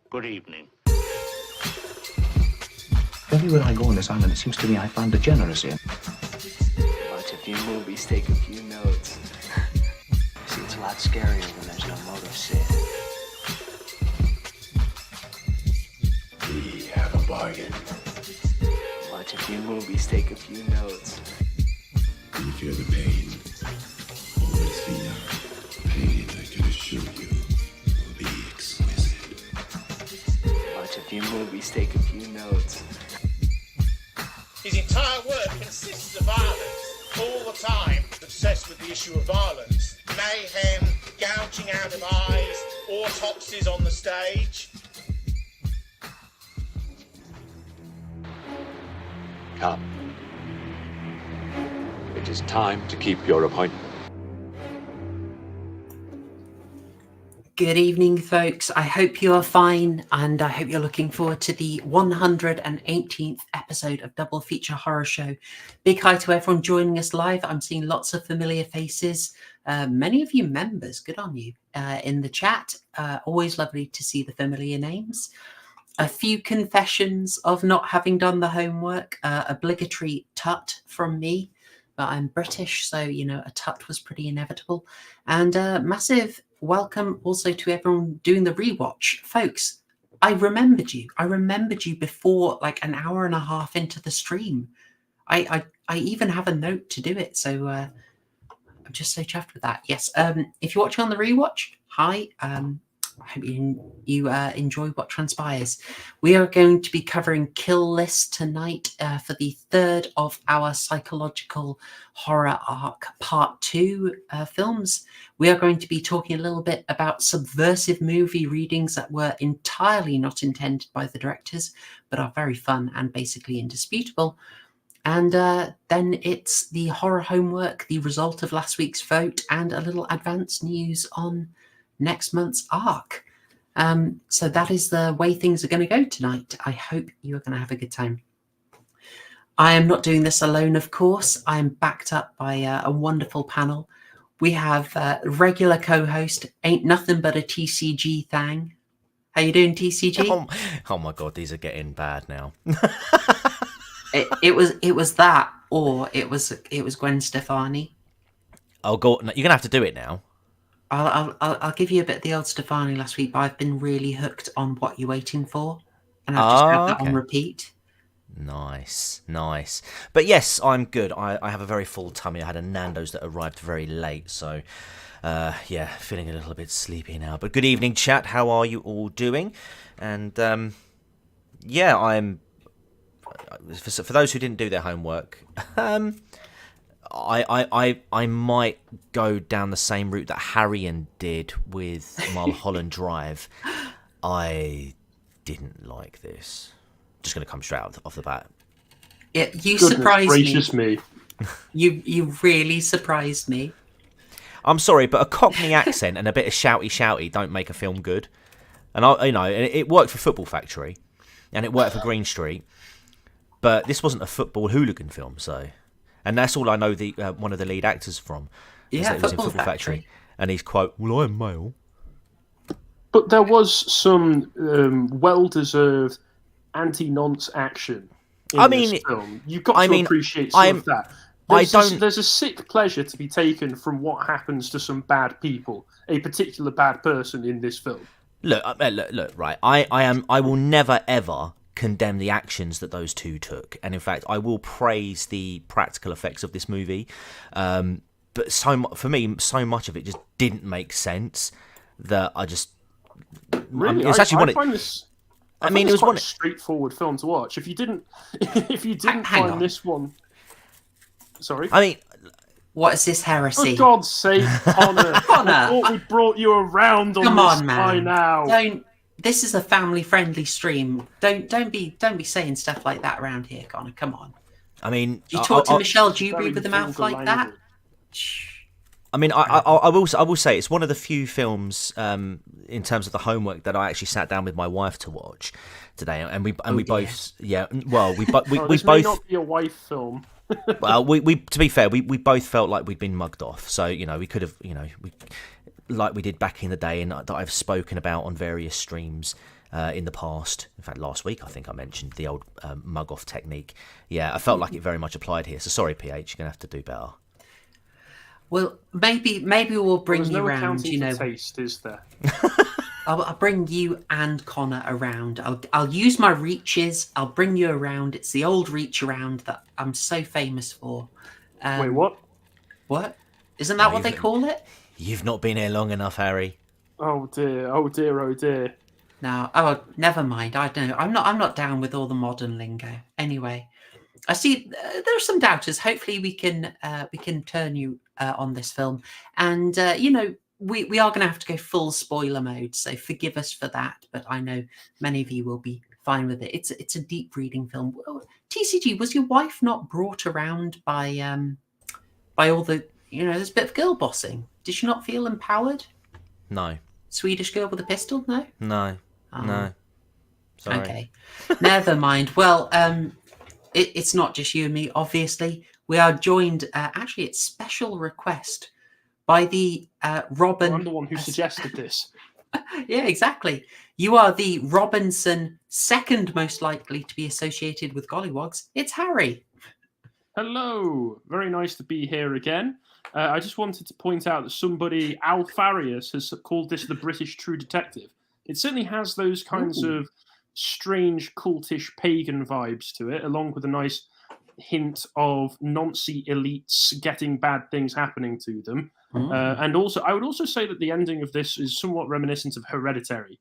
Good evening. Everywhere I go on this island, it seems to me I find degeneracy. Watch a few movies, take a few notes. See, it's a lot scarier when there's no motive, Sid. We have a bargain. Watch a few movies, take a few notes. Do you feel the pain? Always the pain, I can assure you, will be exquisite. Watch a few movies, take a few notes. His entire work consists of violence, all the time, obsessed with the issue of violence. Mayhem, gouging out of eyes, autopsies on the stage. Come. It is time to keep your appointment. Good evening, folks. I hope you are fine, and I hope you're looking forward to the 118th episode of Double Feature Horror Show. Big hi to everyone joining us live. I'm seeing lots of familiar faces. Many of you members, good on you, in the chat. Always lovely to see the familiar names. A few confessions of not having done the homework. Obligatory tut from me, but I'm British, so, you know, a tut was pretty inevitable. And massive welcome also to everyone doing the rewatch. Folks, I remembered you. I remembered you before, like, an hour and a half into the stream. I even have a note to do it, so I'm just so chuffed with that. Yes, if you're watching on the rewatch, hi. I hope you enjoy what transpires. We are going to be covering Kill List tonight for the third of our psychological horror arc part 2 films. We are going to be talking a little bit about subversive movie readings that were entirely not intended by the directors, but are very fun and basically indisputable. And then it's the horror homework, the result of last week's vote, and a little advance news on next month's arc. So that is the way things are going to go tonight. I hope you are going to have a good time. I am not doing this alone, of course. I am backed up by a wonderful panel. We have regular co-host, Ain't Nothing But a TCG Thang. How you doing, TCG? Oh my God, these are getting bad now. it was that, or it was Gwen Stefani. Oh God, you're gonna have to do it now. I'll give you a bit of the old Stefani last week, but I've been really hooked on What You're Waiting For, and I've just had that on repeat. Nice. But yes, I'm good. I have a very full tummy. I had a Nando's that arrived very late, so feeling a little bit sleepy now. But good evening, chat. How are you all doing? And I'm for those who didn't do their homework. I might go down the same route that Harrion did with Mulholland Drive. I didn't like this. Just going to come straight off the bat. Yeah, you surprised me. You really surprised me. I'm sorry, but a Cockney accent and a bit of shouty don't make a film good. And it worked for Football Factory, and it worked for Green Street, but this wasn't a football hooligan film, so. And that's all I know one of the lead actors from. Yeah, it was in Football Factory. And he's quote, "Well, I'm male." But there was some well-deserved anti-nonce action in this film. You've got to appreciate some of that. There's a sick pleasure to be taken from what happens to some bad people, a particular bad person in this film. Look, right. I will never ever condemn the actions that those two took, and in fact I will praise the practical effects of this movie, but for me so much of it just didn't make sense that I just really it's actually I find this it was quite a straightforward film to watch. If you didn't find this one, sorry, what is this heresy? For God's sake, Connor! Connor, I thought we brought you around on this by now. This is a family-friendly stream. Don't be saying stuff like that around here, Connor. Come on. Do you talk to Michelle Dewberry with a mouth like that? I will say it's one of the few films in terms of the homework that I actually sat down with my wife to watch today, and we both we this both may not be a wife film. Well, we to be fair, we both felt like we'd been mugged off. So, we could have, like we did back in the day, and that I've spoken about on various streams in the past. In fact, last week I think I mentioned the old mug off technique. Yeah, I felt like it very much applied here. So sorry, PH, you're gonna have to do better. Well, maybe we'll bring you around. Taste, is there? I'll bring you and Connor around. I'll use my reaches. I'll bring you around. It's the old reach around that I'm so famous for. Wait, what? What? Isn't that what they call it? You've not been here long enough, Harry. Oh dear! Oh dear! Oh dear! No. Oh, never mind. I don't know. I'm not down with all the modern lingo. Anyway, I see there are some doubters. Hopefully, we can turn you on this film, and we are going to have to go full spoiler mode, so forgive us for that. But I know many of you will be fine with it. It's a deep reading film. TCG, was your wife not brought around by all the there's a bit of girl bossing? Did she not feel empowered? No. Swedish girl with a pistol? No. No. Oh. No. Sorry. Okay. Never mind. Well, it's not just you and me. Obviously, we are joined. Actually, it's special request by the Robin. I'm the one who suggested this. Yeah, exactly. You are the Robinson second most likely to be associated with Gollywogs. It's Harry. Hello. Very nice to be here again. I just wanted to point out that somebody, Alfarius, has called this the British True Detective. It certainly has those kinds of strange, cultish, pagan vibes to it, along with a nice hint of Nazi elites getting bad things happening to them. And also, I would also say that the ending of this is somewhat reminiscent of Hereditary,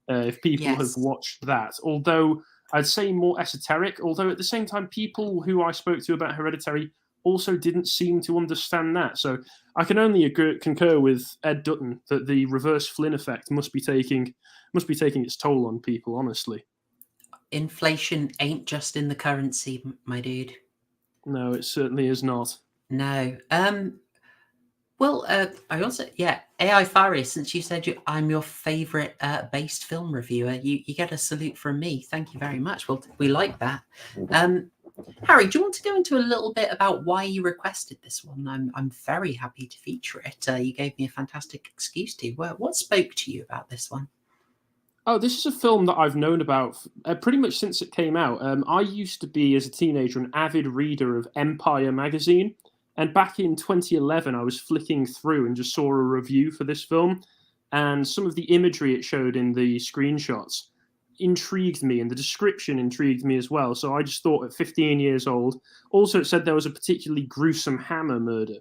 if people have watched that. Although I'd say more esoteric, although at the same time, people who I spoke to about Hereditary also didn't seem to understand that. So I can only concur with Ed Dutton that the reverse Flynn effect must be taking its toll on people, honestly. Inflation ain't just in the currency, my dude. No, it certainly is not. No. Well, I also, AI Fari, since you said I'm your favourite based film reviewer, you get a salute from me. Thank you very much. Well, we like that. Harry, do you want to go into a little bit about why you requested this one? I'm very happy to feature it. You gave me a fantastic excuse to. What spoke to you about this one? Oh, this is a film that I've known about pretty much since it came out. I used to be, as a teenager, an avid reader of Empire magazine. And back in 2011, I was flicking through and just saw a review for this film. And some of the imagery it showed in the screenshots intrigued me, and the description intrigued me as well. So I just thought at 15 years old. Also, it said there was a particularly gruesome hammer murder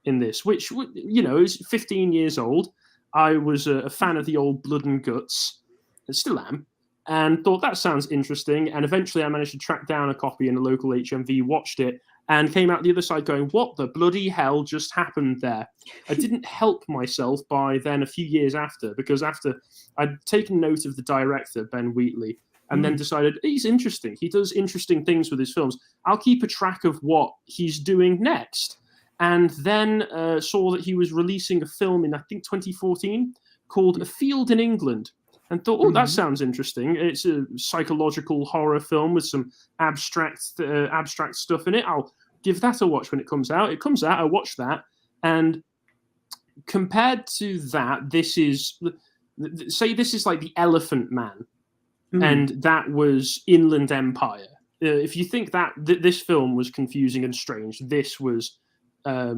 in this, which, is 15 years old. I was a fan of the old Blood and Guts, and still am, and thought that sounds interesting. And eventually I managed to track down a copy in a local HMV, watched it, and came out the other side going, what the bloody hell just happened there? I didn't help myself by then a few years after, because after I'd taken note of the director, Ben Wheatley, and then decided, he's interesting. He does interesting things with his films. I'll keep a track of what he's doing next. And then saw that he was releasing a film in, I think, 2014 called A Field in England. And thought, that sounds interesting. It's a psychological horror film with some abstract stuff in it. I'll give that a watch when it comes out. It comes out, I watch that. And compared to that, this is like The Elephant Man. And that was Inland Empire. If you think that this film was confusing and strange, this was A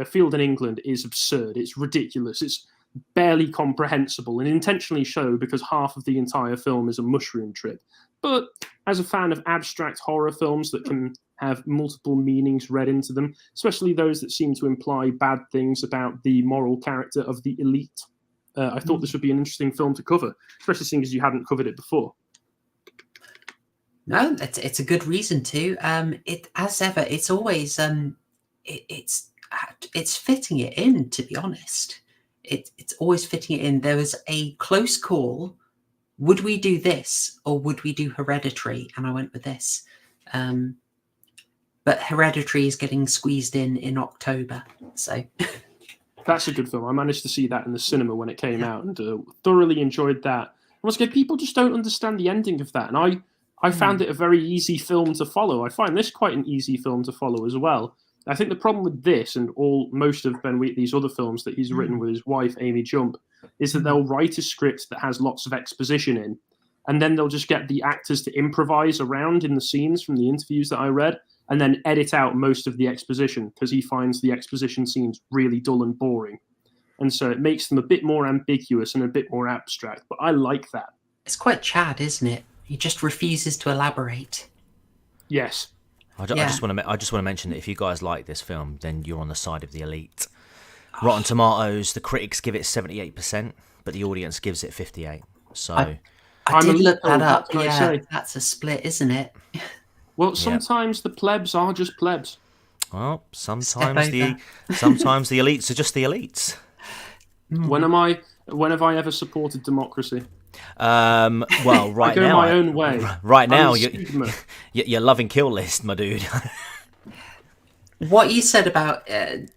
Field in England is absurd. It's ridiculous. It's barely comprehensible and intentionally show because half of the entire film is a mushroom trip. But as a fan of abstract horror films that can have multiple meanings read into them, especially those that seem to imply bad things about the moral character of the elite, I thought this would be an interesting film to cover, especially seeing as you hadn't covered it before. No, it's a good reason to. It, as ever, it's always it's fitting it in, to be honest. It's always fitting it in. There was a close call. Would we do this or would we do Hereditary? And I went with this. But Hereditary is getting squeezed in October. So that's a good film. I managed to see that in the cinema when it came out and thoroughly enjoyed that. Once again, people just don't understand the ending of that. And I found it a very easy film to follow. I find this quite an easy film to follow as well. I think the problem with this and most of Ben Wheatley's other films that he's written with his wife, Amy Jump, is that they'll write a script that has lots of exposition in, and then they'll just get the actors to improvise around in the scenes from the interviews that I read, and then edit out most of the exposition because he finds the exposition scenes really dull and boring. And so it makes them a bit more ambiguous and a bit more abstract, but I like that. It's quite Chad, isn't it? He just refuses to elaborate. Yes. I just want to mention that if you guys like this film, then you're on the side of the elite. Rotten Tomatoes, the critics give it 78%, but the audience gives it 58%. So I did look that up. Yeah, that's a split, isn't it? Well, sometimes the plebs are just plebs. Well, sometimes the elites are just the elites. When have I ever supported democracy? Well, right I go now, my own way. Right now, you're loving Kill List, my dude. What you said about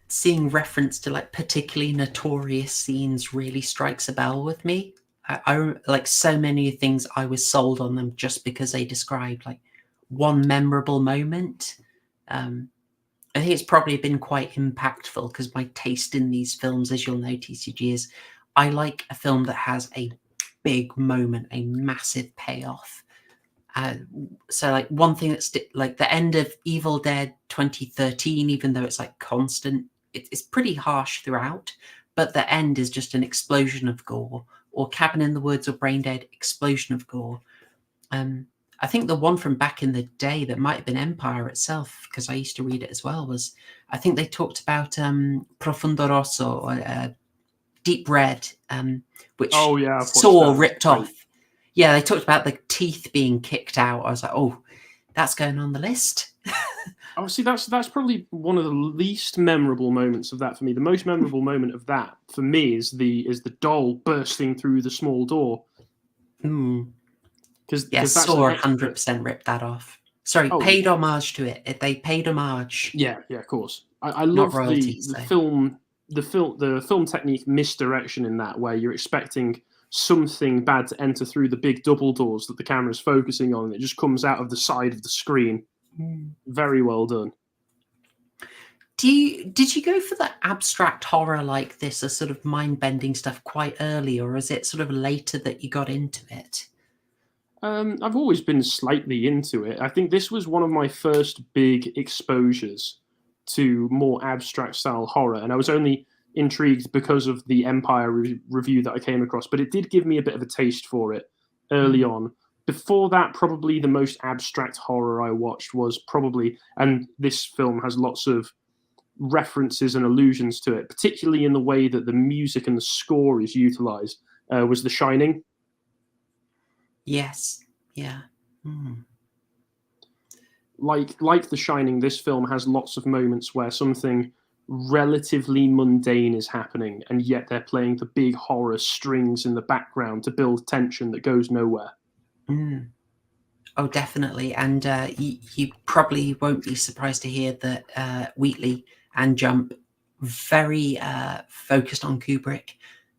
seeing reference to like particularly notorious scenes really strikes a bell with me. I like so many things I was sold on them just because they described like one memorable moment. I think it's probably been quite impactful because my taste in these films, as you'll know, TCG, is I like a film that has a big moment, a massive payoff. So like one thing that's like the end of Evil Dead 2013, even though it's like constant, it's pretty harsh throughout, but the end is just an explosion of gore. Or Cabin in the Woods or Brain Dead, explosion of gore. I think the one from back in the day that might have been Empire itself, because I used to read it as well, was I think they talked about Profundo Rosso or Deep Red, which Saw ripped off. Yeah, they talked about the teeth being kicked out. I was like, oh, that's going on the list. Oh, see, that's probably one of the least memorable moments of that for me. The most memorable moment of that for me is the doll bursting through the small door. Because Saw 100% ripped that off. Sorry, paid homage to it. They paid homage. Yeah, of course. I love the film technique misdirection in that, where you're expecting something bad to enter through the big double doors that the camera's focusing on, and it just comes out of the side of the screen. Very well done. Did you go for that abstract horror like this, a sort of mind-bending stuff quite early, or is it sort of later that you got into it? I've always been slightly into it. I think this was one of my first big exposures to more abstract style horror, and I was only intrigued because of the Empire review that I came across, but it did give me a bit of a taste for it early on. Before that, probably the most abstract horror I watched was probably, and this film has lots of references and allusions to it, particularly in the way that the music and the score is utilized, was The Shining. Yes. Yeah. Like The Shining, this film has lots of moments where something relatively mundane is happening, and yet they're playing the big horror strings in the background to build tension that goes nowhere. Oh, definitely. And you probably won't be surprised to hear that Wheatley and Jump very focused on Kubrick.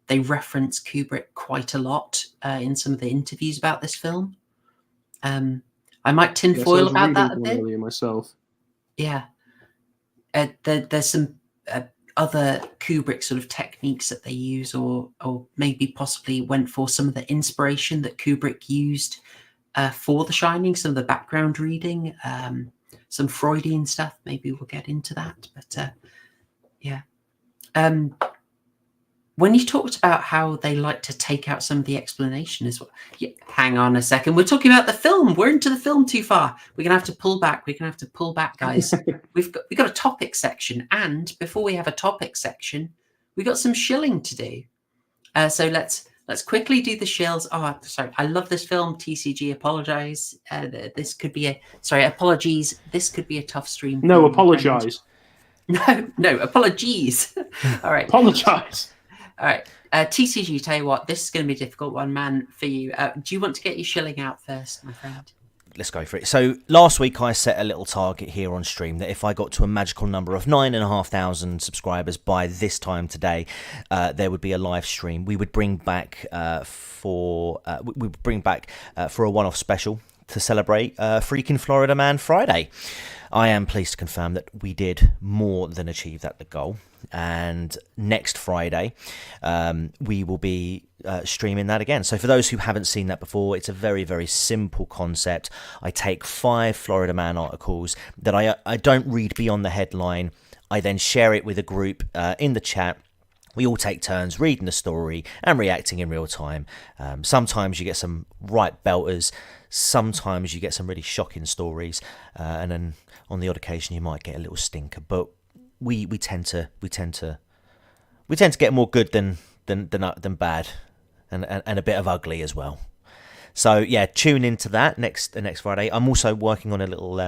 They reference Kubrick quite a lot in some of the interviews about this film. I might tinfoil about that a bit. Myself. Yeah. There's some other Kubrick sort of techniques that they use, or maybe possibly went for some of the inspiration that Kubrick used for The Shining, some of the background reading, some Freudian stuff. Maybe we'll get into that. But yeah. When you talked about how they like to take out some of the explanation as well, hang on a second. We're talking about the film. We're into the film too far. We're gonna have to pull back. Guys. We've got a topic section, and before we have a topic section, we got some shilling to do. So let's quickly do the shills. Oh, sorry. I love this film. TCG, apologize. This could be apologies. This could be a tough stream. No, apologize. No, apologies. All right. Apologize. All right, TCG, tell you what, this is going to be a difficult one, man, for you. Do you want to get your shilling out first, my friend? Let's go for it. So last week I set a little target here on stream that if I got to a magical number of 9,500 subscribers by this time today, there would be a live stream. We would bring back for a one-off special to celebrate freaking Florida Man Friday. I am pleased to confirm that we did more than achieve that goal. And next Friday, we will be streaming that again. So for those who haven't seen that before, it's a very, very simple concept. I take 5 Florida Man articles that I don't read beyond the headline. I then share it with a group in the chat. We all take turns reading the story and reacting in real time. Sometimes you get some right belters. Sometimes you get some really shocking stories. And then on the odd occasion, you might get a little stinker. But we tend to get more good than bad, and a bit of ugly as well. So yeah, tune into that next Friday. I'm also working on a little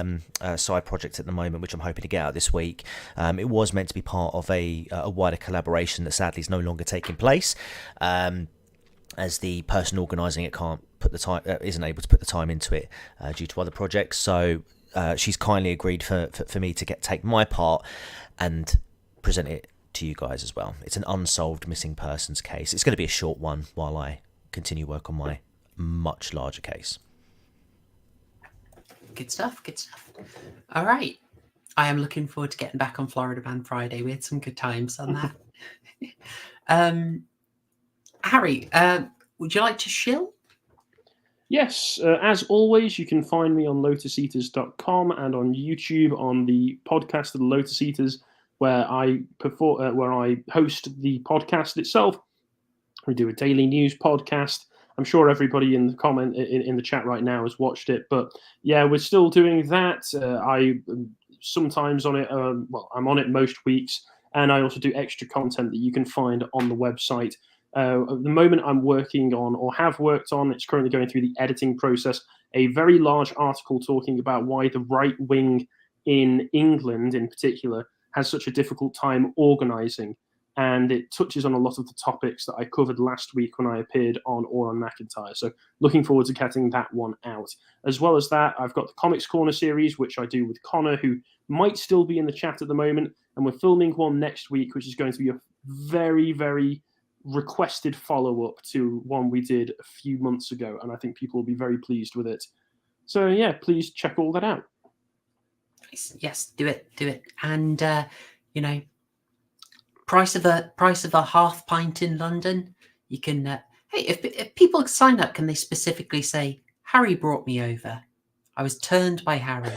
side project at the moment, which I'm hoping to get out this week. It was meant to be part of a wider collaboration that sadly is no longer taking place, as the person organising it can't put the time, isn't able to put the time into it due to other projects. So she's kindly agreed for me to take my part and present it to you guys as well. It's an unsolved missing persons case. It's going to be a short one while I continue work on my much larger case. Good stuff. All right. I am looking forward to getting back on Florida Man Friday. We had some good times on that. Harry, would you like to shill? Yes, as always, you can find me on lotuseaters.com and on YouTube on the podcast of the Lotus Eaters, where I host the podcast itself. We do a daily news podcast. I'm sure everybody in the chat right now has watched it, but yeah, we're still doing that. I sometimes on it. I'm on it most weeks, and I also do extra content that you can find on the website. At the moment, I'm working on, or have worked on, it's currently going through the editing process, a very large article talking about why the right wing in England, in particular, has such a difficult time organising. And it touches on a lot of the topics that I covered last week when I appeared on Or on McIntyre. So looking forward to getting that one out. As well as that, I've got the Comics Corner series, which I do with Connor, who might still be in the chat at the moment. And we're filming one next week, which is going to be a very, very requested follow-up to one we did a few months ago. And I think people will be very pleased with it. So yeah, please check all that out. Yes, do it. And, price of a half pint in London. You can, hey, if people sign up, can they specifically say, Harry brought me over? I was turned by Harry.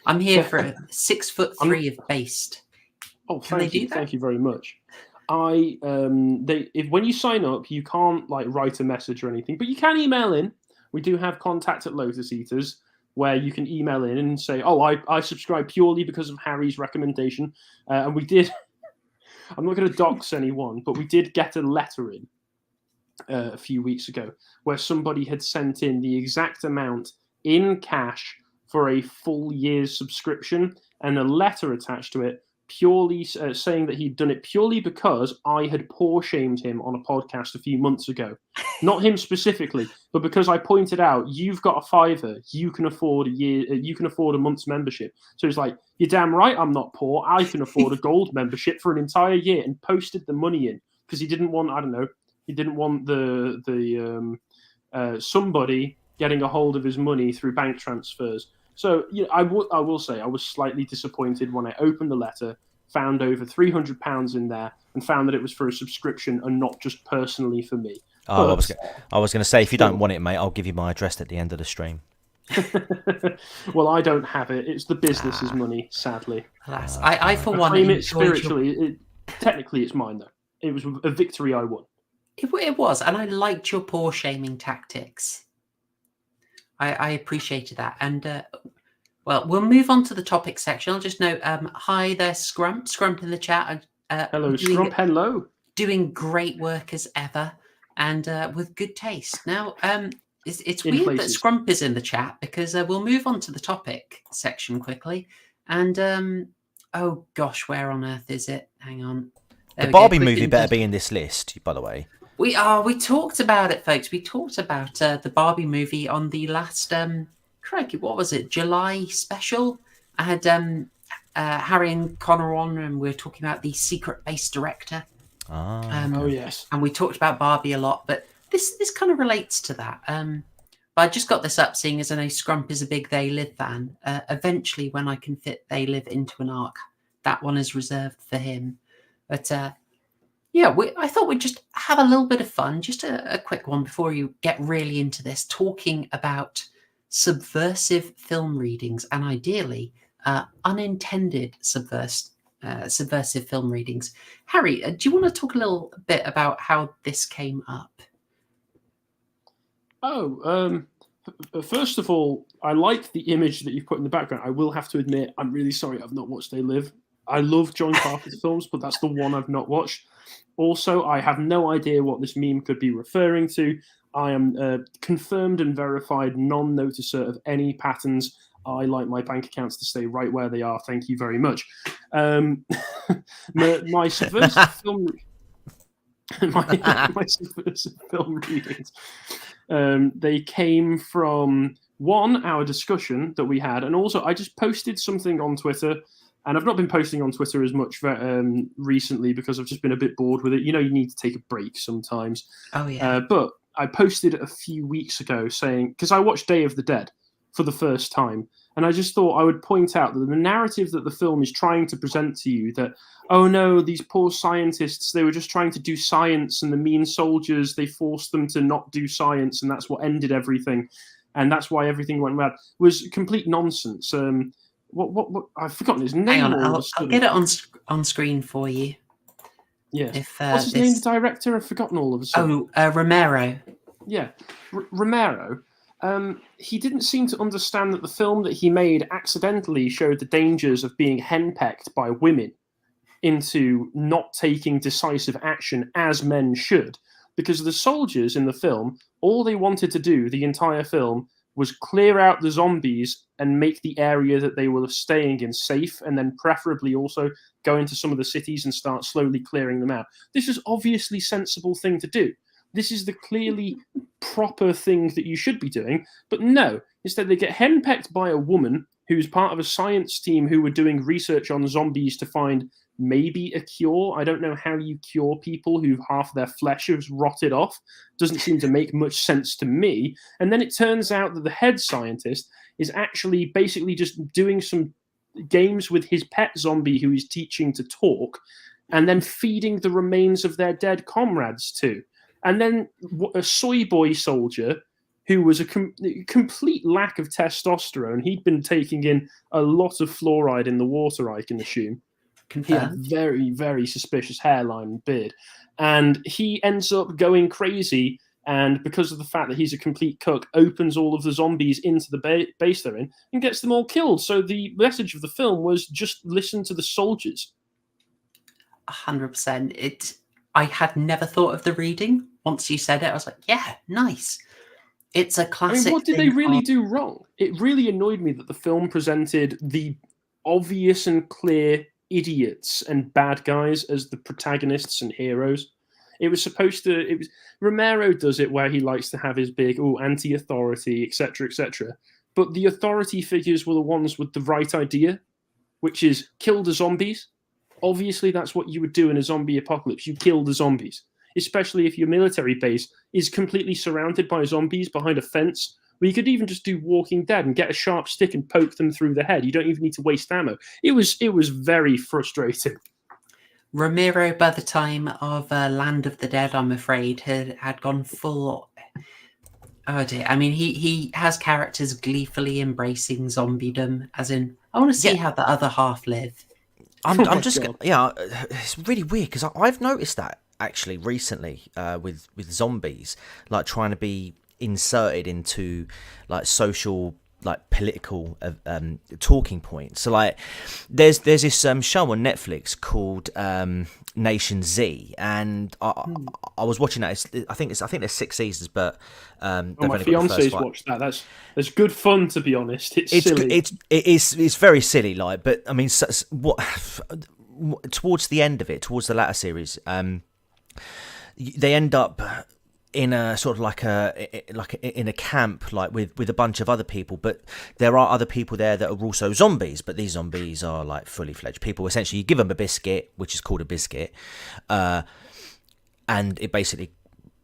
I'm here for 6'3" of based. Oh, thank you. Thank you very much. When you sign up, you can't write a message or anything, but you can email in. We do have contact at Lotus Eaters, where you can email in and say, oh, I subscribe purely because of Harry's recommendation. And we did, I'm not going to dox anyone, but we did get a letter in a few weeks ago where somebody had sent in the exact amount in cash for a full year's subscription and a letter attached to it, purely saying that he'd done it purely because I had poor shamed him on a podcast a few months ago. Not him specifically, but because I pointed out, you've got a £5, you can afford a month's membership. So it's like, you're damn right I'm not poor. I can afford a gold membership for an entire year, and posted the money in because he didn't want, somebody getting a hold of his money through bank transfers. So I will say I was slightly disappointed when I opened the letter, found over £300 in there, and found that it was for a subscription and not just personally for me. Oh, I was going to say, if you don't want it, mate, I'll give you my address at the end of the stream. Well, I don't have it. It's the business's money, sadly. Alas, I for one, claim it spiritually. Technically, it's mine, though. It was a victory I won. It was, and I liked your poor shaming tactics. I appreciated that. And, well, we'll move on to the topic section. I'll just note, hi there, Scrump. Scrump in the chat. Hello, Scrump. Hello. Doing great work as ever, and with good taste. Now, it's weird places. that Scrump is in the chat, because we'll move on to the topic section quickly. And, oh gosh, where on earth is it? Hang on. The Barbie movie better be in this list, by the way. We talked about it, folks. We talked about the Barbie movie on the last, crikey, what was it? July special. I had Harry and Connor on, and we were talking about the Secret Base director. Oh yes. And we talked about Barbie a lot, but this kind of relates to that. But I just got this up, seeing as I know Scrump is a big They Live fan. Eventually, when I can fit They Live into an arc, that one is reserved for him. But yeah, I thought we'd just have a little bit of fun, just a quick one before you get really into this, talking about subversive film readings and ideally unintended subversive film readings. Harry, do you want to talk a little bit about how this came up? First of all, I like the image that you've put in the background. I will have to admit, I'm really sorry I've not watched They Live. I love John Carpenter's films, but that's the one I've not watched. Also, I have no idea what this meme could be referring to. I am confirmed and verified non-noticer of any patterns. I like my bank accounts to stay right where they are. Thank you very much. My subversive film... my subversive film readings. They came from, one, our discussion that we had, and also I just posted something on Twitter, and I've not been posting on Twitter as much recently because I've just been a bit bored with it. You know, you need to take a break sometimes. Oh, yeah. But I posted a few weeks ago saying, because I watched Day of the Dead for the first time, and I just thought I would point out that the narrative that the film is trying to present to you, that, oh no, these poor scientists, they were just trying to do science, and the mean soldiers, they forced them to not do science, and that's what ended everything, and that's why everything went bad, was complete nonsense. What I've forgotten his name. Hang on, I'll get it on screen for you. Yeah. What's his name, the director? I've forgotten all of a sudden. Romero. Yeah, Romero. He didn't seem to understand that the film that he made accidentally showed the dangers of being henpecked by women into not taking decisive action as men should. Because the soldiers in the film, all they wanted to do the entire film was clear out the zombies and make the area that they were staying in safe, and then preferably also go into some of the cities and start slowly clearing them out. This is obviously a sensible thing to do. This is the clearly proper thing that you should be doing. But no, instead they get henpecked by a woman who's part of a science team who were doing research on zombies to find maybe a cure. I don't know how you cure people who half their flesh has rotted off. Doesn't seem to make much sense to me. And then it turns out that the head scientist is actually basically just doing some games with his pet zombie who he's teaching to talk, and then feeding the remains of their dead comrades to. And then a soy boy soldier who was a complete lack of testosterone. He'd been taking in a lot of fluoride in the water, I can assume. He had very, very suspicious hairline and beard. And he ends up going crazy, and because of the fact that he's a complete cook, opens all of the zombies into the base they're in and gets them all killed. So the message of the film was just listen to the soldiers. 100%. I had never thought of the reading. Once you said it, I was like, yeah, nice. It's a classic. I mean, what did they really do wrong? It really annoyed me that the film presented the obvious and clear idiots and bad guys as the protagonists and heroes. It was supposed to. Romero does it where he likes to have his big anti-authority, etc., etc. But the authority figures were the ones with the right idea, which is kill the zombies. Obviously, that's what you would do in a zombie apocalypse. You kill the zombies, especially if your military base is completely surrounded by zombies behind a fence. Where you could even just do Walking Dead and get a sharp stick and poke them through the head. You don't even need to waste ammo. It was very frustrating. Romero, by the time of Land of the Dead, I'm afraid, had gone full. Oh dear! I mean, he has characters gleefully embracing zombiedom, as in, I want to see how the other half live. I'm just it's really weird because I've noticed that actually recently with zombies, like trying to be inserted into like social, like political talking points. So like there's this show on Netflix called Nation Z, and I was watching that. I think there's 6 seasons, but my fiance's watched that. That's good fun, to be honest. It's silly. It's very silly, like. But I mean, towards the end of it, towards the latter series, they end up in a sort of like in a camp, like with a bunch of other people, but there are other people there that are also zombies, but these zombies are like fully fledged people. Essentially, you give them a biscuit, which is called a biscuit, and it basically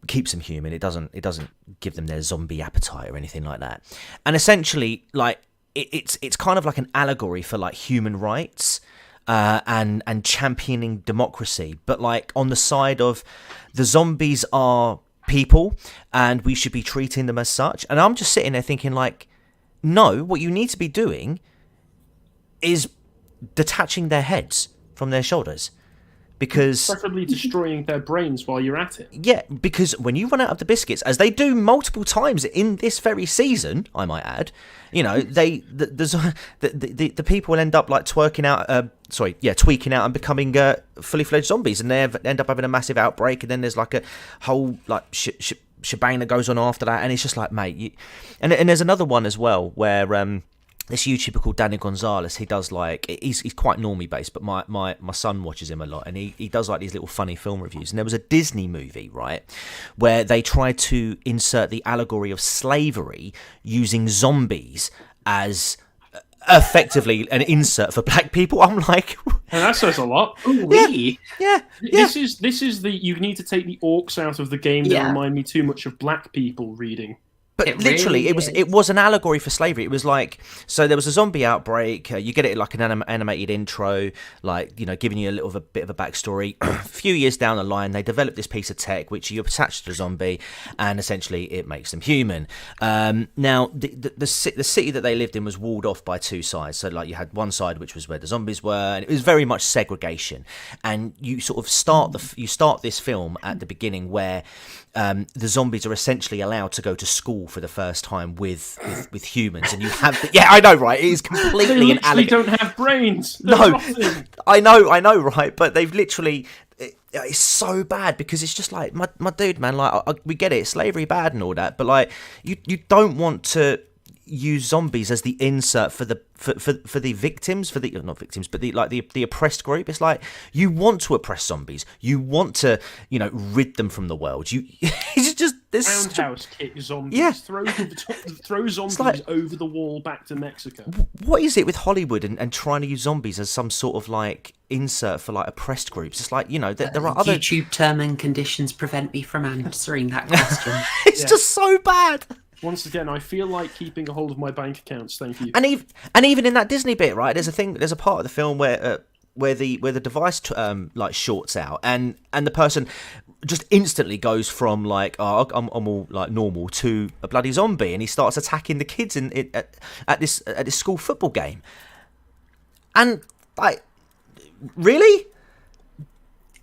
keeps them human. It doesn't give them their zombie appetite or anything like that. And essentially, like it's kind of like an allegory for like human rights and championing democracy, but like on the side of the zombies are people and we should be treating them as such. And I'm just sitting there thinking like, no, what you need to be doing is detaching their heads from their shoulders. Because preferably destroying their brains while you're at it. Yeah, because when you run out of the biscuits, as they do multiple times in this very season, I might add, you know, the people will end up like tweaking out and becoming fully fledged zombies, and they end up having a massive outbreak, and then there's like a whole like shebang that goes on after that, and it's just like, mate, and there's another one as well where this YouTuber called Danny Gonzalez, he does like, he's quite normie based, but my son watches him a lot, and he does like these little funny film reviews. And there was a Disney movie, right, where they tried to insert the allegory of slavery using zombies as effectively an insert for black people. I'm like, and that says a lot. Ooh, yeah. This is the, you need to take the orcs out of the game that remind me too much of black people reading. But literally, it was an allegory for slavery. It was like, so there was a zombie outbreak. You get it like an animated intro, like, you know, giving you a bit of a backstory. A few years down the line, they developed this piece of tech which you attach to the zombie, and essentially it makes them human. Now, the city that they lived in was walled off by two sides. So, like, you had one side which was where the zombies were, and it was very much segregation. And you sort of start this film at the beginning where the zombies are essentially allowed to go to school for the first time with humans, and you have I know, right? It is completely an allegory. They don't have brains. No, I know, right? But they've literally, it's so bad because it's just like, my dude, man. Like, we get it, slavery bad and all that, but like, you don't want to use zombies as the insert for the victims, for the not victims, but the oppressed group. It's like, you want to oppress zombies, you want to, you know, rid them from the world. It's just this roundhouse kick zombies. Yeah. throw zombies like, over the wall back to Mexico. What is it with Hollywood and trying to use zombies as some sort of like insert for like oppressed groups? It's like, you know, there are other YouTube term and conditions prevent me from answering that question. It's just so bad. Once again, I feel like keeping a hold of my bank accounts. Thank you. And even in that Disney bit, right? There's a part of the film where the device like shorts out, and the person just instantly goes from like, oh, I'm all like normal, to a bloody zombie, and he starts attacking the kids at this school football game. And like, really?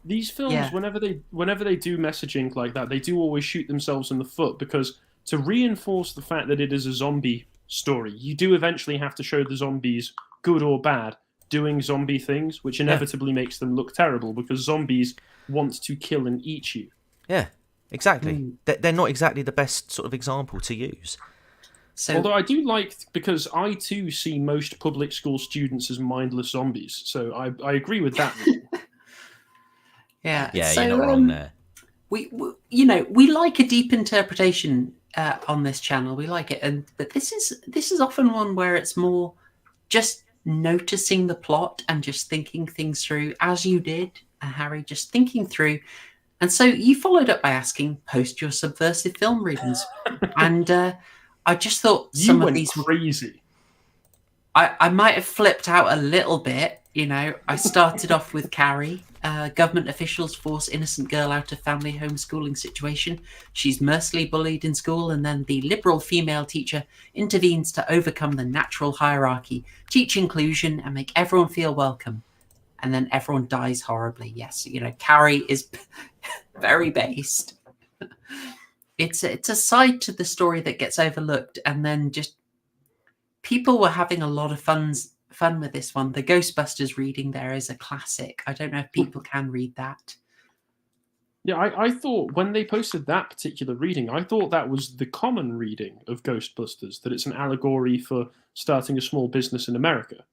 These films, whenever they do messaging like that, they do always shoot themselves in the foot, because to reinforce the fact that it is a zombie story, you do eventually have to show the zombies, good or bad, doing zombie things, which inevitably makes them look terrible, because zombies want to kill and eat you. Yeah, exactly. They're not exactly the best sort of example to use. So, although I do like, because I too see most public school students as mindless zombies, so I agree with that. Yeah, so, you're not wrong there. We like a deep interpretation on this channel. We like it, but this is often one where it's more just noticing the plot and just thinking things through, as you did, Harry, just thinking through. And so you followed up by asking, post your subversive film readings, and I just thought some of these were crazy. I might have flipped out a little bit. You know, I started off with Carrie. Government officials force innocent girl out of family homeschooling situation. She's mercilessly bullied in school, and then the liberal female teacher intervenes to overcome the natural hierarchy, teach inclusion, and make everyone feel welcome. And then everyone dies horribly. Yes, you know, Carrie is very based. It's a side to the story that gets overlooked, and then just people were having a lot of fun with this one. The Ghostbusters reading there is a classic. I don't know if people can read that. Yeah, I thought when they posted that particular reading, I thought that was the common reading of Ghostbusters, that it's an allegory for starting a small business in America.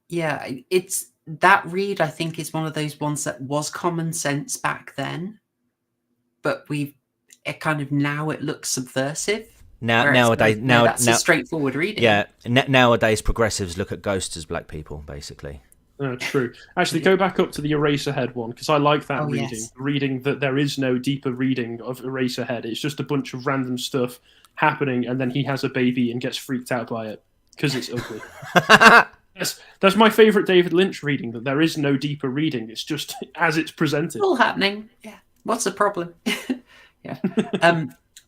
Yeah, it's that read, I think, is one of those ones that was common sense back then, but now it looks subversive. Nowadays, that's a straightforward reading. Yeah, nowadays progressives look at ghosts as black people, basically. True. Actually, go back up to the Eraserhead one, because I like that reading. Yes. Reading that there is no deeper reading of Eraserhead. It's just a bunch of random stuff happening, and then he has a baby and gets freaked out by it because it's ugly. That's my favourite David Lynch reading, that there is no deeper reading. It's just as it's presented. All happening. Yeah. What's the problem? Yeah.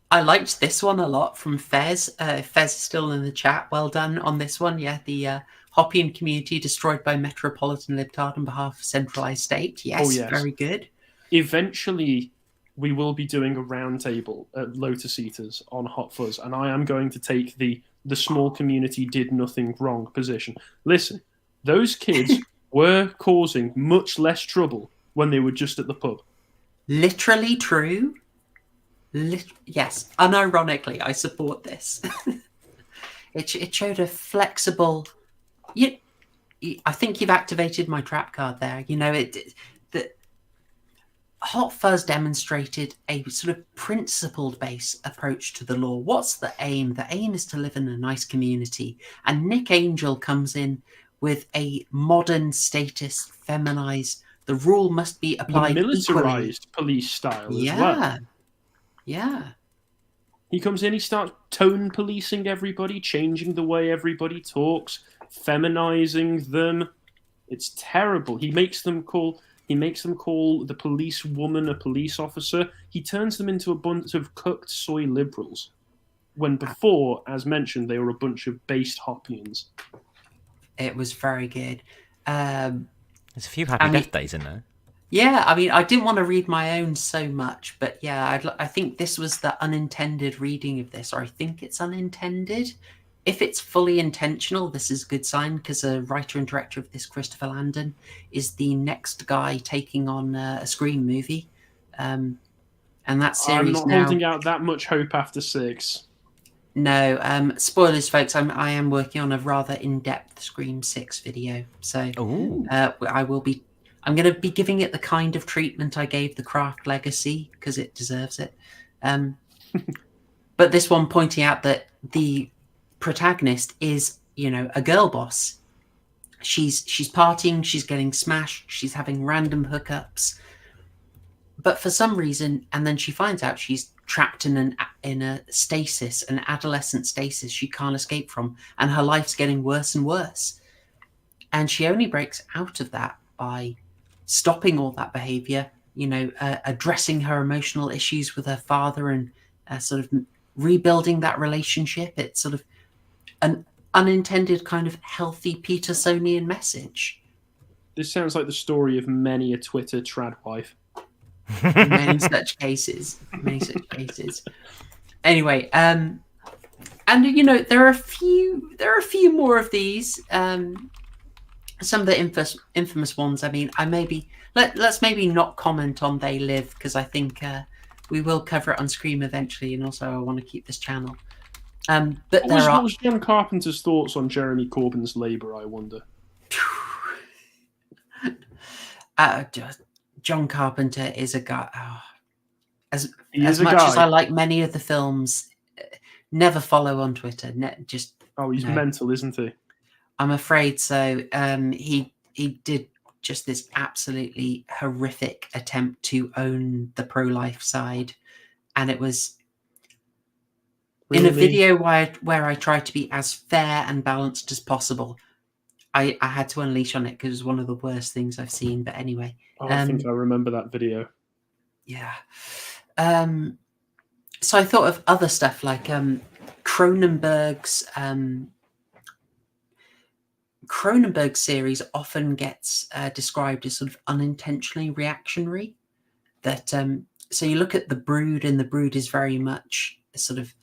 I liked this one a lot from Fez. Fez is still in the chat. Well done on this one. Yeah, the Hoppian community destroyed by Metropolitan Libtard on behalf of centralised state. Yes, yes, very good. Eventually, we will be doing a roundtable at Lotus Eaters on Hot Fuzz, and I am going to take the small community did nothing wrong position. Listen, those kids were causing much less trouble when they were just at the pub. Literally true. Yes, unironically, I support this. It showed a flexible. I think you've activated my trap card there. You know, the Hot Fuzz demonstrated a sort of principled-based approach to the law. What's the aim? The aim is to live in a nice community. And Nick Angel comes in with a modern, statist, feminized. The rule must be applied militarized police style as well. Yeah. He comes in, he starts tone policing everybody, changing the way everybody talks, feminizing them. It's terrible. He makes them call the police woman a police officer. He turns them into a bunch of cooked soy liberals, when before, as mentioned, they were a bunch of based Hoppians. It was very good. There's a few happy death days in there. Yeah, I mean, I didn't want to read my own so much, but yeah, I think this was the unintended reading of this, or I think it's unintended. If it's fully intentional, this is a good sign, because the writer and director of this, Christopher Landon, is the next guy taking on a Scream movie. And that series I'm not holding out that much hope after 6. No, spoilers, folks. I am working on a rather in-depth Scream 6 video, so I'm going to be giving it the kind of treatment I gave the Craft Legacy, because it deserves it. But this one pointing out that the protagonist is, a girl boss. She's partying, she's getting smashed, she's having random hookups. But for some reason, and then she finds out she's trapped in a stasis, an adolescent stasis she can't escape from, and her life's getting worse and worse. And she only breaks out of that by stopping all that behavior, addressing her emotional issues with her father and sort of rebuilding that relationship. It's sort of an unintended kind of healthy Petersonian message. This sounds like the story of many a Twitter trad wife. Many such cases. Anyway, and there are a few more of these. Some of the infamous ones. I mean, let's maybe not comment on They Live, because I think we will cover it on Scream eventually, and also I want to keep this channel. But what was John Carpenter's thoughts on Jeremy Corbyn's Labour, I wonder? John Carpenter is a guy. As much as I like many of the films, never follow on Twitter. He's mental, isn't he? I'm afraid so. He did just this absolutely horrific attempt to own the pro-life side, and it was in a video where I tried to be as fair and balanced as possible. I had to unleash on it because it was one of the worst things I've seen. But anyway, I think I remember that video. Yeah. So I thought of other stuff like Cronenberg's. Cronenberg series often gets described as sort of unintentionally reactionary. That so you look at The Brood, and The Brood is very much a sort of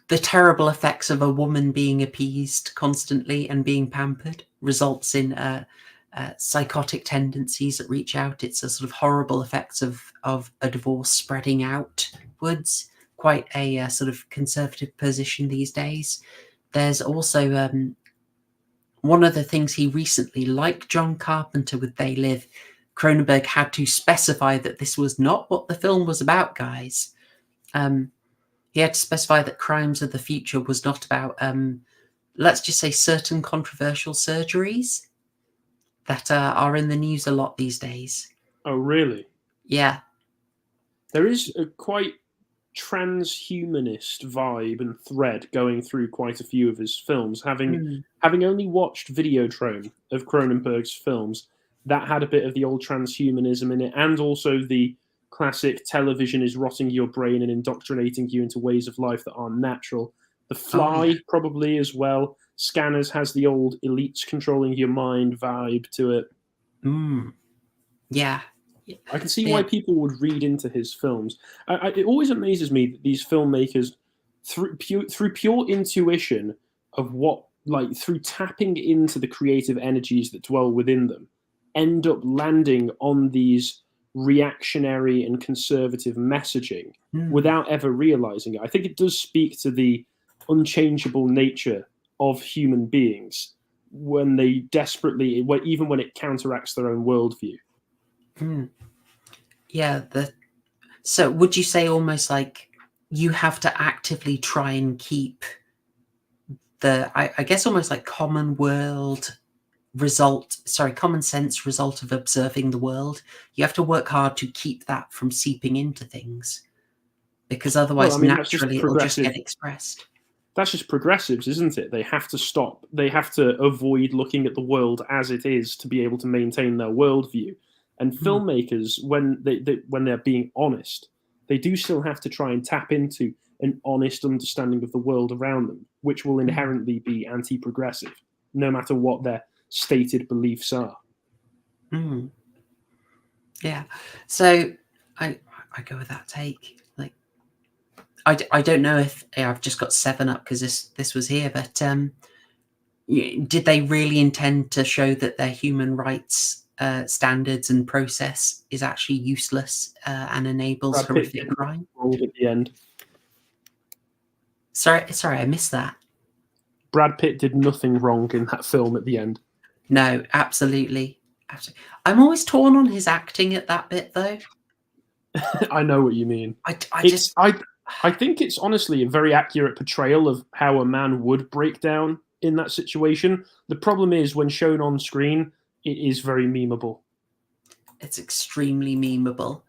the terrible effects of a woman being appeased constantly and being pampered results in psychotic tendencies that reach out. It's a sort of horrible effects of a divorce spreading outwards. Quite a sort of conservative position these days. There's also one of the things he recently, like John Carpenter with They Live, Cronenberg had to specify that this was not what the film was about, guys. He had to specify that Crimes of the Future was not about let's just say, certain controversial surgeries that are in the news a lot these days. Oh, really? Yeah. There is a quite transhumanist vibe and thread going through quite a few of his films. Having only watched Videodrome of Cronenberg's films, that had a bit of the old transhumanism in it, and also the classic television is rotting your brain and indoctrinating you into ways of life that aren't natural. The Fly, probably as well. Scanners has the old elites controlling your mind vibe to it. Yeah. I can see why people would read into his films. It always amazes me that these filmmakers, through pure intuition of what, like through tapping into the creative energies that dwell within them, end up landing on these reactionary and conservative messaging without ever realizing it. I think it does speak to the unchangeable nature of human beings when they desperately, even when it counteracts their own worldview. Yeah. So would you say almost like you have to actively try and keep I guess almost like common sense result of observing the world? You have to work hard to keep that from seeping into things, because otherwise naturally it will just get expressed. That's just progressives, isn't it? They have to stop. They have to avoid looking at the world as it is to be able to maintain their worldview. And filmmakers, when they're being honest, they do still have to try and tap into an honest understanding of the world around them, which will inherently be anti-progressive, no matter what their stated beliefs are. Yeah. So I go with that take. Like, I don't know if I've just got 7 up because this was here, but did they really intend to show that their human rights standards and process is actually useless and enables horrific crime? At the end. Sorry, I missed that. Brad Pitt did nothing wrong in that film at the end. No, absolutely. I'm always torn on his acting at that bit, though. I know what you mean. I think it's honestly a very accurate portrayal of how a man would break down in that situation. The problem is when shown on screen, it is very memeable. It's extremely memeable.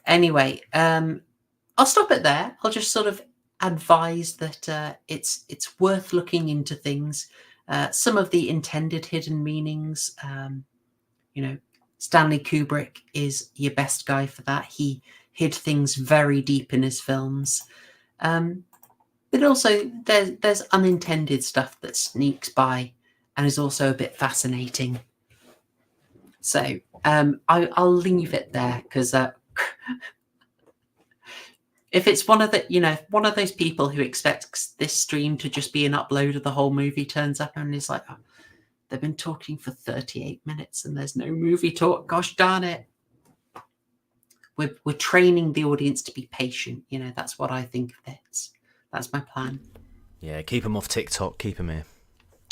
Anyway, I'll stop it there. I'll just sort of advise that it's worth looking into things. Some of the intended hidden meanings, Stanley Kubrick is your best guy for that. He hid things very deep in his films. But also there's unintended stuff that sneaks by and is also a bit fascinating. So I'll leave it there because if it's one of those people who expects this stream to just be an upload of the whole movie turns up and is like, oh, they've been talking for 38 minutes and there's no movie talk. Gosh darn it. We're training the audience to be patient. That's what I think of this. That's my plan. Yeah, keep them off TikTok. Keep them here.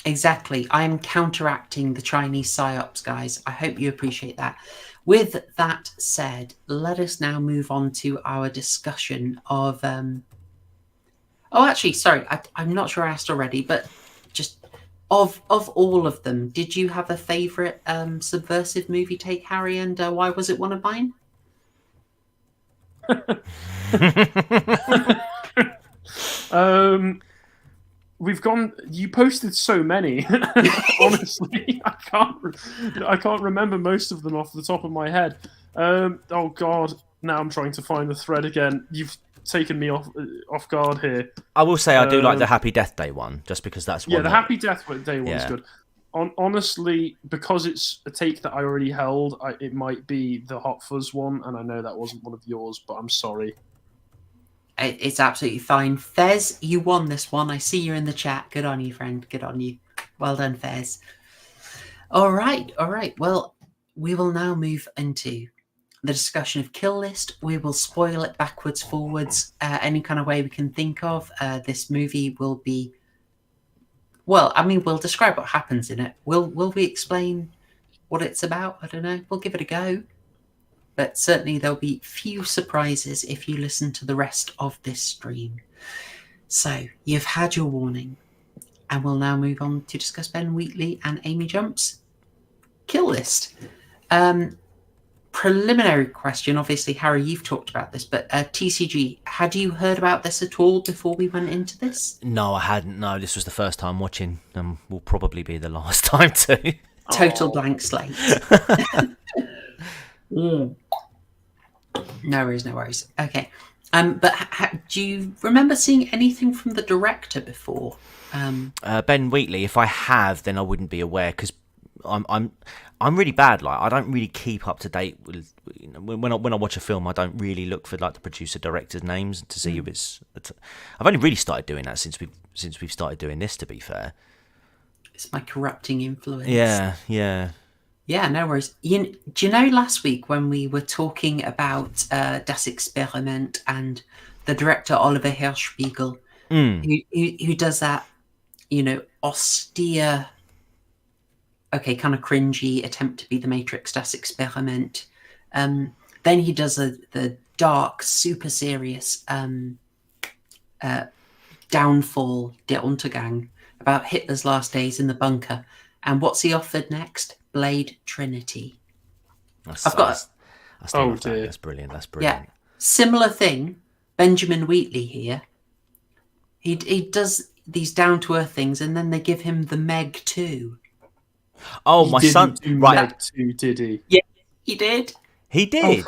Exactly. I'm counteracting the Chinese psyops, guys. I hope you appreciate that. With that said, let us now move on to our discussion of... Oh, actually, sorry. I'm not sure I asked already, but just of all of them, did you have a favourite subversive movie take, Harry, and why was it one of mine? You posted so many. Honestly, I can't remember most of them off the top of my head. Oh god, now I'm trying to find the thread again. You've taken me off guard here. I will say I do like the Happy Death Day one, just because that's one. Yeah, the Happy Death Day one is good. Honestly, because it's a take that I already held, it might be the Hot Fuzz one, and I know that wasn't one of yours, but I'm sorry. It's absolutely fine. Fez, you won this one. I see you in the chat. Good on you, friend. Good on you. Well done, Fez. All right. Well, we will now move into the discussion of Kill List. We will spoil it backwards, forwards, any kind of way we can think of. This movie will be... Well, I mean, we'll describe what happens in it. Will we explain what it's about? I don't know. We'll give it a go. But certainly there'll be few surprises if you listen to the rest of this stream. So, you've had your warning. And we'll now move on to discuss Ben Wheatley and Amy Jump's Kill List. Preliminary question. Obviously, Harry, you've talked about this, but TCG, had you heard about this at all before we went into this? No, I hadn't. No, this was the first time watching, and will probably be the last time too. Total blank slate. No worries. Okay. But do you remember seeing anything from the director before? Ben Wheatley. If I have, then I wouldn't be aware because I'm really bad. Like I don't really keep up to date with when I watch a film. I don't really look for like the producer director's names to see if it's. I've only really started doing that since we've started doing this. To be fair, it's my corrupting influence. Yeah. No worries. Do you know last week when we were talking about Das Experiment and the director Oliver Hirschspiegel, who does that, austere, kind of cringy attempt to be the Matrix, Das Experiment. Then he does the dark, super serious Downfall, Der Untergang, about Hitler's last days in the bunker. And what's he offered next? Blade Trinity. That's brilliant. Yeah, similar thing. Benjamin Wheatley here. He does these down to earth things, and then they give him the Meg 2. Oh, my son! Right, Meg 2, did he? Yeah, he did. He did.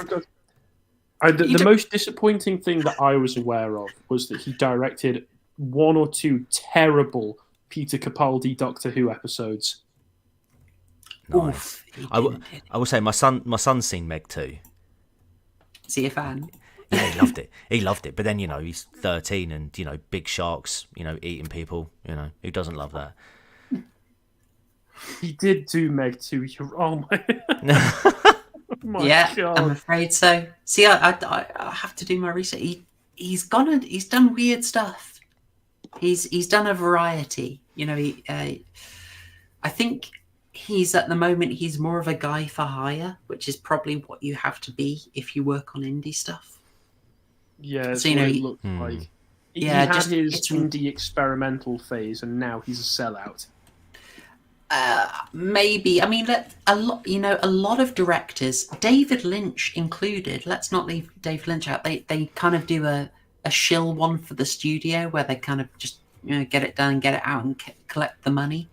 The most disappointing thing that I was aware of was that he directed 1 or 2 terrible Peter Capaldi Doctor Who episodes. Nice. I will say my son's seen Meg 2. Is he a fan? Yeah, he loved it. But then he's 13 and big sharks, eating people. Who doesn't love that? He did do Meg 2. Oh my yeah, God. I'm afraid so. See, I have to do my research. He's done weird stuff. He's done a variety. I think. He's at the moment, he's more of a guy for hire, which is probably what you have to be if you work on indie stuff. Yeah, so, what it looks like. He had his indie experimental phase, and now he's a sellout. Maybe. I mean, a lot of directors, David Lynch included, let's not leave David Lynch out, they kind of do a shill one for the studio where they kind of just get it done, get it out and collect the money.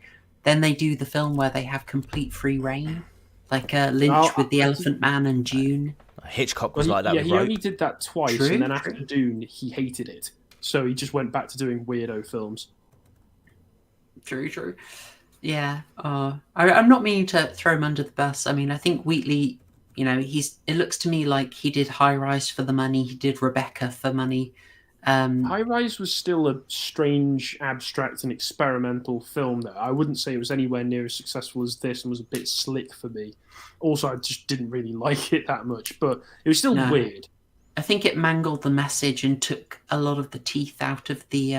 Then they do the film where they have complete free reign, like Lynch with The Elephant Man and Dune. Hitchcock was like that. Yeah, with he Rope. only did that twice, and then after Dune, he hated it. So he just went back to doing weirdo films. True. Yeah. I'm not meaning to throw him under the bus. I mean, I think Wheatley, it looks to me like he did High Rise for the money. He did Rebecca for money. High Rise was still a strange, abstract, and experimental film, though. I wouldn't say it was anywhere near as successful as this and was a bit slick for me. Also, I just didn't really like it that much, but it was still weird. I think it mangled the message and took a lot of the teeth out of the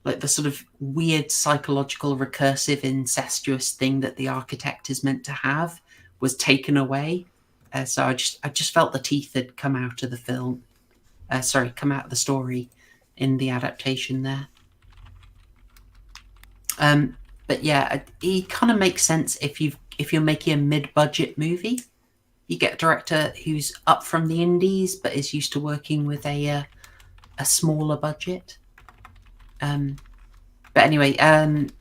the sort of weird psychological, recursive, incestuous thing that the architect is meant to have was taken away. So I just felt the teeth had come out of the film. Come out of the story in the adaptation there. But yeah, it kind of makes sense if you're making a mid-budget movie. You get a director who's up from the indies but is used to working with a smaller budget. But anyway, Ben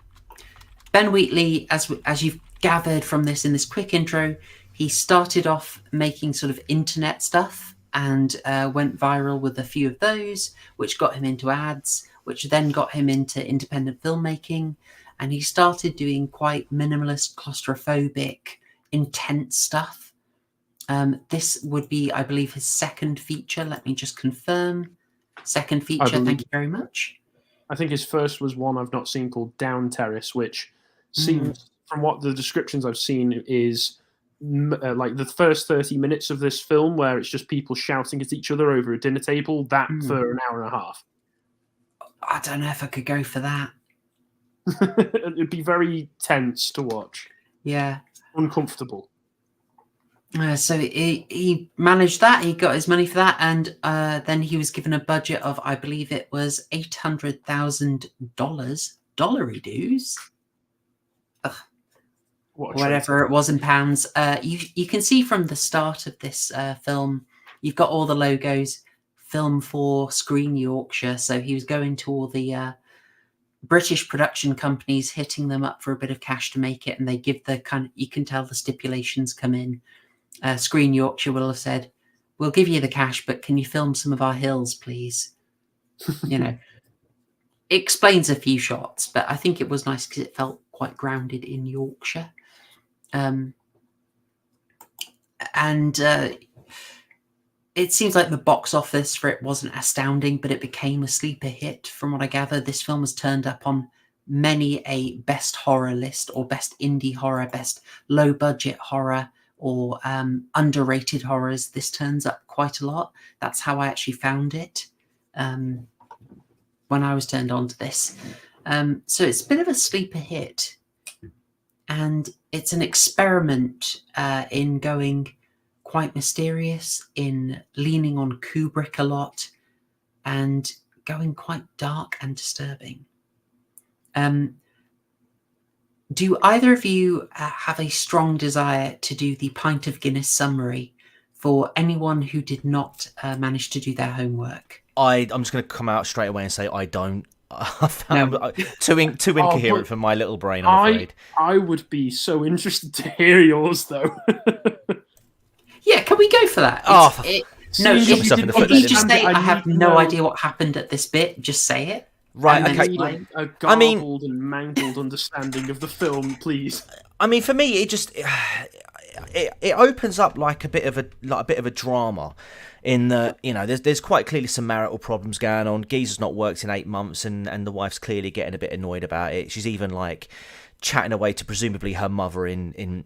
Wheatley, as you've gathered from this in this quick intro, he started off making sort of internet stuff and went viral with a few of those, which got him into ads, which then got him into independent filmmaking. And he started doing quite minimalist, claustrophobic, intense stuff. This would be, I believe, his second feature. Let me just confirm. Second feature, thank you very much. I think his first was one I've not seen called Down Terrace, which seems, from what the descriptions I've seen, is like the first 30 minutes of this film where it's just people shouting at each other over a dinner table, that for an hour and a half. I don't know if I could go for that. It'd be very tense to watch. Yeah. Uncomfortable. So he managed that. He got his money for that. And then he was given a budget of, I believe it was $800,000 dollary dues. Whatever it was in pounds. You can see from the start of this film, you've got all the logos. Film for Screen Yorkshire. So he was going to all the British production companies, hitting them up for a bit of cash to make it, and they give the you can tell the stipulations come in. Screen Yorkshire will have said, "We'll give you the cash, but can you film some of our hills, please?" It explains a few shots, but I think it was nice because it felt quite grounded in Yorkshire. It seems like the box office for it wasn't astounding, but it became a sleeper hit. From what I gather, this film has turned up on many a best horror list, or best indie horror, best low budget horror, or underrated horrors. This turns up quite a lot. That's how I actually found it when I was turned on to this. So it's a bit of a sleeper hit. And it's an experiment in going quite mysterious, in leaning on Kubrick a lot, and going quite dark and disturbing. Do either of you have a strong desire to do the pint of Guinness summary for anyone who did not manage to do their homework? I'm just going to come out straight away and say I don't. Too incoherent for my little brain, I'm afraid. I would be so interested to hear yours, though. Yeah, can we go for that? If you just say, I have no idea what happened at this bit, just say it. Right, okay. A garbled and mangled understanding of the film, please. I mean, for me, it just it opens up like a bit of a drama. In the, there's quite clearly some marital problems going on. Geezer's not worked in 8 months, and the wife's clearly getting a bit annoyed about it. She's even like chatting away to presumably her mother in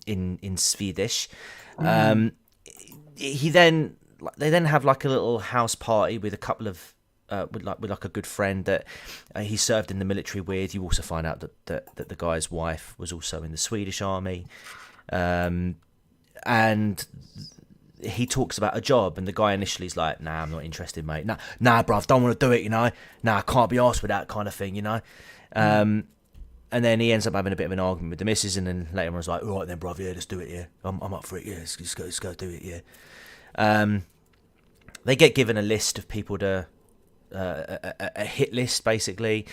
Swedish. They then have like a little house party with a couple of with like a good friend that he served in the military with. You also find out that the guy's wife was also in the Swedish army, and he talks about a job, and the guy initially is like, "Nah, I'm not interested, mate. Nah, bruv, don't want to do it, Nah, I can't be arsed with that kind of thing, And then he ends up having a bit of an argument with the missus, and then later on was like, "All right then, bruv, yeah, let's do it, yeah. I'm up for it, yeah. Let's go do it, yeah." They get given a list of people to a hit list, basically.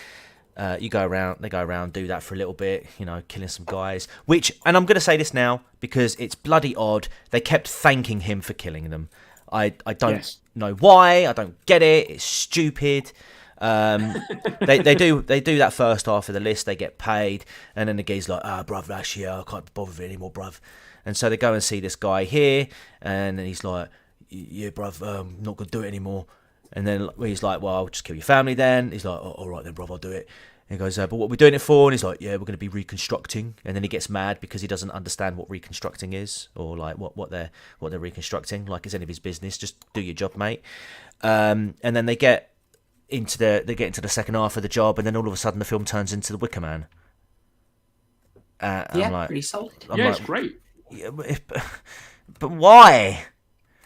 They go around, do that for a little bit, killing some guys. Which, and I'm going to say this now because it's bloody odd. They kept thanking him for killing them. I don't know why. I don't get it. It's stupid. They do that first half of the list. They get paid, and then the guy's like, bruv, actually, I can't bother with it anymore, bruv. And so they go and see this guy here, and then he's like, yeah, bruv, not gonna do it anymore. And then he's like, well, I'll just kill your family then. He's like, all right then, bruv, I'll do it. And he goes, but what are we doing it for? And he's like, yeah, we're going to be reconstructing. And then he gets mad because he doesn't understand what reconstructing is, or like what they're reconstructing. Like it's any of his business. Just do your job, mate. And then they get into the second half of the job, and then all of a sudden the film turns into The Wicker Man. Pretty solid. It's great. Yeah, but why?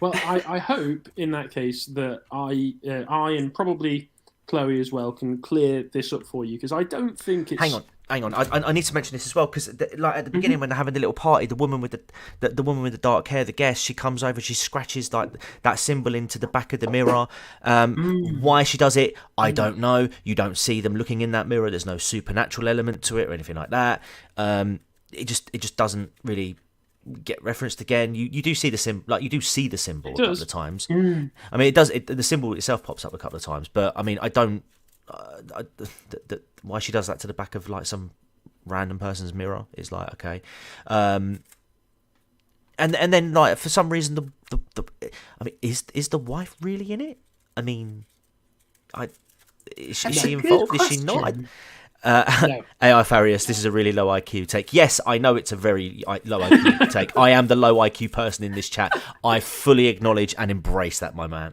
Well, I hope in that case that I and probably Chloe as well can clear this up for you, because I don't think it's... Hang on. I need to mention this as well, because like at the beginning when they're having the little party, the woman with the dark hair, the guest, she comes over, she scratches like that symbol into the back of the mirror. Why she does it, I don't know. You don't see them looking in that mirror. There's no supernatural element to it or anything like that. It just doesn't really get referenced again. You do see the symbol, like you do see the symbol a couple of times. I mean, it does. The symbol itself pops up a couple of times, but I mean, I don't. Why she does that to the back of like some random person's mirror is like okay, and then like for some reason the I mean, is the wife really in it? I mean, is she involved? Is she not? No. AI Farius, this is a really low IQ take. Yes, I know it's a very low IQ take. I am the low IQ person in this chat. I fully acknowledge and embrace that, my man.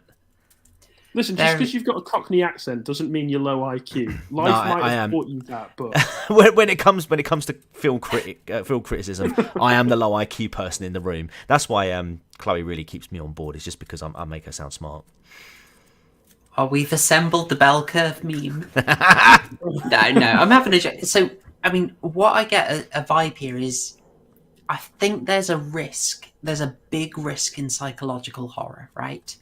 Listen, just because you've got a Cockney accent doesn't mean you're low IQ. Life might have taught you that, but when it comes to film criticism, I am the low IQ person in the room. That's why Chloe really keeps me on board. It's just because I make her sound smart. Oh, we've assembled the bell curve meme. No, I'm having a joke. So, I mean, what I get a vibe here is, I think there's a risk. There's a big risk in psychological horror, right?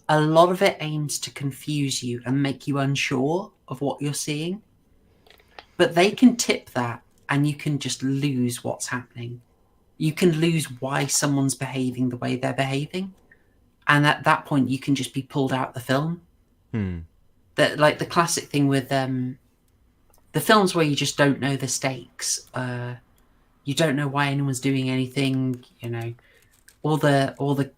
A lot of it aims to confuse you and make you unsure of what you're seeing. But they can tip that, and you can just lose what's happening. You can lose why someone's behaving the way they're behaving. And at that point, you can just be pulled out of the film. That, like the classic thing with the films where you just don't know the stakes. You don't know why anyone's doing anything. You know, all the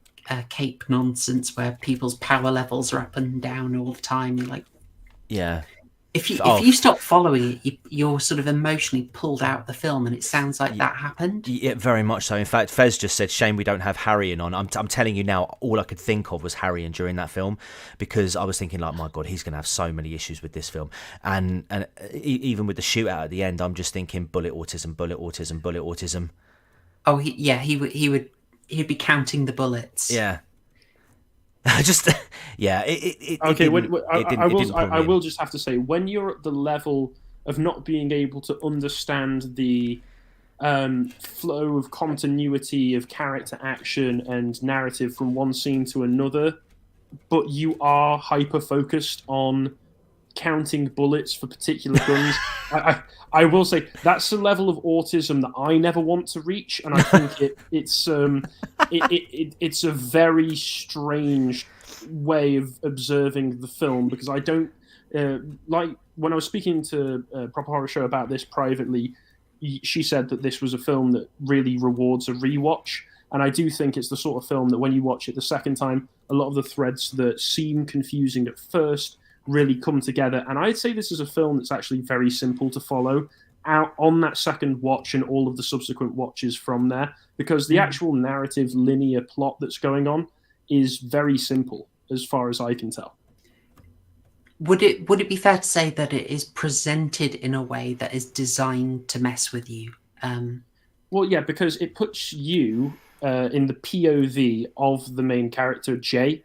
cape nonsense where people's power levels are up and down all the time. You're like, yeah. If you stop following it, you're sort of emotionally pulled out of the film, and it sounds like that happened. Yeah, very much so. In fact, Fez just said, "Shame we don't have Harrion on." I'm telling you now, all I could think of was Harrion during that film, because I was thinking, like, my God, he's going to have so many issues with this film, and even with the shootout at the end, I'm just thinking bullet autism, bullet autism, bullet autism. Oh, he'd be counting the bullets. Yeah. Just yeah. I will just have to say, when you're at the level of not being able to understand the flow of continuity of character action and narrative from one scene to another, but you are hyper focused on counting bullets for particular guns, I will say that's the level of autism that I never want to reach, and I think it's a very strange way of observing the film, because I don't like when I was speaking to Proper Horror Show about this privately. She said that this was a film that really rewards a rewatch, and I do think it's the sort of film that when you watch it the second time, a lot of the threads that seem confusing at first really come together. And I'd say this is a film that's actually very simple to follow out on that second watch and all of the subsequent watches from there, because the actual narrative linear plot that's going on is very simple as far as I can tell. Would it be fair to say that it is presented in a way that is designed to mess with you? Well, yeah, because it puts you in the POV of the main character, Jay.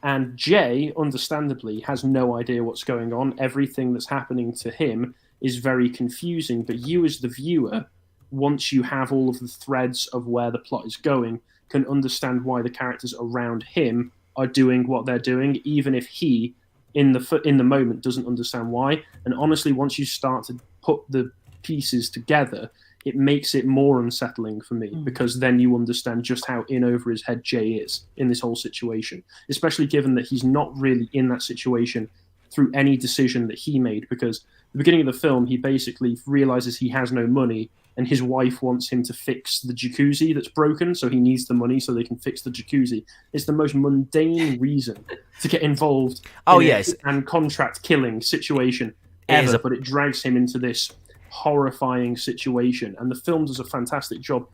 And Jay, understandably, has no idea what's going on. Everything that's happening to him is very confusing. But you, as the viewer, once you have all of the threads of where the plot is going, can understand why the characters around him are doing what they're doing, even if he, in the moment, doesn't understand why. And honestly, once you start to put the pieces together, it makes it more unsettling for me, because then you understand just how in over his head Jay is in this whole situation, especially given that he's not really in that situation through any decision that he made, because at the beginning of the film, he basically realizes he has no money and his wife wants him to fix the jacuzzi that's broken, so he needs the money so they can fix the jacuzzi. It's the most mundane reason to get involved and contract killing situation ever, but it drags him into this horrifying situation, and the film does a fantastic job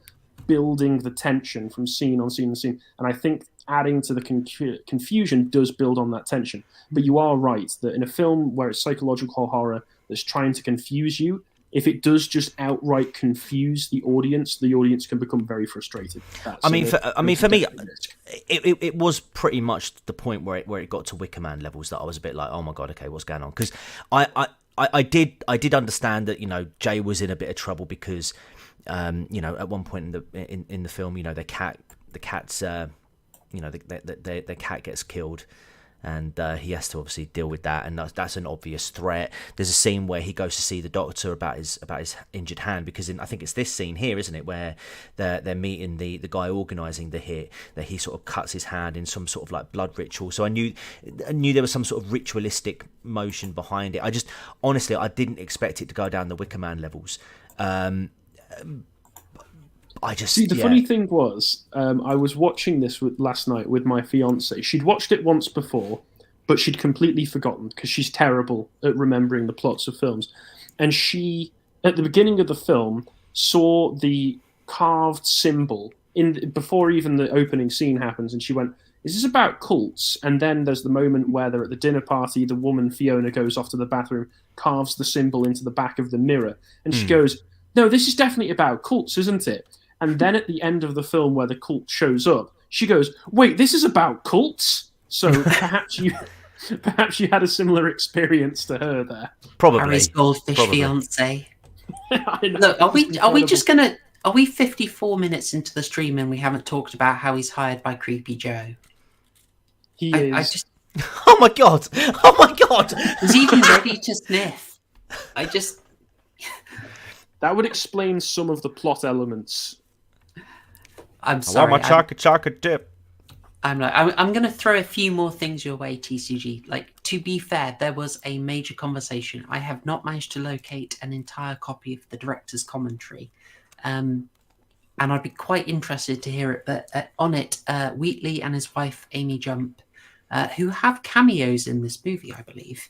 building the tension from scene on scene on scene, and I think adding to the confusion does build on that tension. But you are right that in a film where it's psychological horror that's trying to confuse you, if it does just outright confuse the audience can become very frustrated. For me, it was pretty much the point where it got to Wicker Man levels that I was a bit like, oh my God, okay, what's going on? Because I did understand that, you know, Jay was in a bit of trouble because, you know, at one point in the film, you know, the cat's you know, the cat gets killed, and he has to obviously deal with that, and that's an obvious threat. There's a scene where he goes to see the doctor about his injured hand, because I think it's this scene here, isn't it, where they're meeting the guy organising the hit, that he sort of cuts his hand in some sort of like blood ritual. So I knew there was some sort of ritualistic motion behind it. I just honestly I didn't expect it to go down the Wicker Man levels. Funny thing was, I was watching this last night with my fiance. She'd watched it once before, but she'd completely forgotten because she's terrible at remembering the plots of films. And she, at the beginning of the film, saw the carved symbol before even the opening scene happens, and she went, "Is this about cults?" And then there's the moment where they're at the dinner party. The woman Fiona goes off to the bathroom, carves the symbol into the back of the mirror, and she goes, "No, this is definitely about cults, isn't it?" And then at the end of the film where the cult shows up, she goes, "Wait, this is about cults?" So perhaps Perhaps you had a similar experience to her there. Probably. Harry's goldfish Probably. fiance. I know, Look, are we incredible. just gonna? Are we 54 minutes into the stream and we haven't talked about how he's hired by Creepy Joe? He is. I just. Oh my god! Oh my god! He's even ready to sniff. That would explain some of the plot elements. I'm sorry. I want my chocolate dip. I'm going to throw a few more things your way, TCG. Like, to be fair, there was a major conversation. I have not managed to locate an entire copy of the director's commentary. And I'd be quite interested to hear it. But on it, Wheatley and his wife, Amy Jump, who have cameos in this movie, I believe.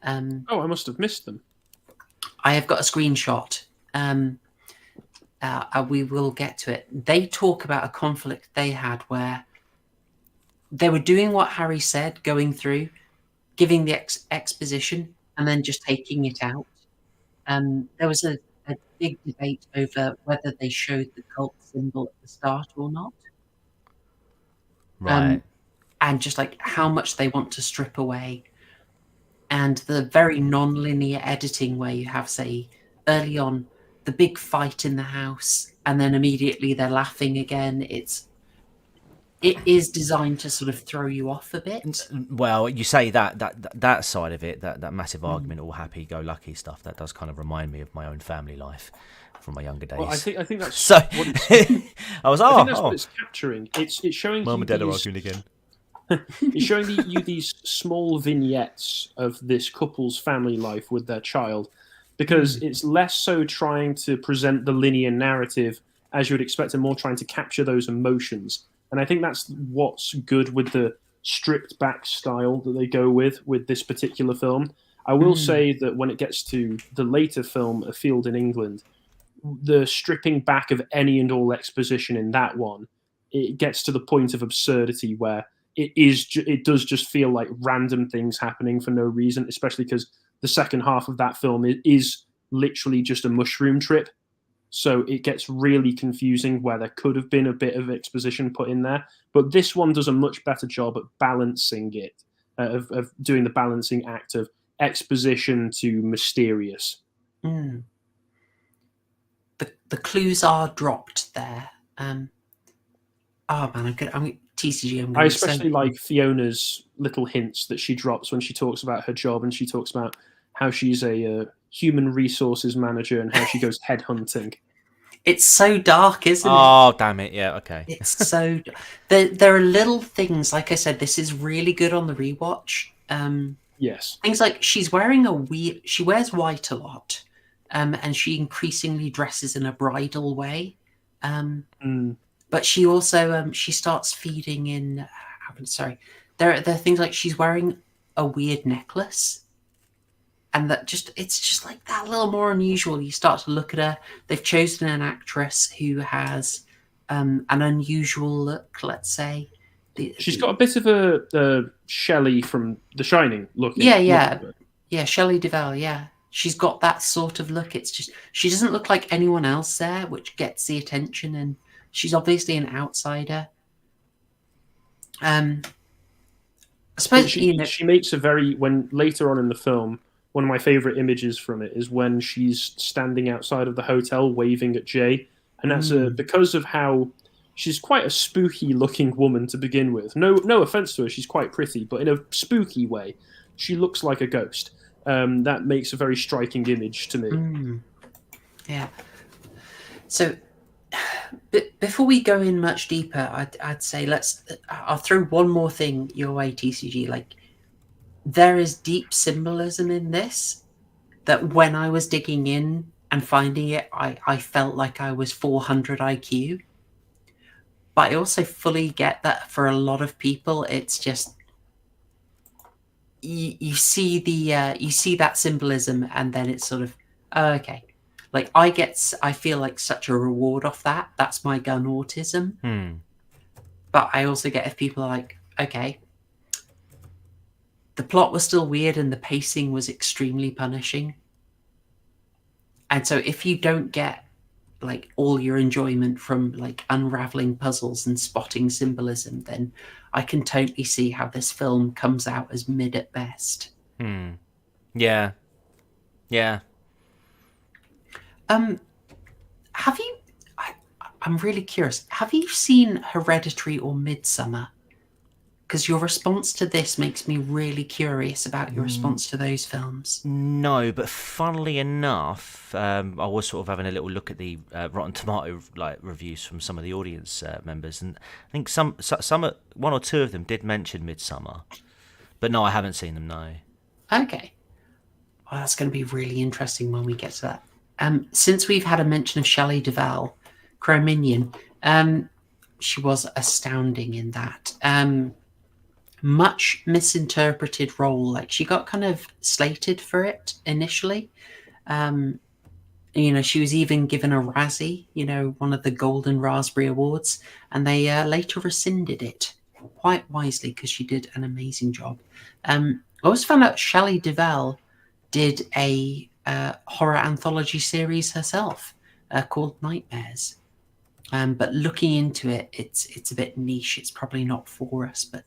I must have missed them. I have got a screenshot. We will get to it. They talk about a conflict they had where they were doing what Harry said, going through, giving the exposition, and then just taking it out. There was a big debate over whether they showed the cult symbol at the start or not. Right. And just like how much they want to strip away. And the very non-linear editing where you have, say, early on, the big fight in the house, and then immediately they're laughing again. It is designed to sort of throw you off a bit. Well, you say that side of it, that massive argument, all happy-go-lucky stuff, that does kind of remind me of my own family life from my younger days. Well, I think that's so. What it's, I was I think that's what it's capturing. It's showing Mum you and Dad are these, arguing again. It's showing you these small vignettes of this couple's family life with their child, because it's less so trying to present the linear narrative as you would expect, and more trying to capture those emotions. And I think that's what's good with the stripped back style that they go with this particular film. I will say that when it gets to the later film, A Field in England, the stripping back of any and all exposition in that one, it gets to the point of absurdity where it does just feel like random things happening for no reason, especially because the second half of that film is literally just a mushroom trip. So it gets really confusing where there could have been a bit of exposition put in there. But this one does a much better job at balancing it, of doing the balancing act of exposition to mysterious. The clues are dropped there. TCG. I especially like Fiona's little hints that she drops when she talks about her job, and she talks about how she's a human resources manager and how she goes headhunting. It's so dark, isn't it? Oh, damn it. Yeah, okay. It's so... There are little things, like I said, this is really good on the rewatch. Yes. Things like she wears white a lot, and she increasingly dresses in a bridal way. But she also, she starts feeding in... There are things like she's wearing a weird necklace. And it's just like that, a little more unusual. You start to look at her. They've chosen an actress who has an unusual look, let's say. She's got a bit of a Shelley from The Shining look. Yeah, Shelley Duvall, yeah. She's got that sort of look. It's just, she doesn't look like anyone else there, which gets the attention. And she's obviously an outsider. I suppose, she makes a very, when later on in the film, one of my favourite images from it is when she's standing outside of the hotel waving at Jay. And that's because of how she's quite a spooky-looking woman to begin with. No offence to her, she's quite pretty, but in a spooky way, she looks like a ghost. That makes a very striking image to me. Yeah. So, before we go in much deeper, I'd say I'll throw one more thing your way, TCG. Like, there is deep symbolism in this that when I was digging in and finding it, I felt like I was 400 IQ. But I also fully get that for a lot of people, it's just you see that symbolism, and then it's sort of okay. Like I feel like such a reward off that. That's my gun autism. But I also get if people are like, okay, the plot was still weird and the pacing was extremely punishing. And so if you don't get like all your enjoyment from like unraveling puzzles and spotting symbolism, then I can totally see how this film comes out as mid at best. Yeah. Have you? I'm really curious. Have you seen Hereditary or Midsummer? Because your response to this makes me really curious about your response to those films. No, but funnily enough, I was sort of having a little look at the Rotten Tomato reviews from some of the audience members, and I think some one or two of them did mention Midsummer, but no, I haven't seen them. No. Okay. Well, that's going to be really interesting when we get to that. Since we've had a mention of Shelley Duvall, Cro-Minion, she was astounding in that. Much misinterpreted role. Like, she got kind of slated for it initially. She was even given a Razzie, one of the Golden Raspberry Awards, and they later rescinded it quite wisely because she did an amazing job. I also found out Shelley Duvall did a horror anthology series herself called Nightmares. But looking into it, it's a bit niche. It's probably not for us, but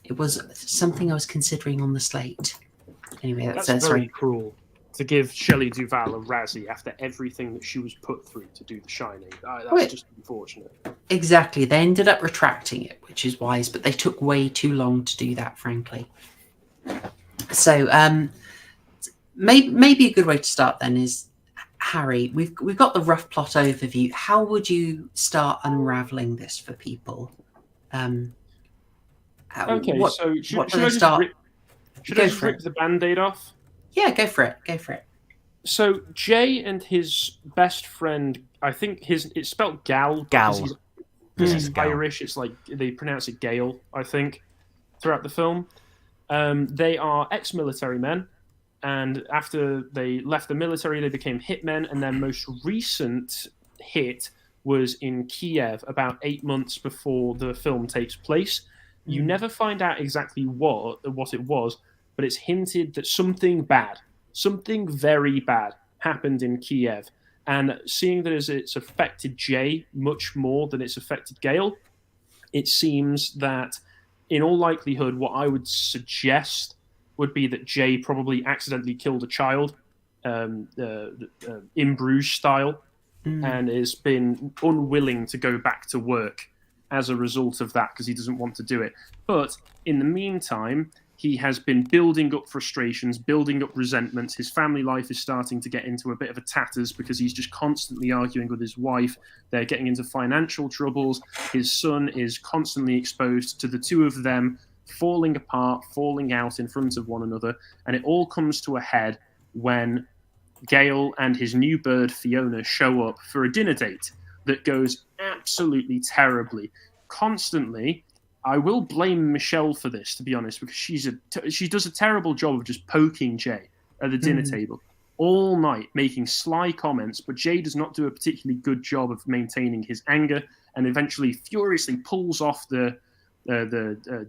it was something I was considering on the slate. Anyway, that's very cruel to give Shelley Duvall a Razzie after everything that she was put through to do The Shining. That's just unfortunate. Exactly. They ended up retracting it, which is wise, but they took way too long to do that, frankly. So maybe a good way to start then is, Harry, we've got the rough plot overview. How would you start unraveling this for people? Should I just rip the Band-Aid off? Yeah, go for it. So Jay and his best friend, I think it's spelled Gal. Gal. Because he's Irish, it's like they pronounce it Gale, I think, throughout the film. They are ex-military men, and after they left the military, they became hitmen, and their most recent hit was in Kiev about 8 months before the film takes place. You never find out exactly what it was, but it's hinted that something very bad happened in Kiev. And seeing that it's affected Jay much more than it's affected Gale, it seems that in all likelihood, what I would suggest would be that Jay probably accidentally killed a child, in Bruges style, and has been unwilling to go back to work as a result of that because he doesn't want to do it. But in the meantime, he has been building up frustrations, building up resentments. His family life is starting to get into a bit of a tatters because he's just constantly arguing with his wife. They're getting into financial troubles. His son is constantly exposed to the two of them falling apart, falling out in front of one another. And it all comes to a head when Gale and his new bird, Fiona, show up for a dinner date that goes absolutely terribly. Constantly, I will blame Michelle for this, to be honest, because she does a terrible job of just poking Jay at the dinner table all night, making sly comments, but Jay does not do a particularly good job of maintaining his anger, and eventually furiously pulls off the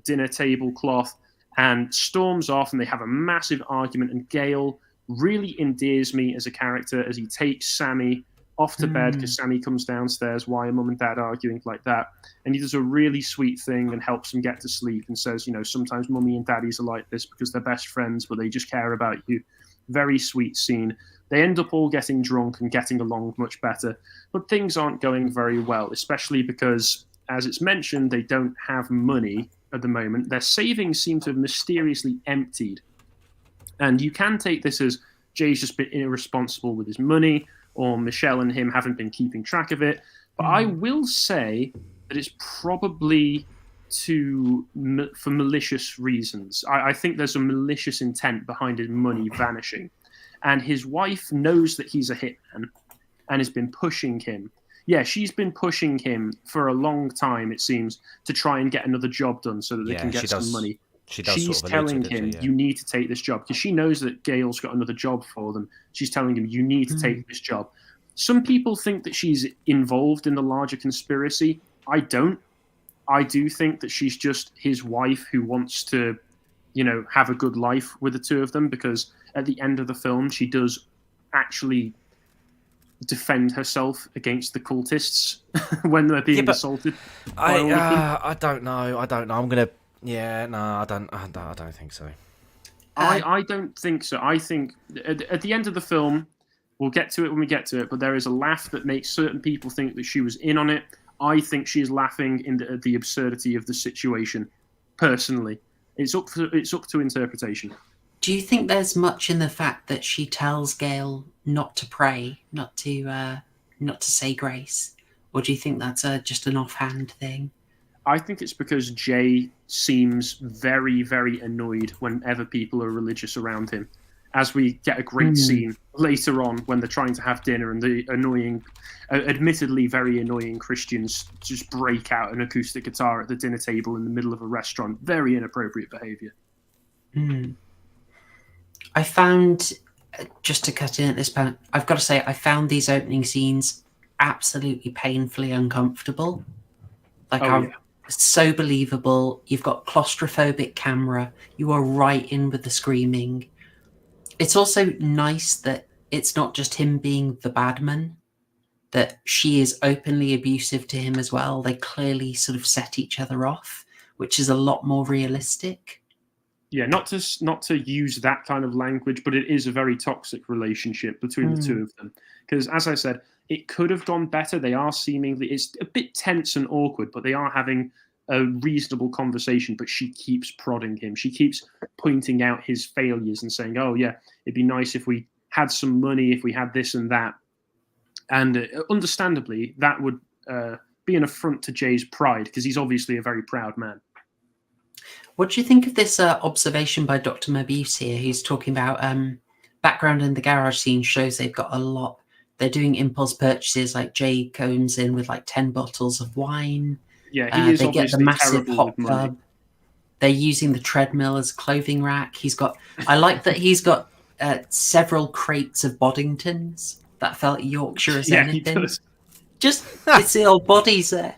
dinner tablecloth and storms off, and they have a massive argument, and Gale really endears me as a character as he takes Sammy off to bed because Sammy comes downstairs. Why are mum and dad arguing like that? And he does a really sweet thing and helps him get to sleep and says, sometimes mummy and daddies are like this because they're best friends, but they just care about you. Very sweet scene. They end up all getting drunk and getting along much better, but things aren't going very well, especially because, as it's mentioned, they don't have money at the moment. Their savings seem to have mysteriously emptied. And you can take this as Jay's just been irresponsible with his money, or Michelle and him haven't been keeping track of it. But I will say that it's probably for malicious reasons. I think there's a malicious intent behind his money vanishing. And his wife knows that he's a hitman and has been pushing him. Yeah, she's been pushing him for a long time, it seems, to try and get another job done so that they can get some money. She's telling him, you need to take this job, because she knows that Gale's got another job for them. She's telling him, you need to take this job. Some people think that she's involved in the larger conspiracy. I don't. I do think that she's just his wife who wants to, have a good life with the two of them, because at the end of the film, she does actually defend herself against the cultists when they're being assaulted. I don't know. I'm gonna. Yeah, no, I don't think so. I don't think so. I think at the end of the film, we'll get to it when we get to it, but there is a laugh that makes certain people think that she was in on it. I think she is laughing at the absurdity of the situation. Personally, it's up to interpretation. Do you think there's much in the fact that she tells Gail not to pray, not to say grace, or do you think that's just an offhand thing? I think it's because Jay seems very, very annoyed whenever people are religious around him. As we get a great scene later on when they're trying to have dinner and the annoying, admittedly very annoying Christians just break out an acoustic guitar at the dinner table in the middle of a restaurant. Very inappropriate behaviour. I found, just to cut in at this point, I've got to say, I found these opening scenes absolutely painfully uncomfortable. It's so believable. You've got claustrophobic camera. You are right in with the screaming. It's also nice that it's not just him being the bad man, that she is openly abusive to him as well. They clearly sort of set each other off, which is a lot more realistic. Yeah, not to use that kind of language, but it is a very toxic relationship between the two of them. Because, as I said, it could have gone better. They are it's a bit tense and awkward, but they are having a reasonable conversation, but she keeps prodding him. She keeps pointing out his failures and saying, oh, yeah, it'd be nice if we had some money, if we had this and that. And understandably, that would be an affront to Jay's pride, because he's obviously a very proud man. What do you think of this observation by Dr. Mabuse here? He's talking about background in the garage scene shows they've got a lot. They're doing impulse purchases, like Jay comes in with like 10 bottles of wine. Yeah, he is they get the massive hot money. tub. They're using the treadmill as a clothing rack. I like that he's got several crates of Boddingtons. That felt Yorkshire as anything. He does. Just it's the old bodies there.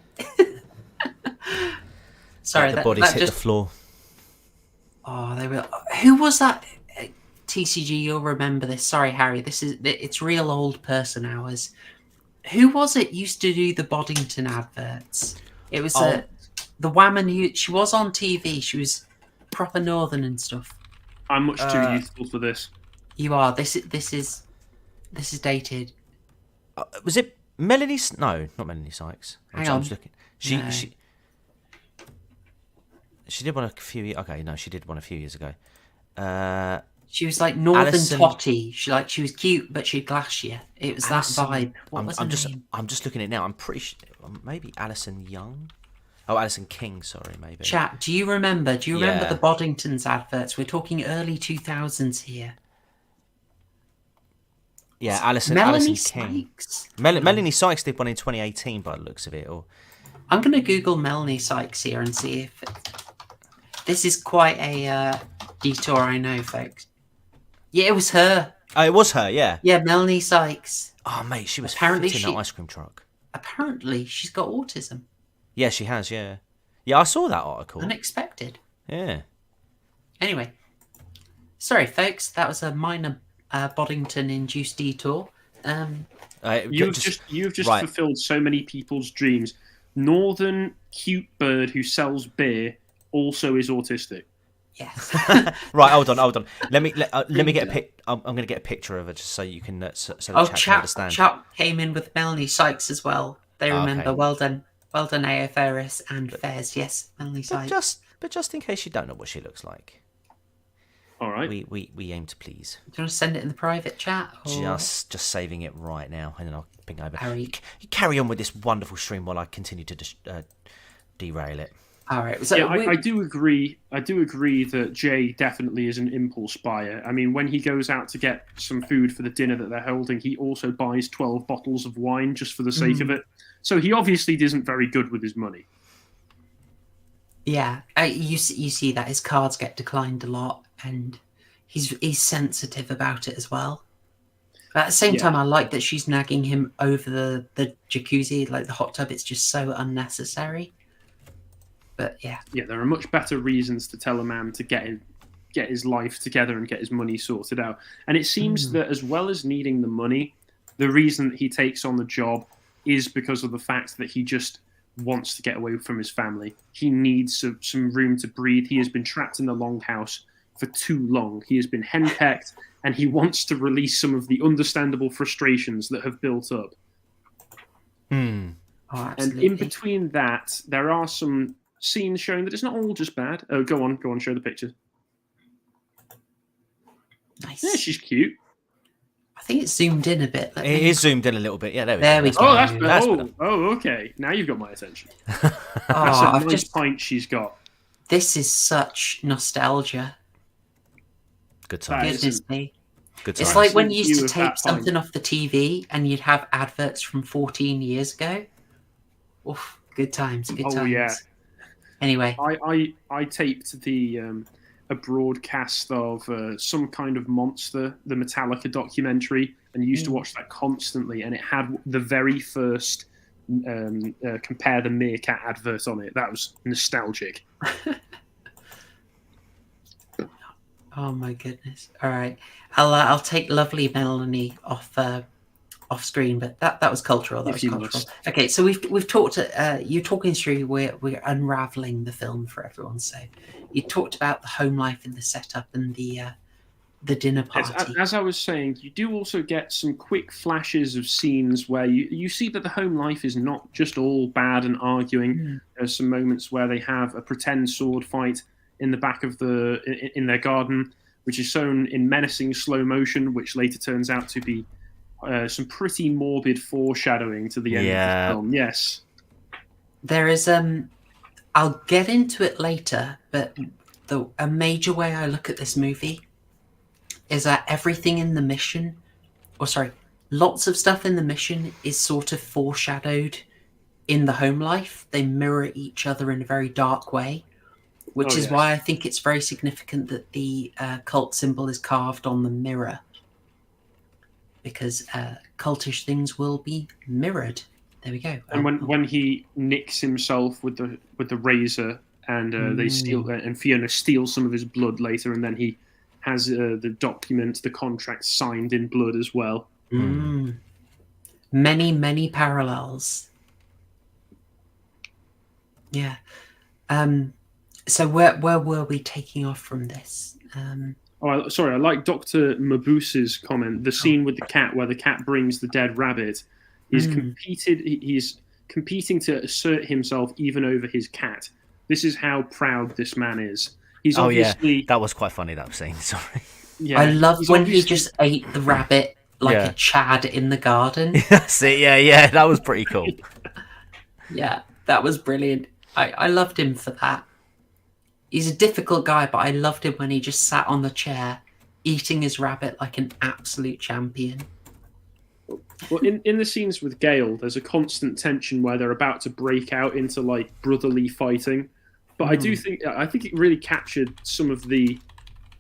Sorry, the bodies hit the floor. Oh, they were. Who was that? TCG, you'll remember this. Sorry, Harry. It's real old person hours. Who was it used to do the Boddington adverts? It was the woman who she was on TV. She was proper northern and stuff. I'm much too youthful for this. You are. This is dated. Was it Melanie? No, not Melanie Sykes. Hang on. I'm just looking. She did one a few years. Okay, no, she did one a few years ago. She was like Northern Alison... Totty. She was cute, but she'd glass you. It was Alison... that vibe. What was her name? I'm just looking at it now. I'm pretty sure maybe Alison Young. Oh, Alison King. Sorry, maybe. Chat. Do you remember the Boddingtons adverts? We're talking early 2000s here. Yeah, Alison King. Melanie Sykes did one in 2018 by the looks of it. Or I'm going to Google Melanie Sykes here and see if this is quite a detour. I know, folks. Yeah, it was her. Oh, it was her. Yeah. Yeah, Melanie Sykes. Oh, mate, she was apparently in that ice cream truck. Apparently, she's got autism. Yeah, she has. Yeah, yeah, I saw that article. Unexpected. Yeah. Anyway, sorry, folks. That was a minor Boddington-induced detour. You've just fulfilled so many people's dreams. Northern cute bird who sells beer also is autistic. Yes. Right, hold on. Let me get a pic. I'm going to get a picture of her just so you can so the chat can understand. Chap came in with Melanie Sykes as well. They remember. Okay. Well done, A.F. Ferris and Fairs. Yes, Melanie Sykes. But just in case you don't know what she looks like. All right. We aim to please. Do you want to send it in the private chat? Or... Just saving it right now, and then I'll ping over. Harry. You carry on with this wonderful stream while I continue to derail it. All right. So yeah, I do agree. I do agree that Jay definitely is an impulse buyer. I mean, when he goes out to get some food for the dinner that they're holding, he also buys 12 bottles of wine just for the sake of it. So he obviously isn't very good with his money. Yeah, you see that his cards get declined a lot, and he's sensitive about it as well. But at the same time, I like that she's nagging him over the jacuzzi, like the hot tub. It's just so unnecessary. But yeah, there are much better reasons to tell a man to get his life together and get his money sorted out. And it seems that as well as needing the money, the reason that he takes on the job is because of the fact that he just wants to get away from his family. He needs some room to breathe. He has been trapped in the longhouse for too long. He has been henpecked, and he wants to release some of the understandable frustrations that have built up. Oh, and in between that, there are some scenes showing that it's not all just bad. Oh, go on, show the pictures. Nice. Yeah, she's cute. I think it's zoomed in a bit. It is zoomed in a little bit. Yeah, there we go. Oh, that's better. Oh, okay. Now you've got my attention. That's a nice pint she's got. This is such nostalgia. Good time. Goodness me. Good time. It's like when you used to tape something off the TV and you'd have adverts from 14 years ago. Oof, good times. Good times. Oh yeah. Anyway, I taped a broadcast of some kind of monster, the Metallica documentary, and used to watch that constantly. And it had the very first Compare the Meerkat advert on it. That was nostalgic. Oh my goodness! All right, I'll take lovely Melanie off screen, but that was cultural. That was cultural. Okay, so we've talked. You're talking through. We're unraveling the film for everyone. So you talked about the home life and the setup and the dinner party. As I was saying, you do also get some quick flashes of scenes where you see that the home life is not just all bad and arguing. There's some moments where they have a pretend sword fight in the back of in their garden, which is shown in menacing slow motion, which later turns out to be some pretty morbid foreshadowing to the end of the film. Yes, there is. I'll get into it later, but a major way I look at this movie is that everything in the mission, lots of stuff in the mission is sort of foreshadowed in the home life. They mirror each other in a very dark way, which is why I think it's very significant that the cult symbol is carved on the mirror, because cultish things will be mirrored. There we go. And when he nicks himself with the razor, and they steal, and Fiona steals some of his blood later, and then he has the document, the contract signed in blood as well. Many parallels. Yeah. So where were we taking off from this? Sorry, I like Dr. Mabuse's comment. The scene with the cat, where the cat brings the dead rabbit. He's competing to assert himself even over his cat. This is how proud this man is. He's obviously... that was quite funny, that scene. Sorry. Yeah, I love when he just ate the rabbit like a Chad in the garden. See, yeah, that was pretty cool. Yeah, that was brilliant. I loved him for that. He's a difficult guy, but I loved him when he just sat on the chair eating his rabbit like an absolute champion. Well, in the scenes with Gale, there's a constant tension where they're about to break out into like brotherly fighting. But I think it really captured some of the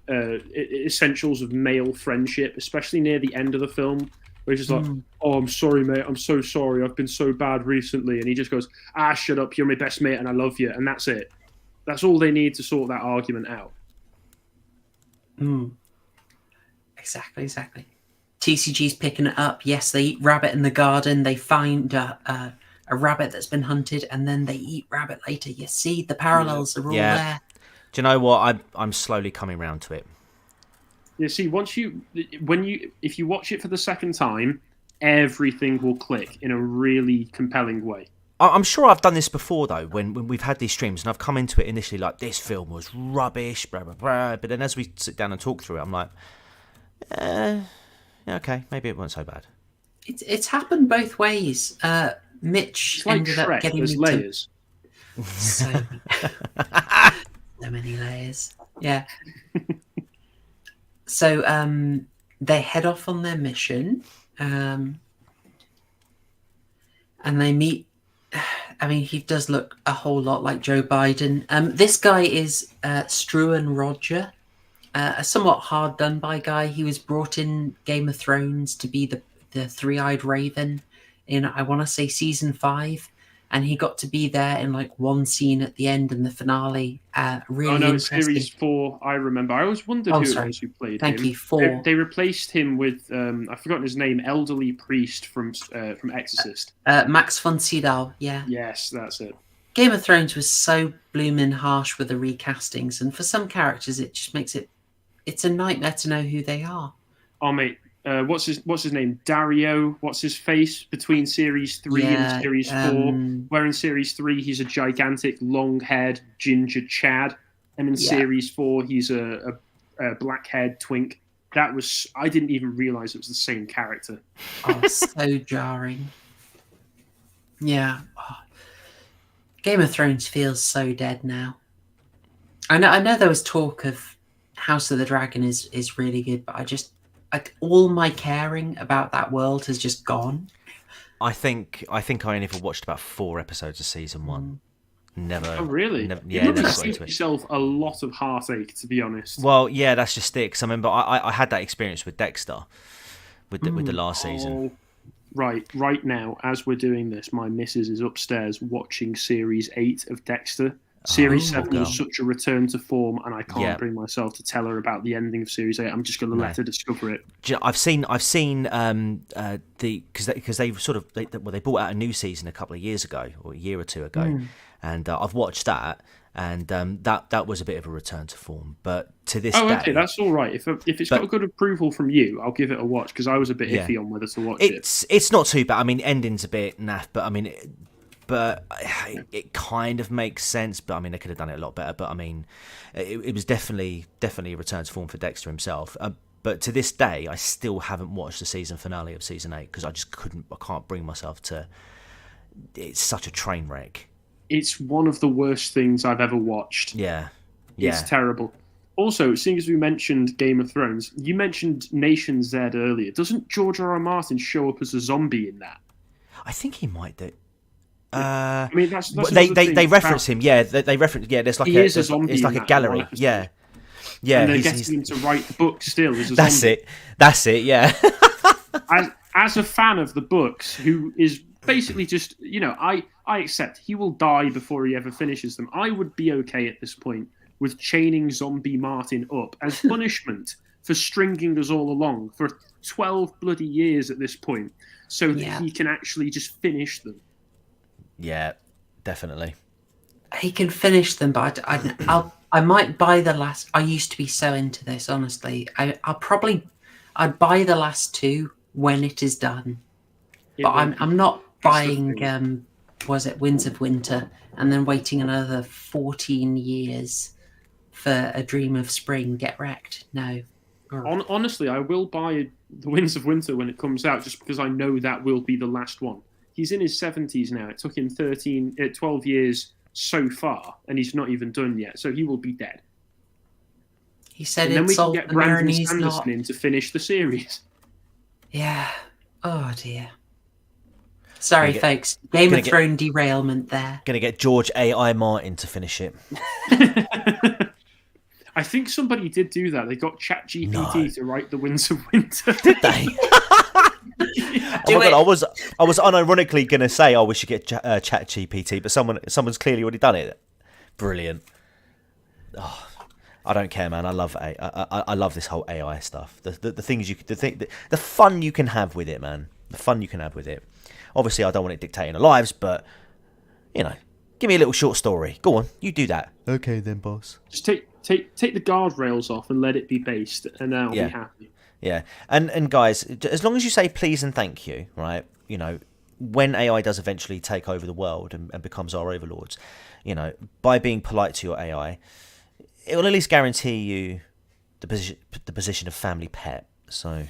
essentials of male friendship, especially near the end of the film, where he's just like, "Oh, I'm sorry, mate. I'm so sorry. I've been so bad recently." And he just goes, "Shut up. You're my best mate and I love you." And that's it. That's all they need to sort that argument out. Exactly. TCG's picking it up. Yes, they eat rabbit in the garden. They find a rabbit that's been hunted, and then they eat rabbit later. You see, the parallels are all there. Do you know what? I'm slowly coming round to it. You see, if you watch it for the second time, everything will click in a really compelling way. I'm sure I've done this before, though, when we've had these streams, and I've come into it initially like, this film was rubbish, blah, blah, blah. But then as we sit down and talk through it, I'm like, okay, maybe it wasn't so bad. It's happened both ways. Mitch ended up getting there's layers. So many layers. Yeah. So they head off on their mission, and they meet. I mean, he does look a whole lot like Joe Biden. This guy is Struan Roger, a somewhat hard done by guy. He was brought in Game of Thrones to be the three-eyed raven in, I want to say, season 5, and he got to be there in like one scene at the end in the finale. Really interesting. Series 4, I remember. I always wondered who it was who played him. Thank you, 4. They replaced him with, I've forgotten his name, elderly priest from Exorcist. Max von Sydow, yeah. Yes, that's it. Game of Thrones was so bloomin' harsh with the recastings, and for some characters it just makes it's a nightmare to know who they are. Oh mate, what's his name? Dario, what's his face between series 3 and series 4? Where in series 3 he's a gigantic long-haired ginger Chad, and in series 4 he's a black-haired twink. I didn't even realise it was the same character. Oh, so jarring. Yeah. Oh. Game of Thrones feels so dead now. I know there was talk of House of the Dragon is really good, but all my caring about that world has just gone. I think I only ever watched about 4 episodes of season 1. Never. Oh really? Never you got must into give it. yourself a lot of heartache, to be honest. Well, yeah, that's just it. Because I remember I had that experience with Dexter, with the last season. Right now, as we're doing this, my missus is upstairs watching Series 8 of Dexter. Series 7 was such a return to form, and I can't bring myself to tell her about the ending of Series 8. I'm just going to let her discover it. I've seen because they brought out a new season a couple of years ago, or a year or two ago, and I've watched that. And that was a bit of a return to form, but to this day... okay, that's all right. If it's got a good approval from you, I'll give it a watch, because I was a bit iffy on whether to watch it. It's not too bad. I mean, ending's a bit naff, but I mean, it kind of makes sense. But I mean, they could have done it a lot better. But I mean, it was definitely a return to form for Dexter himself. But to this day, I still haven't watched the season finale of season 8 because I just couldn't. I can't bring myself to. It's such a train wreck. It's one of the worst things I've ever watched. Yeah. It's terrible. Also, seeing as we mentioned Game of Thrones, you mentioned Nation Z earlier. Doesn't George R.R. Martin show up as a zombie in that? I think he might do. I mean, that's they reference him. Yeah, they reference. Yeah, there's like a zombie. It's like a gallery. Yeah. And they're getting him to write the book still as a That's zombie. That's it. Yeah. as a fan of the books, who is basically just, I accept he will die before he ever finishes them. I would be okay at this point with chaining Zombie Martin up as punishment for stringing us all along for 12 bloody years at this point, so that he can actually just finish them. Yeah, definitely. He can finish them, but I might buy the last. I used to be so into this, honestly. I'd buy the last 2 when it is done, but I'm not buying. Was it Winds of Winter and then waiting another 14 years for A Dream of Spring? Get wrecked. No. Honestly, I will buy The Winds of Winter when it comes out, just because I know that will be the last one. He's in his 70s now. It took him 12 years so far, and he's not even done yet, so he will be dead. He said and then we can get Brandon Sanderson not... in to finish the series. Yeah. Oh, dear. Sorry, folks. Game of Thrones derailment there. Gonna get George A.I. Martin to finish it. I think somebody did do that. They got ChatGPT to write The Winds of Winter. Did they? Oh my god! I was unironically gonna say, we should get ChatGPT, but someone's clearly already done it. Brilliant. Oh, I don't care, man. I love I love this whole AI stuff. The things the fun you can have with it, man. The fun you can have with it. Obviously, I don't want it dictating our lives, but, give me a little short story. Go on, you do that. Okay then, boss. Just take the guardrails off and let it be based, and I'll be happy. Yeah, and guys, as long as you say please and thank you, right, when AI does eventually take over the world and becomes our overlords, by being polite to your AI, it will at least guarantee you the position of family pet, so,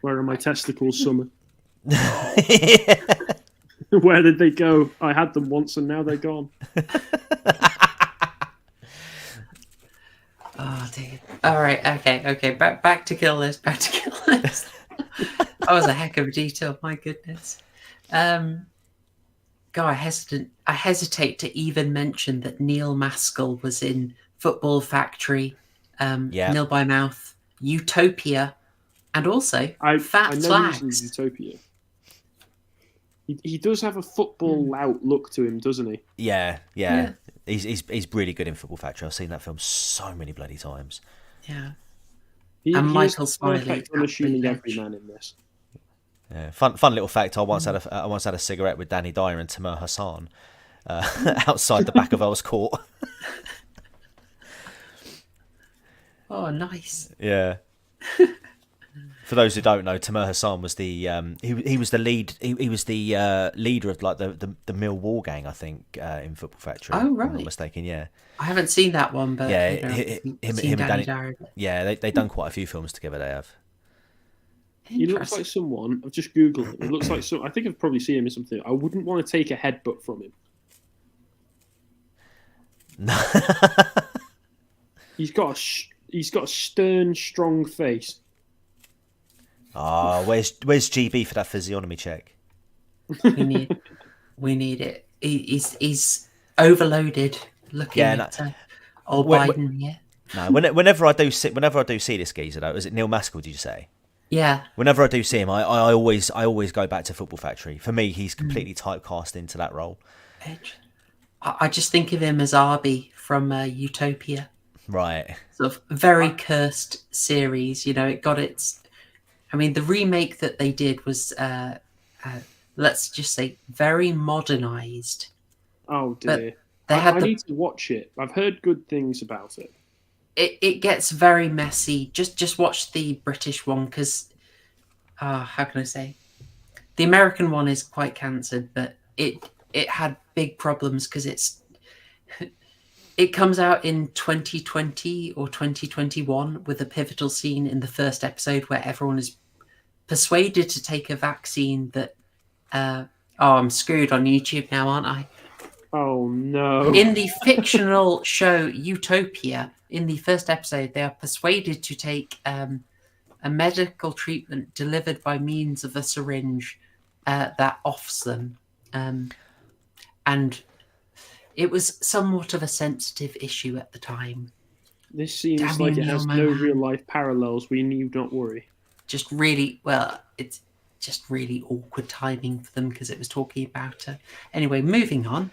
Where are my testicles, Summer? Where did they go? I had them once and now they're gone. Oh, dear. All right. Okay. Back to Kill List. That was a heck of a detail. My goodness. God, I hesitate to even mention that Neil Maskell was in Football Factory, Nil by Mouth, Utopia, and also Fat Flags. Utopia. He does have a football lout look to him, doesn't he? Yeah. He's really good in Football Factory. I've seen that film so many bloody times. Yeah. And Michael Smiley, unassuming everyman in this. Yeah, fun little fact. I once had a cigarette with Danny Dyer and Tamer Hassan outside the back of Earl's Court. Oh, nice. Yeah. For those who don't know, Tamer Hassan was the he was the lead. He was the leader of like the Mill War gang, I think, in Football Factory. Oh, right. If I'm not mistaken. Yeah. I haven't seen that one, but Yeah, him and Danny Danny. Dyer. Yeah, they've done quite a few films together. They have. He looks like someone. I've just googled him. It looks like I think I've probably seen him in something. I wouldn't want to take a headbutt from him. No. He's got a stern, strong face. Where's GB for that physiognomy check? We need it. He's overloaded. Looking at old Biden here. No, whenever I do see this geezer though, is it Neil Maskell? Did you say? Yeah. Whenever I do see him, I always go back to Football Factory. For me, he's completely typecast into that role. I just think of him as Arby from Utopia. Right. Sort of very cursed series. It got its. I mean, the remake that they did was, let's just say, very modernized. Oh dear. I need to watch it. I've heard good things about it. It gets very messy. Just watch the British one because, how can I say, the American one is quite cancelled, but it had big problems because it comes out in 2020 or 2021 with a pivotal scene in the first episode where everyone is persuaded to take a vaccine that. I'm screwed on YouTube now, aren't I? Oh no! In the fictional show Utopia, in the first episode, they are persuaded to take a medical treatment delivered by means of a syringe that offs them. And it was somewhat of a sensitive issue at the time. This seems like it has no real-life parallels. We need not worry. It's just really awkward timing for them because it was talking about... Anyway, moving on.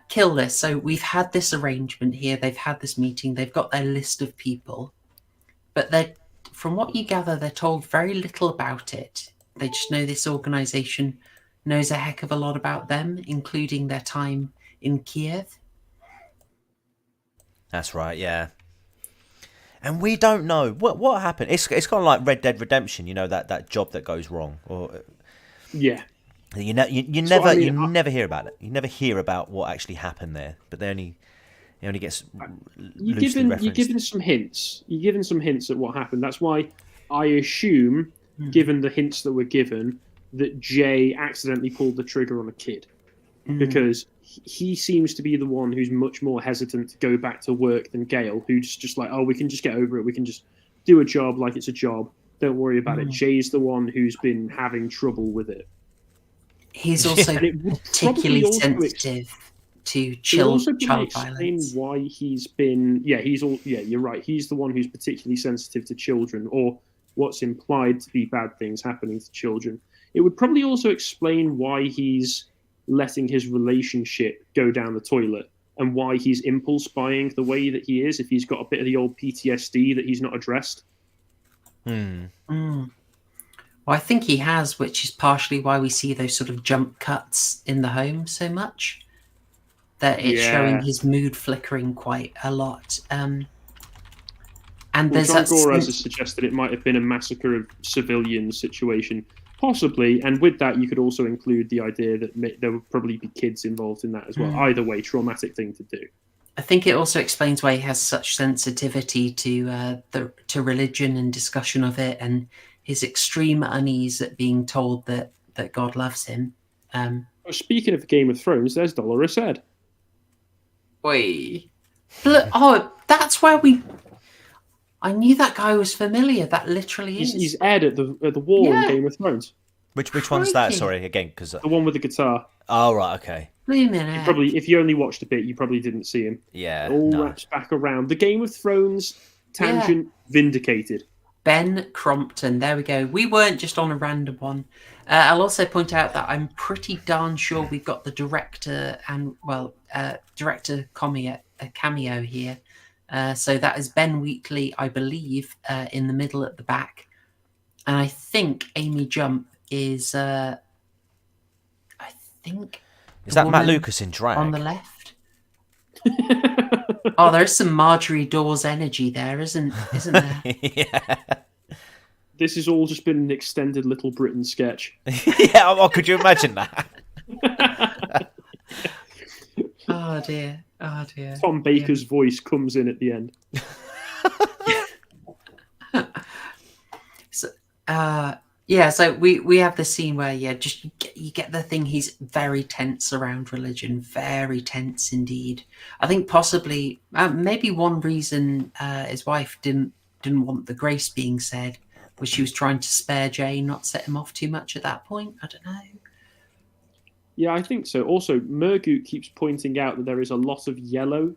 Kill List. So we've had this arrangement here. They've had this meeting. They've got their list of people. But from what you gather, they're told very little about it. They just know this organisation knows a heck of a lot about them, including their time in Kiev. That's right, yeah. And we don't know what happened. It's kind of like Red Dead Redemption, that job that goes wrong, or yeah. You never hear about it. You never hear about what actually happened there, but it only gets you're given some hints. You're given some hints at what happened. That's why I assume, given the hints that were given, that Jay accidentally pulled the trigger on a kid, because he seems to be the one who's much more hesitant to go back to work than Gail, who's just like, we can just get over it. We can just do a job like it's a job. Don't worry about it. Jay's the one who's been having trouble with it. He's also particularly sensitive to child violence. Why he's been... you're right. He's the one who's particularly sensitive to children, or what's implied to be bad things happening to children. It would probably also explain why he's letting his relationship go down the toilet and why he's impulse buying the way that he is, if he's got a bit of the old PTSD that he's not addressed. Well, I think he has, which is partially why we see those sort of jump cuts in the home so much. That it's showing his mood flickering quite a lot. And there's John Gores has suggested it might have been a massacre of civilians situation. Possibly, and with that, you could also include the idea that there would probably be kids involved in that as well. Either way, traumatic thing to do. I think it also explains why he has such sensitivity to religion and discussion of it, and his extreme unease at being told that God loves him. Speaking of Game of Thrones, there's Dolorous Ed. Wait. That's where I knew that guy was familiar. That literally is. He's Ed at the wall in Game of Thrones. Which one's that? Sorry, again, because the one with the guitar. Oh right, okay. Wait a minute. If you only watched a bit, you probably didn't see him. Yeah. It all wraps back around. The Game of Thrones tangent vindicated. Ben Crompton. There we go. We weren't just on a random one. I'll also point out that I'm pretty darn sure we've got the director and, director cameo here. So that is Ben Wheatley, I believe, in the middle at the back. And I think Amy Jump is, is that Matt Lucas in drag? On the left. Oh, there's some Marjorie Dawes energy there, isn't there? Yeah. This has all just been an extended Little Britain sketch. Yeah, well, could you imagine that? Oh dear. Tom Baker's voice comes in at the end. So we have the scene where you get the thing. He's very tense around religion, very tense indeed. I think possibly maybe one reason his wife didn't want the grace being said was she was trying to spare Jay, not set him off too much at that point. I don't know. Yeah, I think so. Also, Murgut keeps pointing out that there is a lot of yellow,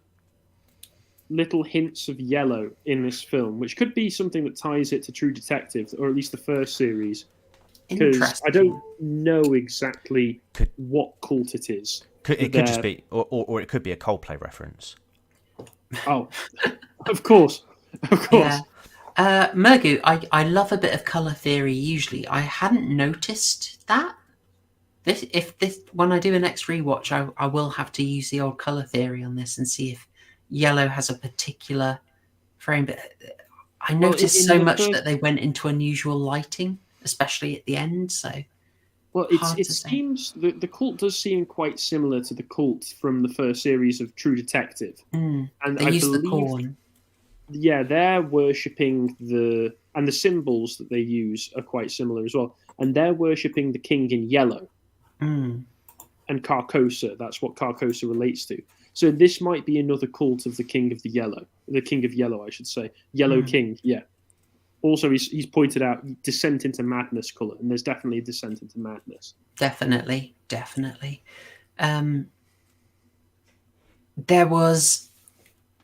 little hints of yellow in this film, which could be something that ties it to True Detective, or at least the first series. Because I don't know exactly what cult it is. It could just be, or it could be a Coldplay reference. Oh, of course. Yeah. Murgut, I love a bit of colour theory usually. I hadn't noticed that. When I do a next rewatch, I will have to use the old colour theory on this and see if yellow has a particular frame. But I noticed so much that they went into unusual lighting, especially at the end. So, well, it seems the cult does seem quite similar to the cult from the first series of True Detective. And they use the corn. Yeah, they're worshipping the symbols that they use are quite similar as well, and they're worshipping the king in yellow. And Carcosa, that's what Carcosa relates to. So this might be another cult of the King of Yellow, I should say. Yellow King, yeah. Also, he's pointed out descent into madness colour, and there's definitely a descent into madness. Definitely. There was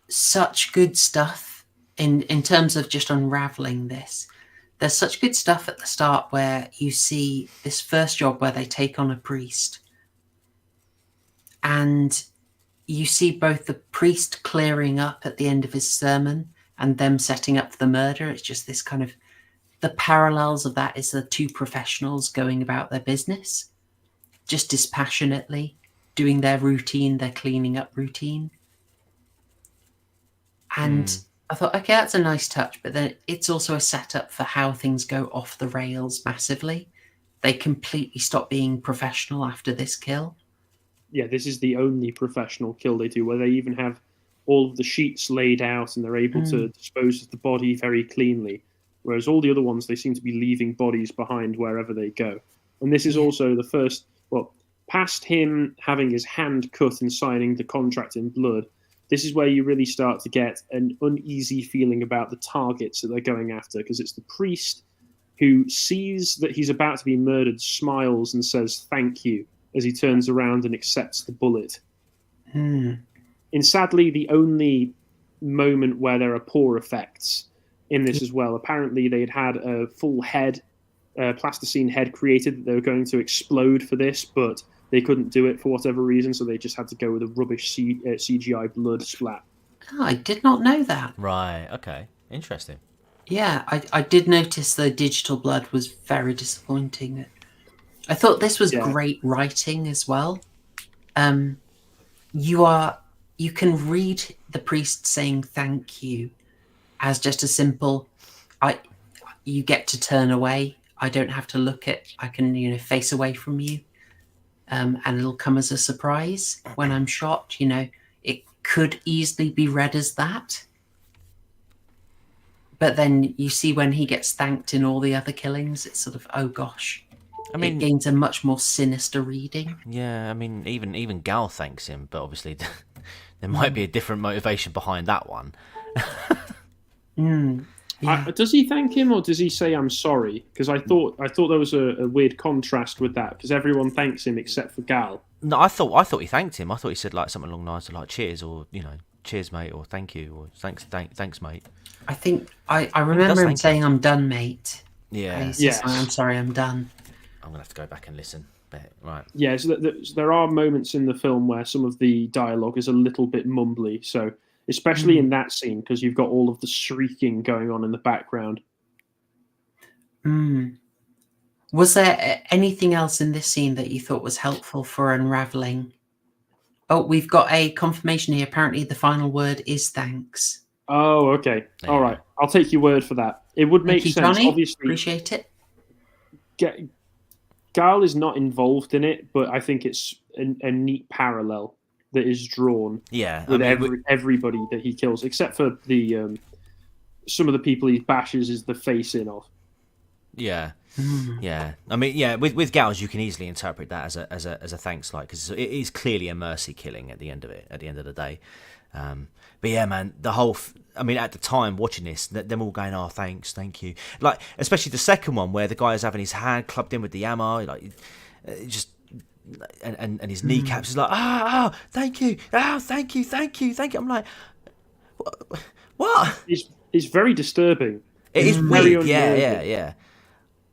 such good stuff in terms of just unraveling this. There's such good stuff at the start where you see this first job where they take on a priest. And you see both the priest clearing up at the end of his sermon and them setting up the murder. It's just this kind of... The parallels of that is the two professionals going about their business, just dispassionately, doing their routine, their cleaning up routine. And... I thought, okay, that's a nice touch, but then it's also a setup for how things go off the rails massively. They completely stop being professional after this kill. Yeah, this is the only professional kill they do, where they even have all of the sheets laid out and they're able to dispose of the body very cleanly. Whereas all the other ones, they seem to be leaving bodies behind wherever they go. And this is also the first, past him having his hand cut and signing the contract in blood, this is where you really start to get an uneasy feeling about the targets that they're going after, because it's the priest who sees that he's about to be murdered, smiles and says thank you as he turns around and accepts the bullet. And sadly, the only moment where there are poor effects in this as well. Apparently, they had a full head, plasticine head created that they were going to explode for this, but they couldn't do it for whatever reason, so they just had to go with a rubbish CGI blood splat. Oh, I did not know that. Right, okay. Interesting. Yeah, I did notice the digital blood was very disappointing. I thought this was great writing as well. You can read the priest saying thank you as just a simple, you get to turn away. I don't have to look at, I can, face away from you. And it'll come as a surprise when I'm shot. It could easily be read as that. But then you see when he gets thanked in all the other killings, it's sort of, oh gosh. It gains a much more sinister reading. Yeah, even Gal thanks him, but obviously there might be a different motivation behind that one. Yeah. Does he thank him, or does he say "I'm sorry"? Because I thought there was a weird contrast with that, because everyone thanks him except for Gal. No, I thought he thanked him. I thought he said something along the lines of "cheers" or cheers, mate, or thank you, or thanks, mate. I think I remember him saying, "I'm done, mate." Yeah. Yes. I'm sorry, I'm done. I'm gonna have to go back and listen. Right. Yeah, so there are moments in the film where some of the dialogue is a little bit mumbly. So especially in that scene, because you've got all of the shrieking going on in the background. Was there anything else in this scene that you thought was helpful for unraveling? Oh, we've got a confirmation here. Apparently, the final word is thanks. Oh, okay. Yeah. All right. I'll take your word for that. It would make sense. Johnny. Obviously, appreciate it. Gal is not involved in it, but I think it's a neat parallel that is drawn. Yeah, with everybody that he kills, except for the some of the people he bashes is the face in of. Yeah, yeah. I mean, yeah. With Gals, you can easily interpret that as a thanks, like, because it is clearly a mercy killing at the end of it. At the end of the day, but yeah, man, the whole. I mean, at the time watching this, them all going, "Oh, thanks, thank you." Like, especially the second one where the guy is having his hand clubbed in with the ammo, like, just. And his kneecaps is like, thank you, thank you. I'm like, what? It's very disturbing. It is weird. Yeah.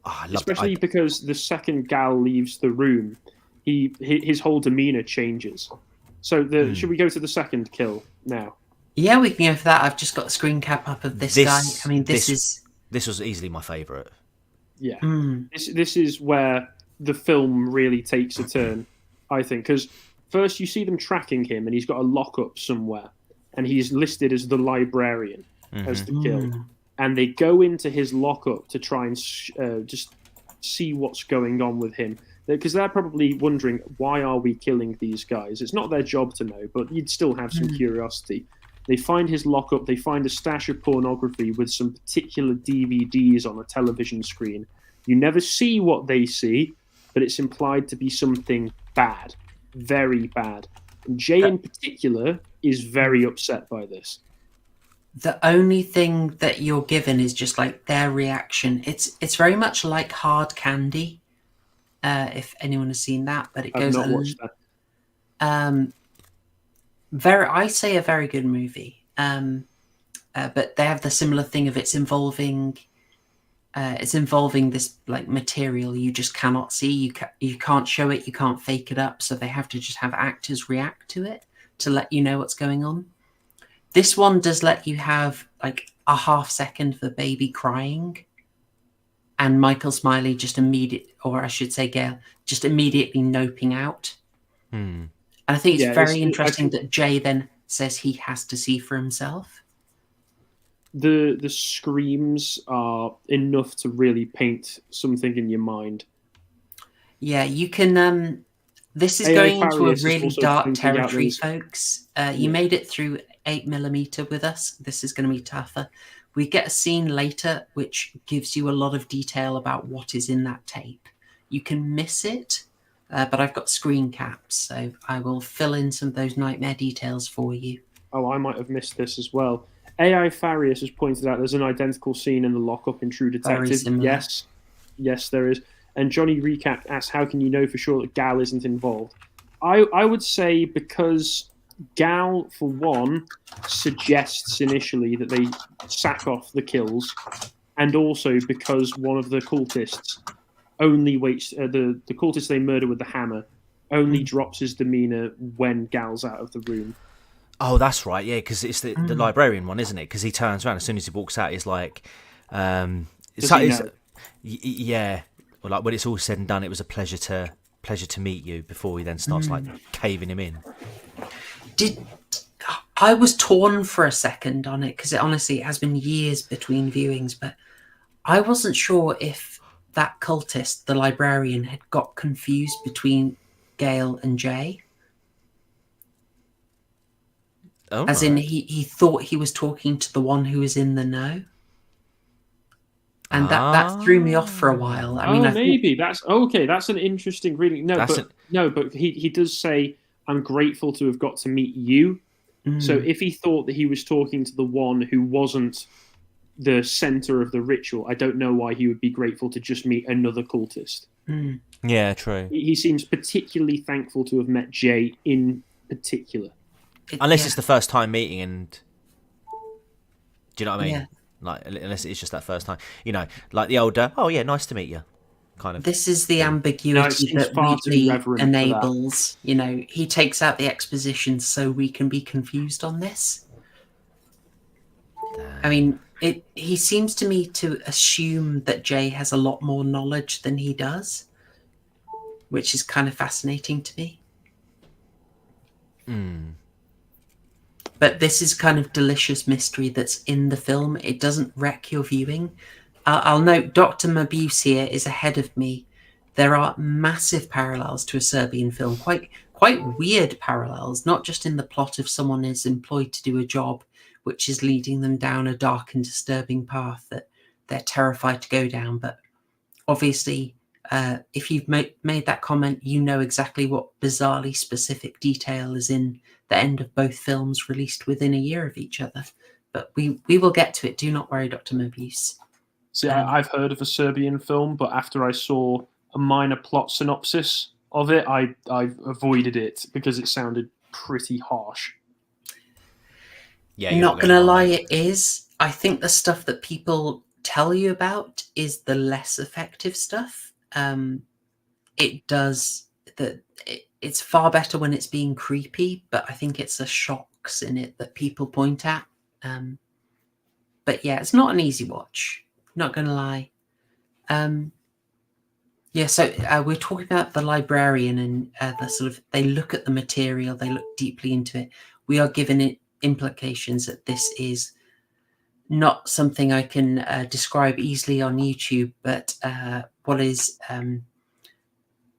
Oh, I especially because the second Gal leaves the room, his whole demeanor changes. So should we go to the second kill now? Yeah, we can go for that. I've just got the screen cap up of this guy. I mean, this was easily my favourite. Yeah, this is where the film really takes a turn, I think, because first you see them tracking him, and he's got a lockup somewhere, and he's listed as the librarian as the kill. And they go into his lockup to try and just see what's going on with him. Because they're probably wondering, why are we killing these guys? It's not their job to know, but you'd still have some curiosity. They find his lockup, they find a stash of pornography with some particular DVDs on a television screen. You never see what they see, but it's implied to be something bad. Very bad. And Jay in particular is very upset by this. The only thing that you're given is just like their reaction. It's very much like Hard Candy, if anyone has seen that. But it goes. I've not watched that. I say a very good movie. But they have the similar thing of it's involving this like material you just cannot see. You can't show it. You can't fake it up. So they have to just have actors react to it to let you know what's going on. This one does let you have like a half second of the baby crying and Michael Smiley just immediately noping out. And I think it's very interesting that Jay then says he has to see for himself. The screams are enough to really paint something in your mind. Yeah, you can... this is going into a really dark territory, folks. You made it through 8mm with us. This is going to be tougher. We get a scene later which gives you a lot of detail about what is in that tape. You can miss it, but I've got screen caps, so I will fill in some of those nightmare details for you. Oh, I might have missed this as well. AI Farius has pointed out there's an identical scene in the lockup in True Detective. Yes, there is. And Johnny Recap asks, how can you know for sure that Gal isn't involved? I would say because Gal, for one, suggests initially that they sack off the kills, and also because one of the cultists only waits, the cultist they murder with the hammer only drops his demeanor when Gal's out of the room. Oh, that's right, yeah, because it's the librarian one, isn't it? Because he turns around as soon as he walks out, he's like... yeah, well, like when it's all said and done, it was a pleasure to meet you, before he then starts like caving him in. I was torn for a second on it, because it has been years between viewings, but I wasn't sure if that cultist, the librarian, had got confused between Gale and Jay. Oh, as in he thought he was talking to the one who was in the know. And that threw me off for a while. I mean, maybe that's okay. That's an interesting reading. But he does say, "I'm grateful to have got to meet you." So if he thought that he was talking to the one who wasn't the center of the ritual, I don't know why he would be grateful to just meet another cultist. Yeah, true. He seems particularly thankful to have met Jay in particular. Unless it's the first time meeting, and do you know what I mean? Yeah. Like, unless it's just that first time, like the older. Oh yeah, nice to meet you. Kind of. This is the ambiguity that Wheatley enables. He takes out the exposition so we can be confused on this. I mean, he seems to me to assume that Jay has a lot more knowledge than he does, which is kind of fascinating to me. But this is kind of delicious mystery that's in the film. It doesn't wreck your viewing. I'll note Dr. Mabuse here is ahead of me. There are massive parallels to a Serbian film, quite weird parallels, not just in the plot of someone is employed to do a job which is leading them down a dark and disturbing path that they're terrified to go down, but obviously if you've made that comment, you know exactly what bizarrely specific detail is in the end of both films released within a year of each other. But we will get to it. Do not worry, Dr. Mabuse. See, I've heard of a Serbian film, but after I saw a minor plot synopsis of it, I avoided it because it sounded pretty harsh. Yeah, not gonna lie, it is. I think the stuff that people tell you about is the less effective stuff. It's far better when it's being creepy, but I think it's the shocks in it that people point at. But yeah, it's not an easy watch. Not gonna lie. So we're talking about the librarian and the sort of, they look at the material, they look deeply into it. We are given it implications that this is not something I can describe easily on YouTube, but what is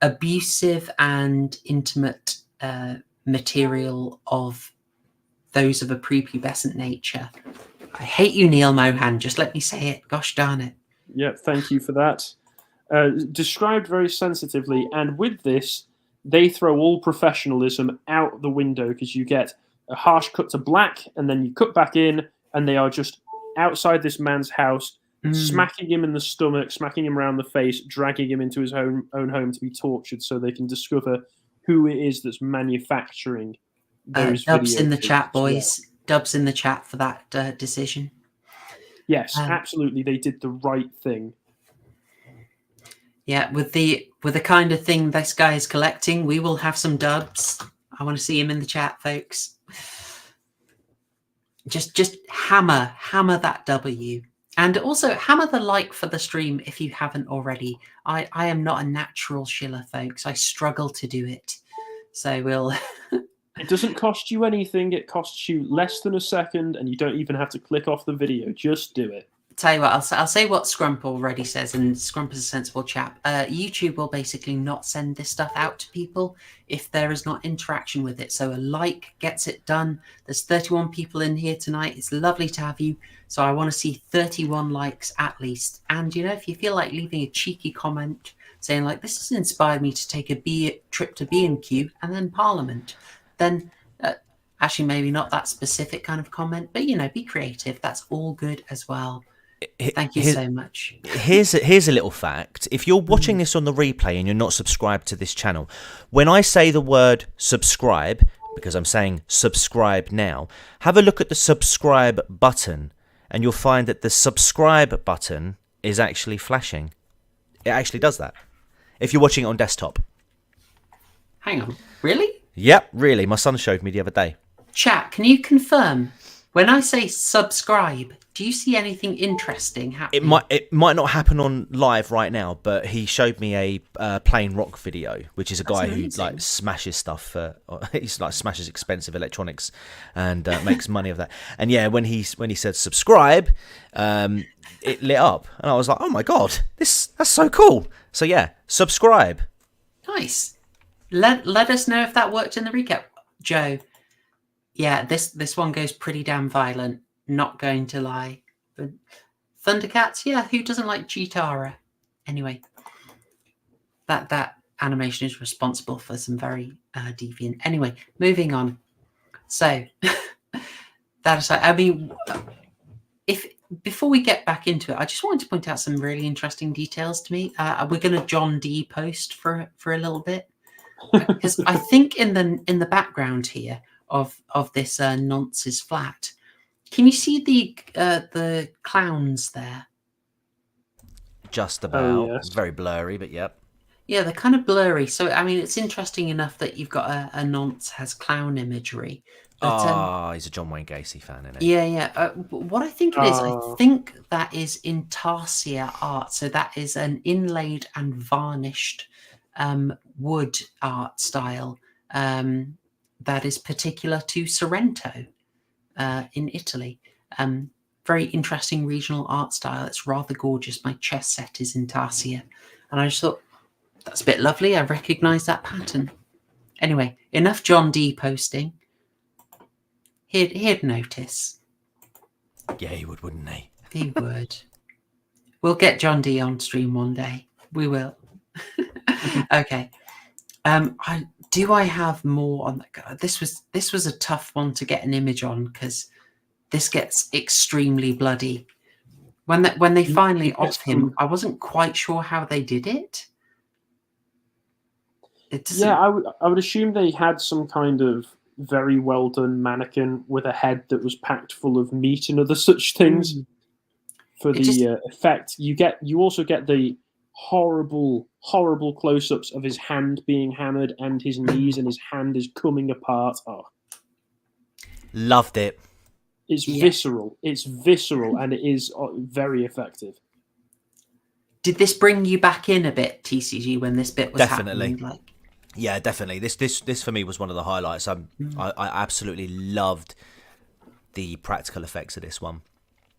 abusive and intimate material of those of a prepubescent nature. I hate you, Neil Mohan. Just let me say it. Gosh darn it. Yeah, thank you for that. Described very sensitively, and with this, they throw all professionalism out the window because you get a harsh cut to black, and then you cut back in, and they are just outside this man's house, smacking him in the stomach, smacking him around the face, dragging him into his own home to be tortured so they can discover who it is that's manufacturing those Dubs in the chat, well. boys. Dubs in the chat for that decision. Yes, absolutely. They did the right thing. Yeah, with the kind of thing this guy is collecting, we will have some dubs. I want to see him in the chat, folks. Just hammer that W. And also hammer the like for the stream if you haven't already. I am not a natural shiller, folks. I struggle to do it. So we'll... It doesn't cost you anything. It costs you less than a second, and you don't even have to click off the video. Just do it. Tell you what, I'll say what Scrump already says, and Scrump is a sensible chap. YouTube will basically not send this stuff out to people if there is not interaction with it. So a like gets it done. There's 31 people in here tonight. It's lovely to have you. So I want to see 31 likes at least. And, if you feel like leaving a cheeky comment saying, like, this has inspired me to take a trip to B&Q and then Parliament, then actually maybe not that specific kind of comment, but, be creative. That's all good as well. Thank you so much. Here's a little fact. If you're watching this on the replay and you're not subscribed to this channel, when I say the word subscribe, because I'm saying subscribe now, have a look at the subscribe button and you'll find that the subscribe button is actually flashing. It actually does that. If you're watching it on desktop. Hang on. Really? Yep, really. My son showed me the other day. Chat, can you confirm? When I say subscribe, do you see anything interesting happening? It might not happen on live right now, but he showed me a plain rock video, which is a guy who like smashes stuff. He's like smashes expensive electronics and makes money of that. And yeah, when he said subscribe, it lit up, and I was like, oh my god, that's so cool. So yeah, subscribe. Nice. Let us know if that worked in the recap, Joe. Yeah, this one goes pretty damn violent. Not going to lie. But Thundercats, yeah, who doesn't like Cheetara? Anyway, that animation is responsible for some very deviant. Anyway, moving on. So that aside, I mean, before we get back into it, I just wanted to point out some really interesting details to me. We're going to John D post for a little bit, because I think in the background here of this nonce's flat. Can you see the clowns there? Just about. Yes. Very blurry, but yep. Yeah, they're kind of blurry. So, I mean, it's interesting enough that you've got a nonce has clown imagery. But, he's a John Wayne Gacy fan, isn't he? Yeah. What I think it is, I think that is intarsia art. So that is an inlaid and varnished wood art style that is particular to Sorrento in Italy. Very interesting regional art style. It's rather gorgeous. My chess set is intarsia. And I just thought, that's a bit lovely. I recognise that pattern. Anyway, enough John D posting. He'd notice. Yeah, he would, wouldn't he? He would. We'll get John D on stream one day. We will. Okay. Do I have more on that? This was a tough one to get an image on because this gets extremely bloody. When they finally off him, I wasn't quite sure how they did it. Yeah, I would assume they had some kind of very well done mannequin with a head that was packed full of meat and other such things for the effect. You also get the horrible close ups of his hand being hammered and his knees, and his hand is coming apart. Oh, loved it. It's visceral. It's visceral, and it is very effective. Did this bring you back in a bit, TCG, when this bit was happening? Yeah, definitely. This for me was one of the highlights. I absolutely loved the practical effects of this one.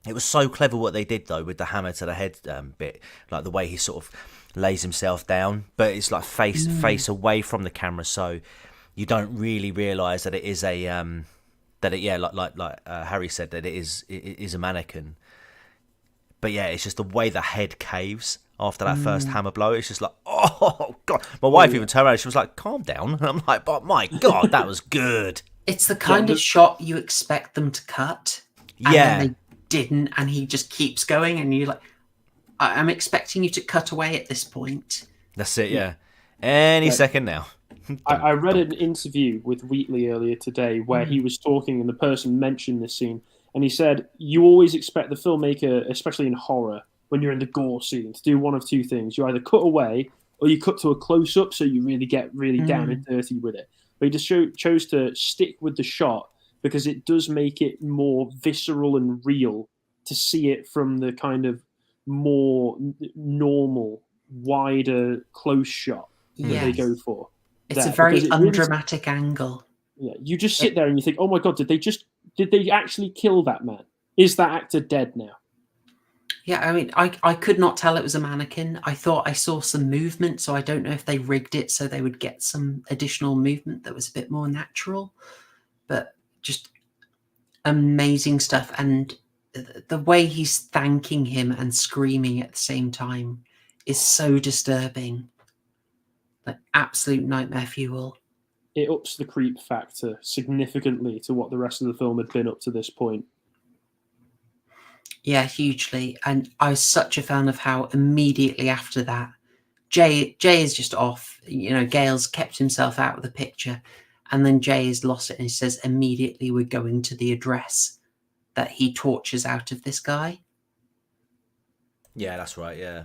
It was so clever what they did though with the hammer to the head bit, like the way he sort of lays himself down, but it's like face away from the camera, so you don't really realise that it is a like Harry said, that it is a mannequin. But yeah, it's just the way the head caves after that first hammer blow. It's just like, oh god. My wife even turned around. She was like, "Calm down." And I'm like, "But my god, that was good." It's the kind of shot you expect them to cut. And then they didn't, and he just keeps going, and you're like, "I'm expecting you to cut away at this point." That's it. Yeah. Any second now. I read an interview with Wheatley earlier today where he was talking, and the person mentioned this scene, and he said, "You always expect the filmmaker, especially in horror, when you're in the gore scene, to do one of two things. You either cut away or you cut to a close-up so you really get down and dirty with it." But he just chose to stick with the shot because it does make it more visceral and real to see it from the kind of more normal, wider, close shot that they go for. It's a very undramatic angle. Yeah, you just sit there and you think, "Oh my god, did they actually kill that man? Is that actor dead now?" Yeah, I mean, I could not tell it was a mannequin. I thought I saw some movement, so I don't know if they rigged it so they would get some additional movement that was a bit more natural. But just amazing stuff. And the way he's thanking him and screaming at the same time is so disturbing. Like absolute nightmare fuel. It ups the creep factor significantly to what the rest of the film had been up to this point. Yeah, hugely. And I was such a fan of how immediately after that, Jay is just off. You know, Gale's kept himself out of the picture. And then Jay has lost it and he says, "Immediately we're going to the address that he tortures out of this guy." Yeah, that's right, yeah.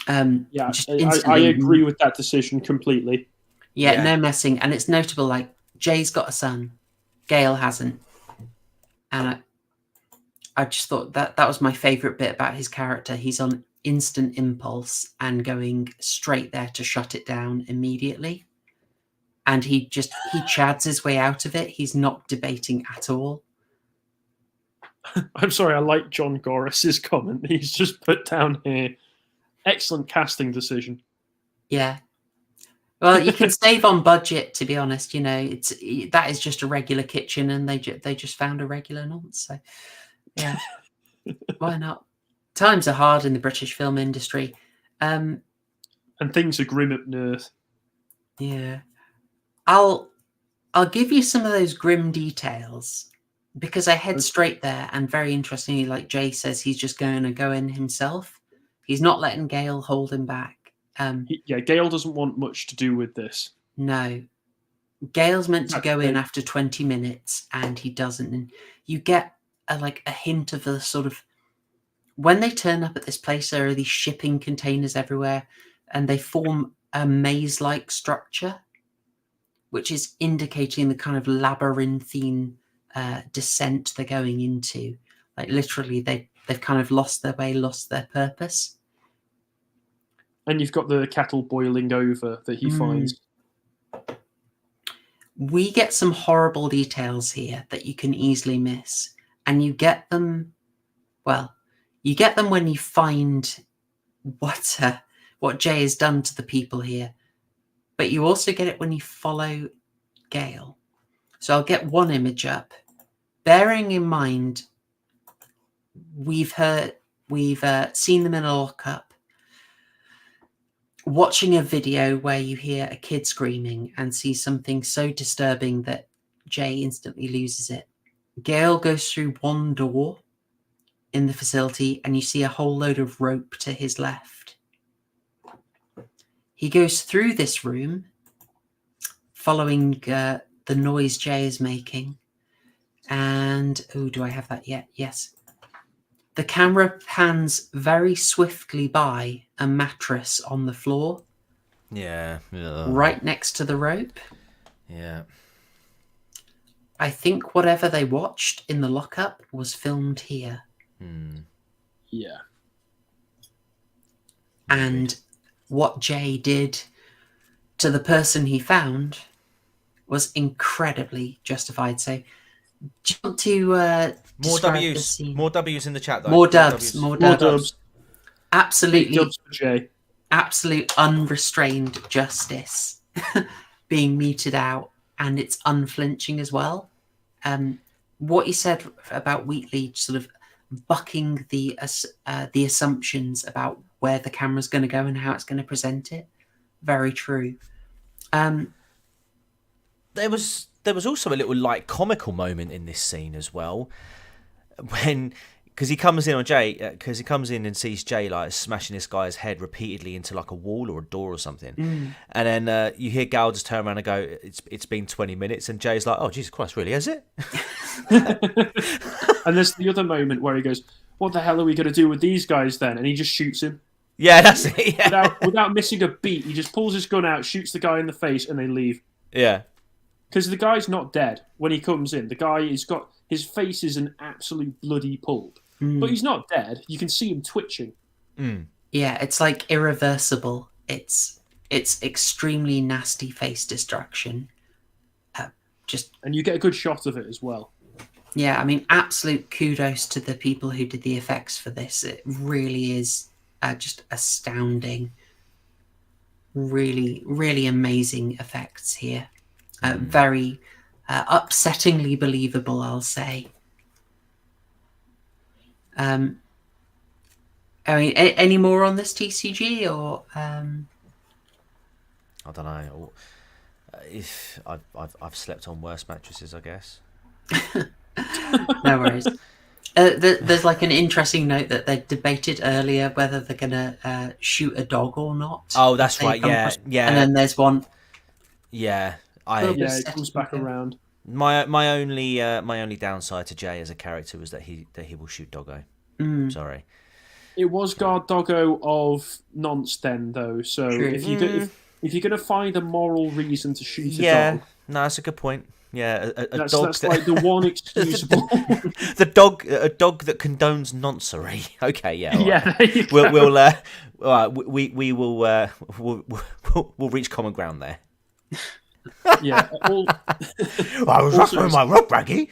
I agree with that decision completely. Yeah, no messing. And it's notable, like, Jay's got a son. Gale hasn't. And I just thought that was my favourite bit about his character. He's on instant impulse and going straight there to shut it down immediately. And he chads his way out of it. He's not debating at all. I'm sorry, I like John Gorris's comment. He's just put down here, "Excellent casting decision." Yeah. Well, you can save on budget, to be honest. You know, that is just a regular kitchen, and they just found a regular nonce. So, yeah, why not? Times are hard in the British film industry, and things are grim up north. Yeah, I'll give you some of those grim details because I head straight there, and very interestingly, like Jay says, he's just going to go in himself. He's not letting Gale hold him back. Gale doesn't want much to do with this. No. Gale's meant to go in after 20 minutes, and he doesn't. And you get a hint of the sort of when they turn up at this place. There are these shipping containers everywhere, and they form a maze-like structure, which is indicating the kind of labyrinthine descent they're going into. Like literally, they've kind of lost their way, lost their purpose. And you've got the kettle boiling over that he finds. We get some horrible details here that you can easily miss. And you get them, when you find what Jay has done to the people here. But you also get it when you follow Gale. So I'll get one image up. Bearing in mind, we've seen them in a lockup. Watching a video where you hear a kid screaming and see something so disturbing that Jay instantly loses it. Gale goes through one door in the facility and you see a whole load of rope to his left. He goes through this room, following the noise Jay is making. And, do I have that yet? Yes. The camera pans very swiftly by a mattress on the floor. Yeah. Right next to the rope. Yeah. I think whatever they watched in the lockup was filmed here. Yeah. And what Jay did to the person he found was incredibly justified. So, do you want to more W's? More W's in the chat, though. More dubs. Absolutely. Big dubs for Jay. Absolute unrestrained justice being meted out, and it's unflinching as well. What you said about Wheatley sort of bucking the assumptions about where the camera's going to go and how it's going to present it, very true. There was also a little comical moment in this scene as well, because he comes in and sees Jay smashing this guy's head repeatedly into a wall or a door or something, and then you hear Gal just turn around and go, "It's been 20 minutes," and Jay's like, "Oh Jesus Christ, really? Has it?" And there's the other moment where he goes, "What the hell are we going to do with these guys then?" And he just shoots him. Yeah, that's it. Yeah. Without missing a beat, he just pulls his gun out, shoots the guy in the face, and they leave. Yeah. Because the guy's not dead when he comes in. The guy his face is an absolute bloody pulp. But he's not dead. You can see him twitching. Yeah, it's irreversible. It's extremely nasty face destruction. And you get a good shot of it as well. Yeah, I mean, absolute kudos to the people who did the effects for this. It really is just astounding. Really, really amazing effects here. Very upsettingly believable, I'll say. I mean, any more on this TCG or? I don't know. If I've slept on worse mattresses, I guess. No worries. There's an interesting note that they debated earlier whether they're gonna shoot a dog or not. Oh, that's right. Yeah. And then there's one. Yeah. It comes back around. My only downside to Jay as a character was that he will shoot Doggo. Sorry. It was guard Doggo of nonce then though, so if you're gonna find a moral reason to shoot a dog, no, that's a good point. Yeah, a that's, dog. That's the one excusable. A dog that condones noncery. Okay, yeah. Right. Yeah, there you go. We'll reach common ground there. Yeah. I was ruffling my rock, Raggy.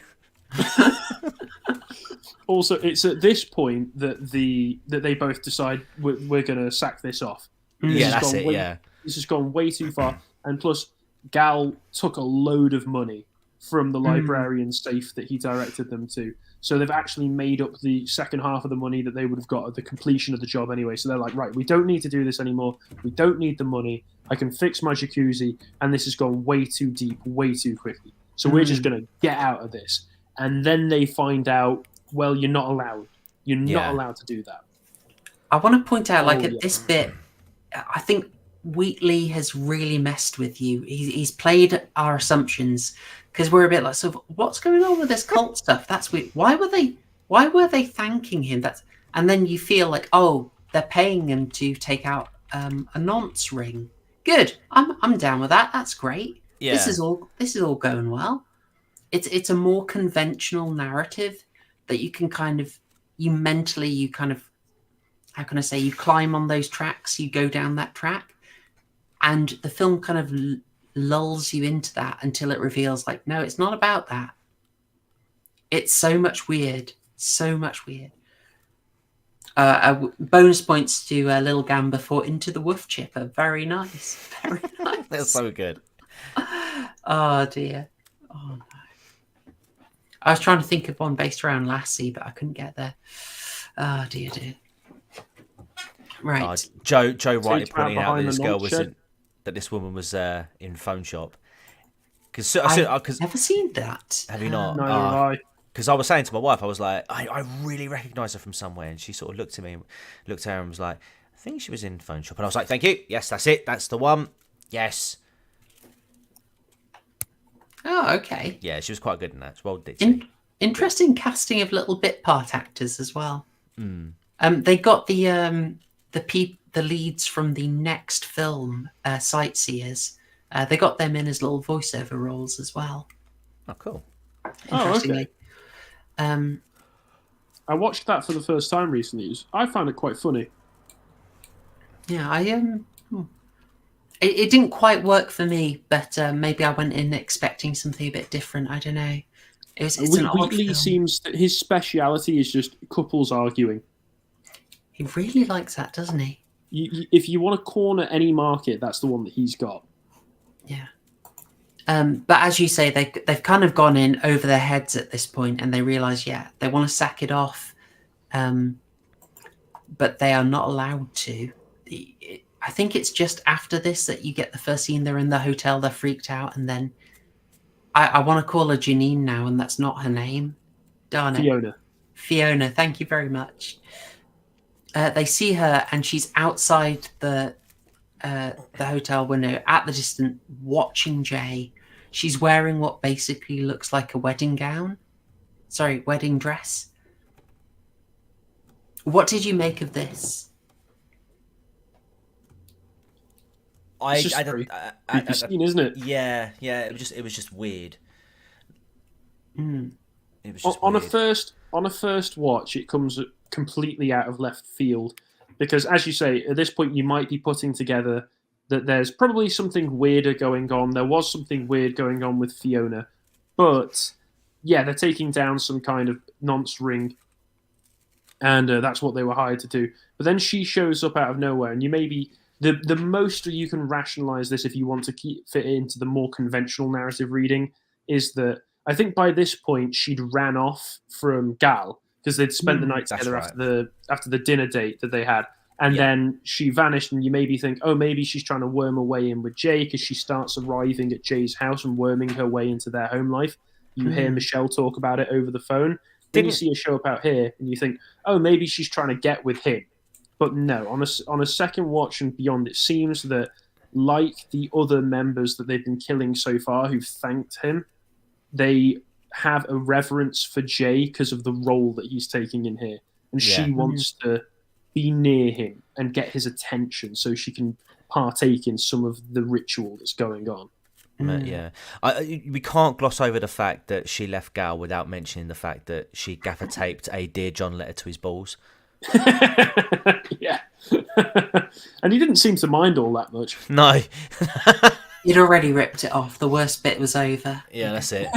Also, it's at this point that they both decide we're going to sack this off. That's it. This has gone way too far, and plus, Gal took a load of money from the librarian's safe that he directed them to. So they've actually made up the second half of the money that they would have got at the completion of the job anyway. So they're like, right, we don't need to do this anymore. We don't need the money. I can fix my jacuzzi, and this has gone way too deep, way too quickly. So we're just going to get out of this. And then they find out, well, you're not allowed. You're not allowed to do that. I want to point out, at this bit, I think Wheatley has really messed with you. He's played our assumptions because we're a bit like, so what's going on with this cult stuff? That's weird. Why were they thanking him? And then you feel like, oh, they're paying him to take out a nonce ring. Good. I'm down with that. That's great. Yeah. This is all going well. It's a more conventional narrative that you can you how can I say, you climb on those tracks, you go down that track, and the film kind of lulls you into that until it reveals, like, no, it's not about that. It's so much weird. Bonus points to Lil Gamba for Into the Woof Chipper. Very nice. Very nice. That's so good. Oh, dear. Oh, no. I was trying to think of one based around Lassie, but I couldn't get there. Oh, dear. Right. Joe rightly pointing out that this woman was in phone shop. I've never seen that. Have you not? No, because I was saying to my wife, I was like, I really recognise her from somewhere, and she sort of looked at her and was like, I think she was in phone shop, and I was like, thank you, yes, that's it, that's the one, yes. Oh, okay. Yeah, she was quite good in that. Well, did interesting casting of little bit part actors as well. They got the leads from the next film, Sightseers. They got them in as little voiceover roles as well. Oh, cool. Interestingly. Okay. I watched that for the first time recently. I found it quite funny. Yeah, it didn't quite work for me, but maybe I went in expecting something a bit different. I don't know. It's an odd Wheatley film. seems that his speciality is just couples arguing. He really likes that, doesn't he? If you want to corner any market, that's the one that he's got. Yeah. But as you say, they've kind of gone in over their heads at this point, and they realise, they want to sack it off, but they are not allowed to. I think it's just after this that you get the first scene. They're in the hotel, they're freaked out, and then I want to call her Janine now, and that's not her name. Darn it. Fiona, thank you very much. They see her, and she's outside the hotel window at the distance, watching Jay. She's wearing what basically looks like a wedding dress. What did you make of this? It's just very creepy scene, isn't it? Yeah. It was just weird. It was just on weird. a first watch, it comes completely out of left field, because, as you say, at this point you might be putting together that there's probably something weirder going on. There was something weird going on with Fiona, but they're taking down some kind of nonce ring, and that's what they were hired to do. But then she shows up out of nowhere, and you maybe the most you can rationalize this, if you want to fit it into the more conventional narrative reading, is that I think by this point she'd ran off from Gal because they'd spent the night together after the dinner date that they had. And then she vanished, and you maybe think, oh, maybe she's trying to worm her way in with Jay, because she starts arriving at Jay's house and worming her way into their home life. You hear Michelle talk about it over the phone. Then you see her show up out here, and you think, oh, maybe she's trying to get with him. But no, on a second watch and beyond, it seems that, like the other members that they've been killing so far who've thanked him, they have a reverence for Jay because of the role that he's taking in here. And she wants to be near him and get his attention so she can partake in some of the ritual that's going on. We can't gloss over the fact that she left Gal without mentioning the fact that she gaffer taped a Dear John letter to his balls. Yeah. And he didn't seem to mind all that much. No. He'd already ripped it off. The worst bit was over. Yeah, that's it.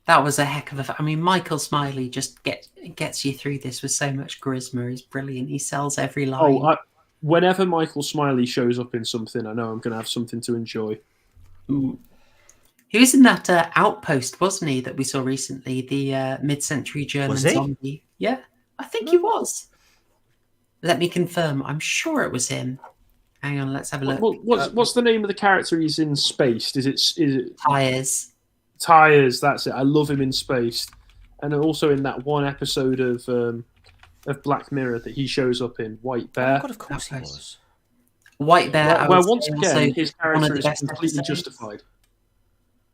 That was a heck of a... I mean, Michael Smiley just gets you through this with so much charisma. He's brilliant. He sells every line. Whenever Michael Smiley shows up in something, I know I'm going to have something to enjoy. Ooh. He was in that Outpost, wasn't he, that we saw recently? The mid-century German zombie. Yeah, I think he was. Let me confirm. I'm sure it was him. Hang on, let's have a look. What's the name of the character he's in Spaced? Is it Tires? Tires, that's it. I love him in Spaced. And also in that one episode of of Black Mirror that he shows up in, White Bear. Oh God, of course he was. White Bear. Well, once again, his one of character the is best completely episodes. justified.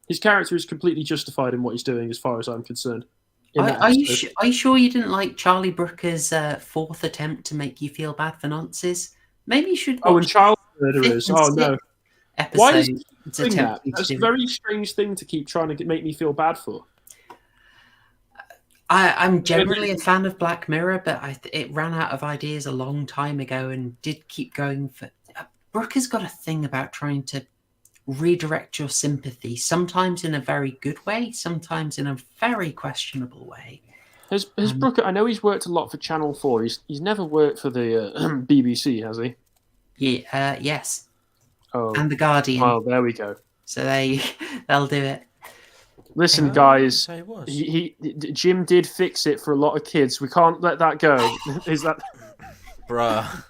His character is completely justified in what he's doing, as far as I'm concerned. Are you sure you didn't like Charlie Brooker's fourth attempt to make you feel bad for nonces? Maybe you should. Oh, and Child Murderers. Oh no! Why does he keep doing that? That's a very strange thing to keep trying to make me feel bad for. I'm generally a fan of Black Mirror, but it ran out of ideas a long time ago and did keep going for. Brooker's got a thing about trying to redirect your sympathy, sometimes in a very good way, sometimes in a very questionable way. Has Brooker? I know he's worked a lot for Channel 4. He's never worked for the BBC, has he? Yeah. Yes. Oh, and the Guardian. Well, there we go. So they'll do it. Listen, guys, Jim did fix it for a lot of kids. We can't let that go. Is that, bruh?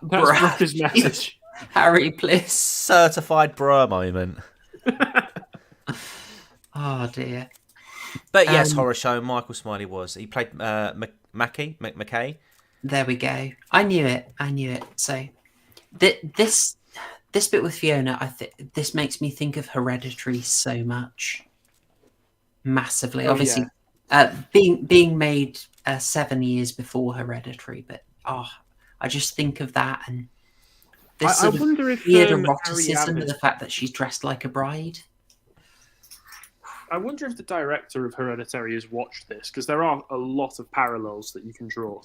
That's Brooker's message. Harry Bliss. Certified bruh moment. Oh dear. But yes, Horror Show. Michael Smiley was. He played McKay. There we go. I knew it. So this bit with Fiona, this makes me think of Hereditary so much. Massively. Obviously, being made 7 years before Hereditary, but I just think of that and this I wonder if weird eroticism of the fact that she's dressed like a bride. I wonder if the director of Hereditary has watched this, because there are a lot of parallels that you can draw.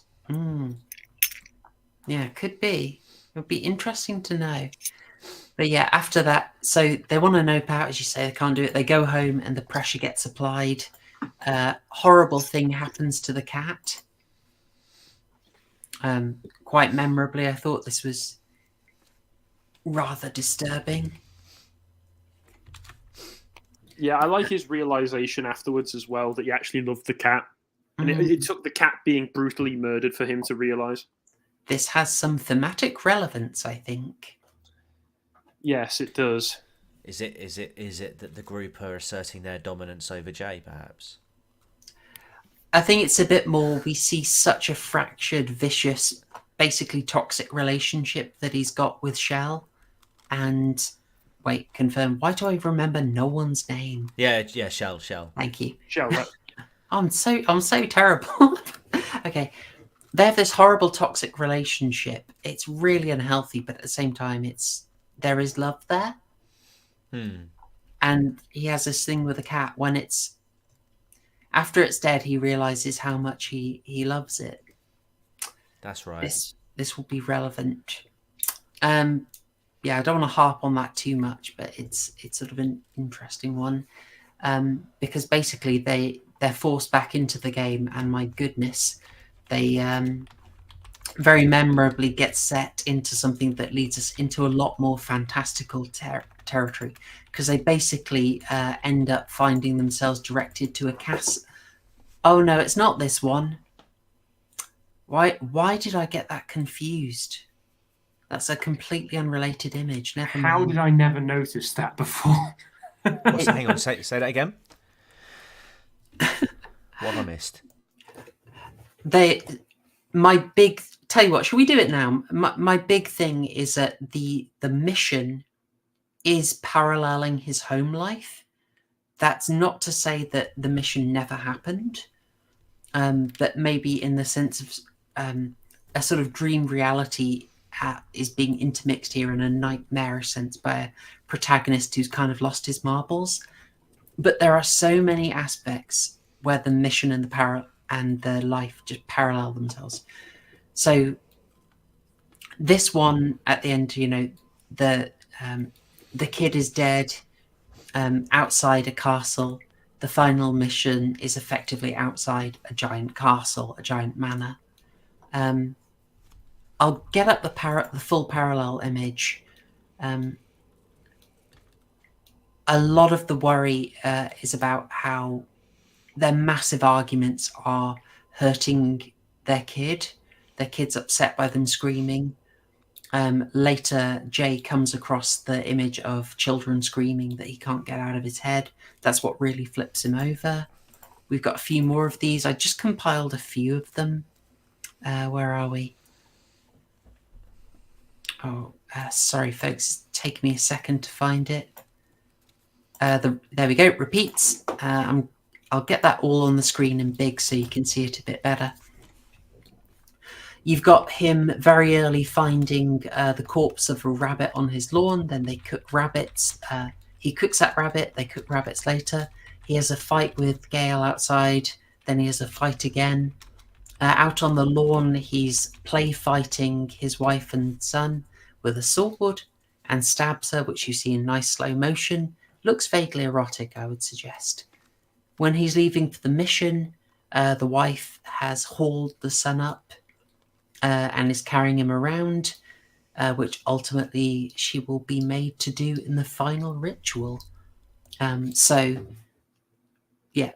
Yeah, could be. It would be interesting to know. But yeah, after that, so they want to nope out, as you say, they can't do it. They go home and the pressure gets applied. Horrible thing happens to the cat. Quite memorably, I thought this was rather disturbing. Yeah, I like his realization afterwards as well that he actually loved the cat. And it took the cat being brutally murdered for him to realize. This has some thematic relevance, I think. Yes, it does. Is it that the group are asserting their dominance over Jay, perhaps? I think it's a bit more, we see such a fractured, vicious, basically toxic relationship that he's got with Shell. And wait, confirm. Why do I remember no one's name? Yeah, Shell. Thank you. Shell. I'm so terrible. Okay. They have this horrible toxic relationship. It's really unhealthy, but at the same time there is love there. And he has this thing with a cat when after it's dead, he realizes how much he loves it. That's right. This will be relevant. Yeah, I don't want to harp on that too much, but it's sort of an interesting one. Because basically they're forced back into the game, and my goodness, they very memorably get set into something that leads us into a lot more fantastical territory, because they basically end up finding themselves directed to a castle. Oh no, it's not this one. Why did I get that confused? That's a completely unrelated image. Never mind. How did I never notice that before? Hang on, say that again. What have I missed? Tell you what, should we do it now? My big thing is that the mission is paralleling his home life. That's not to say that the mission never happened, but maybe in the sense of a sort of dream reality is being intermixed here in a nightmarish sense by a protagonist who's kind of lost his marbles. But there are so many aspects where the mission and the life just parallel themselves. So this one at the end, the kid is dead outside a castle. The final mission is effectively outside a giant castle, a giant manor. I'll get up the full parallel image. A lot of the worry is about how their massive arguments are hurting their kid. Their kid's upset by them screaming. Later, Jay comes across the image of children screaming that he can't get out of his head. That's what really flips him over. We've got a few more of these. I just compiled a few of them. Where are we? Oh, sorry, folks. Take me a second to find it. There we go. Repeats. I'll get that all on the screen in big so you can see it a bit better. You've got him very early finding the corpse of a rabbit on his lawn. Then they cook rabbits. He cooks that rabbit. They cook rabbits later. He has a fight with Gail outside. Then he has a fight again. Out on the lawn, he's play fighting his wife and son with a sword and stabs her, which you see in nice slow motion. Looks vaguely erotic, I would suggest. When he's leaving for the mission, the wife has hauled the son up and is carrying him around, which ultimately she will be made to do in the final ritual. So, yeah,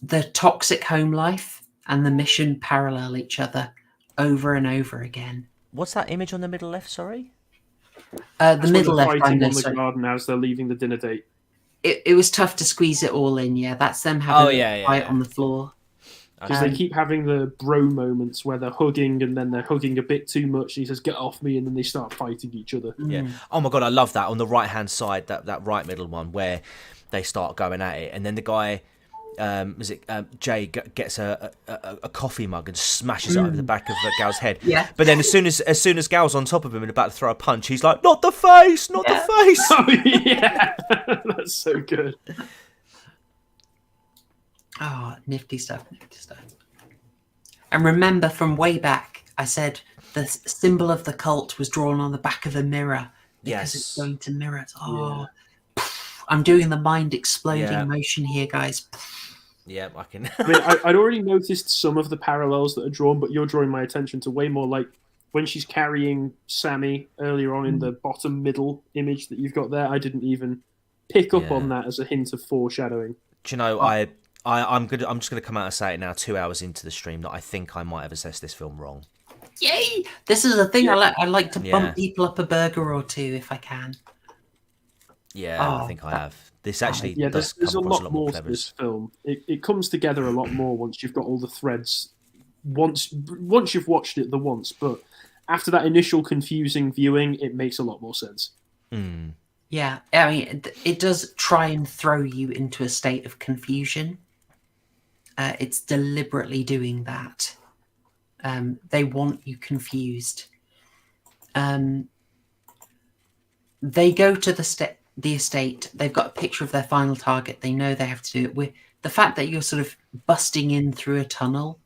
the toxic home life and the mission parallel each other over and over again. What's that image on the middle left, sorry? The middle left. Fighting on the garden as they're leaving the dinner date. It was tough to squeeze it all in, yeah. That's them having a fight on the floor. Because they keep having the bro moments where they're hugging and then they're hugging a bit too much. He says, "Get off me," and then they start fighting each other. Yeah. Oh my God, I love that. On the right-hand side, that right middle one where they start going at it. And then the guy, Jay, gets a coffee mug and smashes it over the back of Gal's head. Yeah. But then as soon as Gal's on top of him and about to throw a punch, he's like, "Not the face, not the face." Oh, yeah. That's so good. Oh, nifty stuff. And remember from way back, I said the symbol of the cult was drawn on the back of a mirror because it's going to mirror. Oh, yeah. I'm doing the mind exploding motion here, guys. Yeah, I can. I mean, I'd already noticed some of the parallels that are drawn, but you're drawing my attention to way more, like when she's carrying Sammy earlier on in the bottom middle image that you've got there. I didn't even pick up on that as a hint of foreshadowing. Do you know, I'm just gonna come out and say it now, 2 hours into the stream, that I think I might have assessed this film wrong. Yay! This is a thing I like to bump people up a burger or two if I can. Yeah, I think I have. This actually there's a lot more to this film. It comes together a lot more once you've got all the threads. Once you've watched it the once, but after that initial confusing viewing, it makes a lot more sense. Yeah, I mean, it does try and throw you into a state of confusion. It's deliberately doing that. They want you confused. They go to the estate. They've got a picture of their final target. They know they have to do it. With the fact that you're sort of busting in through a tunnel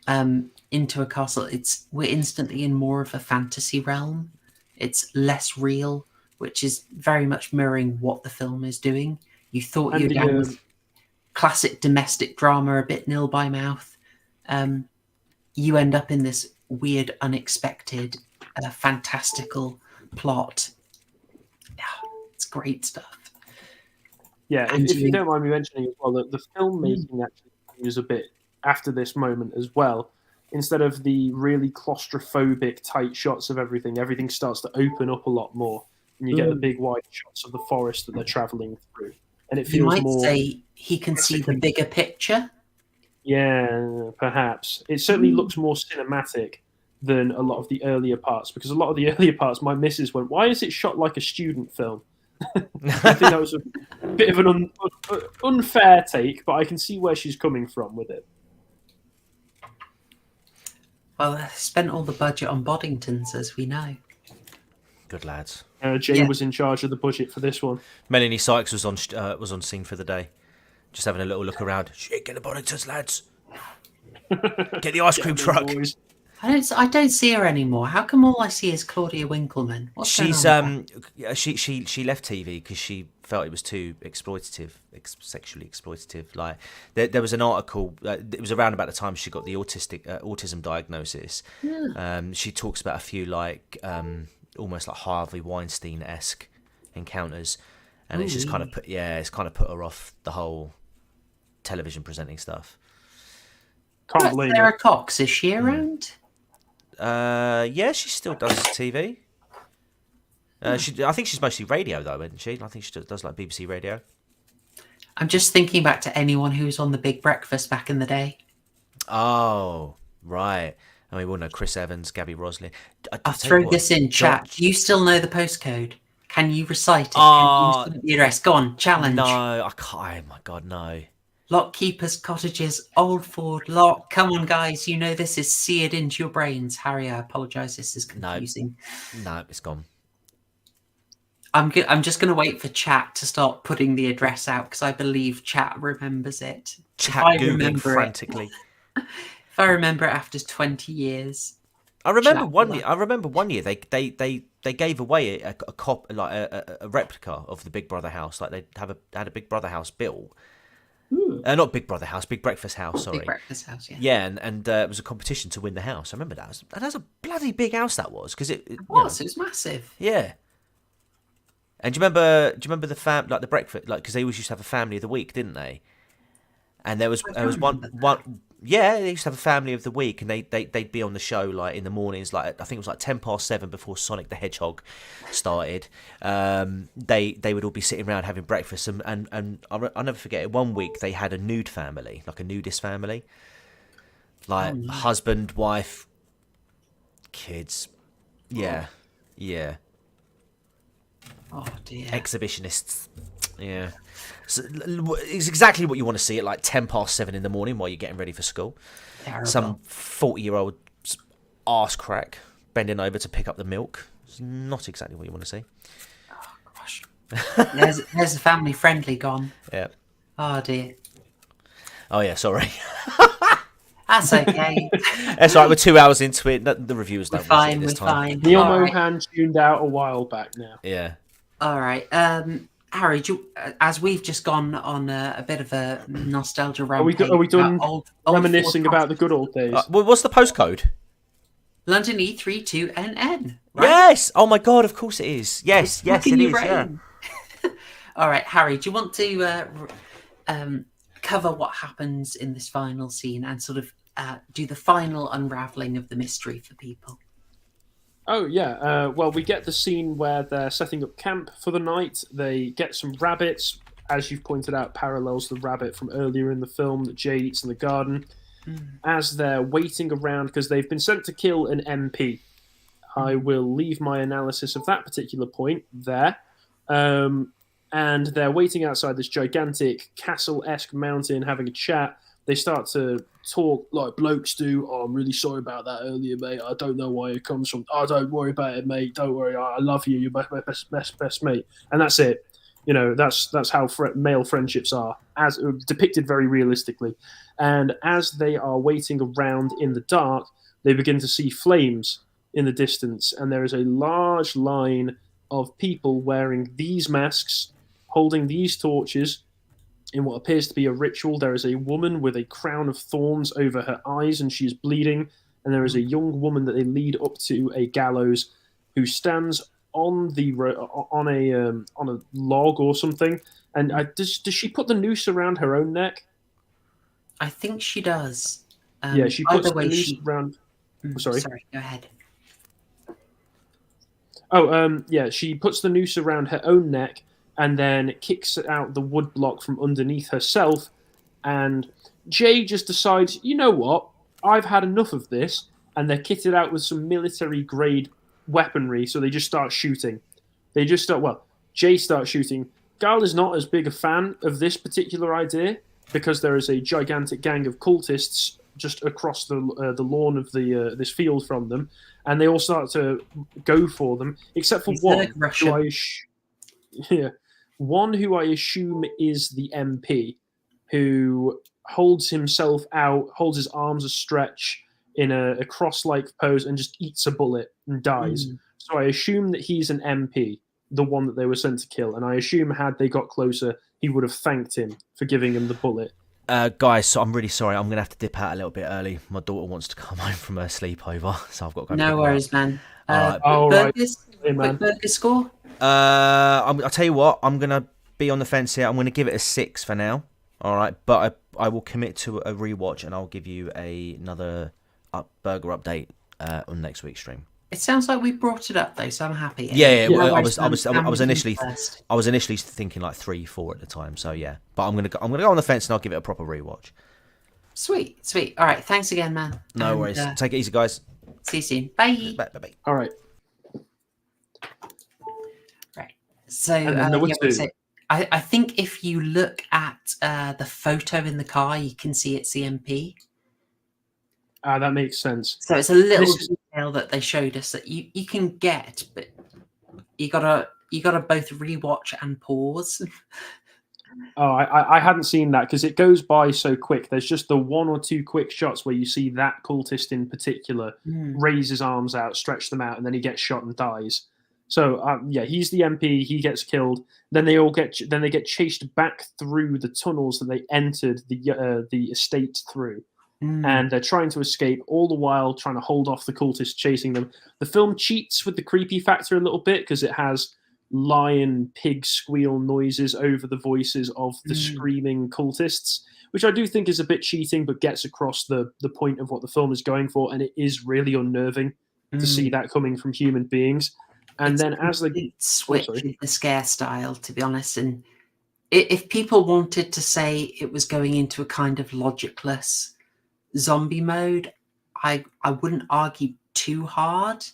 into a castle, we're instantly in more of a fantasy realm. It's less real, which is very much mirroring what the film is doing. You thought you were down with classic domestic drama, a bit nil by mouth. You end up in this weird, unexpected, fantastical plot. Yeah, it's great stuff. Yeah, if you don't mind me mentioning as well, that the filmmaking actually continues a bit after this moment as well. Instead of the really claustrophobic tight shots of everything starts to open up a lot more. And you get the big wide shots of the forest that they're travelling through. And it feels more... You might more... say he can see the bigger picture? Yeah, perhaps. It certainly looks more cinematic than a lot of the earlier parts, because a lot of the earlier parts, my missus went, "Why is it shot like a student film?" I think that was a bit of an unfair take, but I can see where she's coming from with it. Well, they spent all the budget on Boddingtons, as we know. Good lads. Jane was in charge of the budget for this one. Melanie Sykes was on scene for the day, just having a little look around. Shit, get the Boddingtons, lads. Get the ice cream truck. Boys. I don't see her anymore. How come all I see is Claudia Winkleman? She left TV because she felt it was too exploitative, sexually exploitative. Like there was an article. It was around about the time she got the autism diagnosis. Yeah. She talks about a few almost like Harvey Weinstein-esque encounters, and it's just kind of put her off the whole television presenting stuff. Can't blame Sarah her. Cox, is she around? Yeah, she still does TV. I think she's mostly radio though, isn't she? I think she does like BBC Radio. I'm just thinking back to anyone who was on The Big Breakfast back in the day. Oh, right. I mean, we all know Chris Evans, Gabby Roslin. I'll throw this in chat. Do you still know the postcode? Can you recite it? Can you the address? Go on, challenge. No, I can't. Oh my God, no. Lockkeepers Cottages, Old Ford Lock. Come on, guys. You know this is seared into your brains. Harry, I apologise. This is confusing. No, it's gone. I'm just going to wait for chat to start putting the address out because I believe chat remembers it. Chat googling frantically. If I remember it after 20 years. I remember one year they gave away a replica of the Big Brother house. Like they had a Big Brother house built. Not Big Brother house, Big Breakfast house. Sorry, Big Breakfast house. Yeah. Yeah, and it was a competition to win the house. I remember that. That's a bloody big house that was because it was. It was massive. Yeah. And do you remember the the breakfast, like, because they always used to have a family of the week, didn't they? And there was one. Yeah, they used to have a family of the week, and they'd be on the show like in the mornings, like I think it was like 7:10 before Sonic the Hedgehog started. They would all be sitting around having breakfast, and I'll never forget it. One week they had a nude family, like a nudist family, like husband, wife, kids. Yeah. Oh dear. Exhibitionists. Yeah. So, it's exactly what you want to see at like 7:10 in the morning while you're getting ready for school. Terrible. Some 40-year-old arse crack bending over to pick up the milk. It's not exactly what you want to see. Oh gosh. There's a family friendly gone. Yeah. Oh dear. Oh yeah, sorry. That's okay. That's all right. We're 2 hours into it. The reviewers don't watch it this time. Fine. Neil Mohan tuned out a while back now. Yeah. All right. Harry, as we've just gone on a bit of a nostalgia rampage. Are we done reminiscing about the good old days? Well, what's the postcode? London E32NN. Right? Yes. Oh my God. Of course it is. Yes. It is. Yeah. All right, Harry. Do you want to cover what happens in this final scene and sort of do the final unraveling of the mystery for people? Oh, yeah. Well, we get the scene where they're setting up camp for the night. They get some rabbits. As you've pointed out, parallels the rabbit from earlier in the film that Jade eats in the garden. As they're waiting around, because they've been sent to kill an MP. I will leave my analysis of that particular point there. And they're waiting outside this gigantic castle-esque mountain, having a chat. They start to talk like blokes do. Oh, I'm really sorry about that earlier, mate. I don't know where it comes from. Oh, don't worry about it, mate. Don't worry. I love you. You're my best mate. And that's it. You know, that's how male friendships are, as depicted very realistically. And as they are waiting around in the dark, they begin to see flames in the distance. And there is a large line of people wearing these masks, holding these torches, in what appears to be a ritual. There is a woman with a crown of thorns over her eyes, and she is bleeding. And there is a young woman that they lead up to a gallows, who stands on a log or something. And does she put the noose around her own neck? I think she does. Yeah, she puts the noose around. Sorry, go ahead. Yeah, she puts the noose around her own neck, and then kicks out the wood block from underneath herself. And Jay just decides, you know what? I've had enough of this. And they're kitted out with some military-grade weaponry, so they just start shooting. Jay starts shooting. Gal is not as big a fan of this particular idea, because there is a gigantic gang of cultists just across the lawn of this field from them. And they all start to go for them, except for one who I assume is the MP, who holds himself out, holds his arms a stretch in a cross-like pose, and just eats a bullet and dies. So I assume that he's an MP, the one that they were sent to kill. And I assume had they got closer, he would have thanked him for giving him the bullet. Guys, so I'm really sorry. I'm going to have to dip out a little bit early. My daughter wants to come home from her sleepover, so I've got to go. No worries, man. Quick burger score? I'll tell you what. I'm going to be on the fence here. I'm going to give it a 6 for now. All right, but I will commit to a rewatch, and I'll give you another burger update on next week's stream. It sounds like we brought it up though, so I'm happy. Yeah. I was initially thinking like 3, 4 at the time. So yeah, but I'm gonna go on the fence and I'll give it a proper rewatch. Sweet. All right. Thanks again, man. No worries. Take it easy, guys. See you soon. Bye. Bye. All right. Right. So, I think if you look at the photo in the car, you can see it's the MP. That makes sense. So it's a little detail that they showed us that you can get, but you gotta both rewatch and pause. Oh, I hadn't seen that because it goes by so quick. There's just the one or two quick shots where you see that cultist in particular raise his arms out, stretch them out, and then he gets shot and dies. So he's the MP. He gets killed. Then they get chased back through the tunnels that they entered the estate through, and they're trying to escape, all the while trying to hold off the cultists chasing them. The film cheats with the creepy factor a little bit because it has lion pig squeal noises over the voices of the screaming cultists, which I do think is a bit cheating, but gets across the point of what the film is going for, and it is really unnerving to see that coming from human beings. And it's then as they switch the scare style, to be honest, and if people wanted to say it was going into a kind of logicless zombie mode, I wouldn't argue too hard.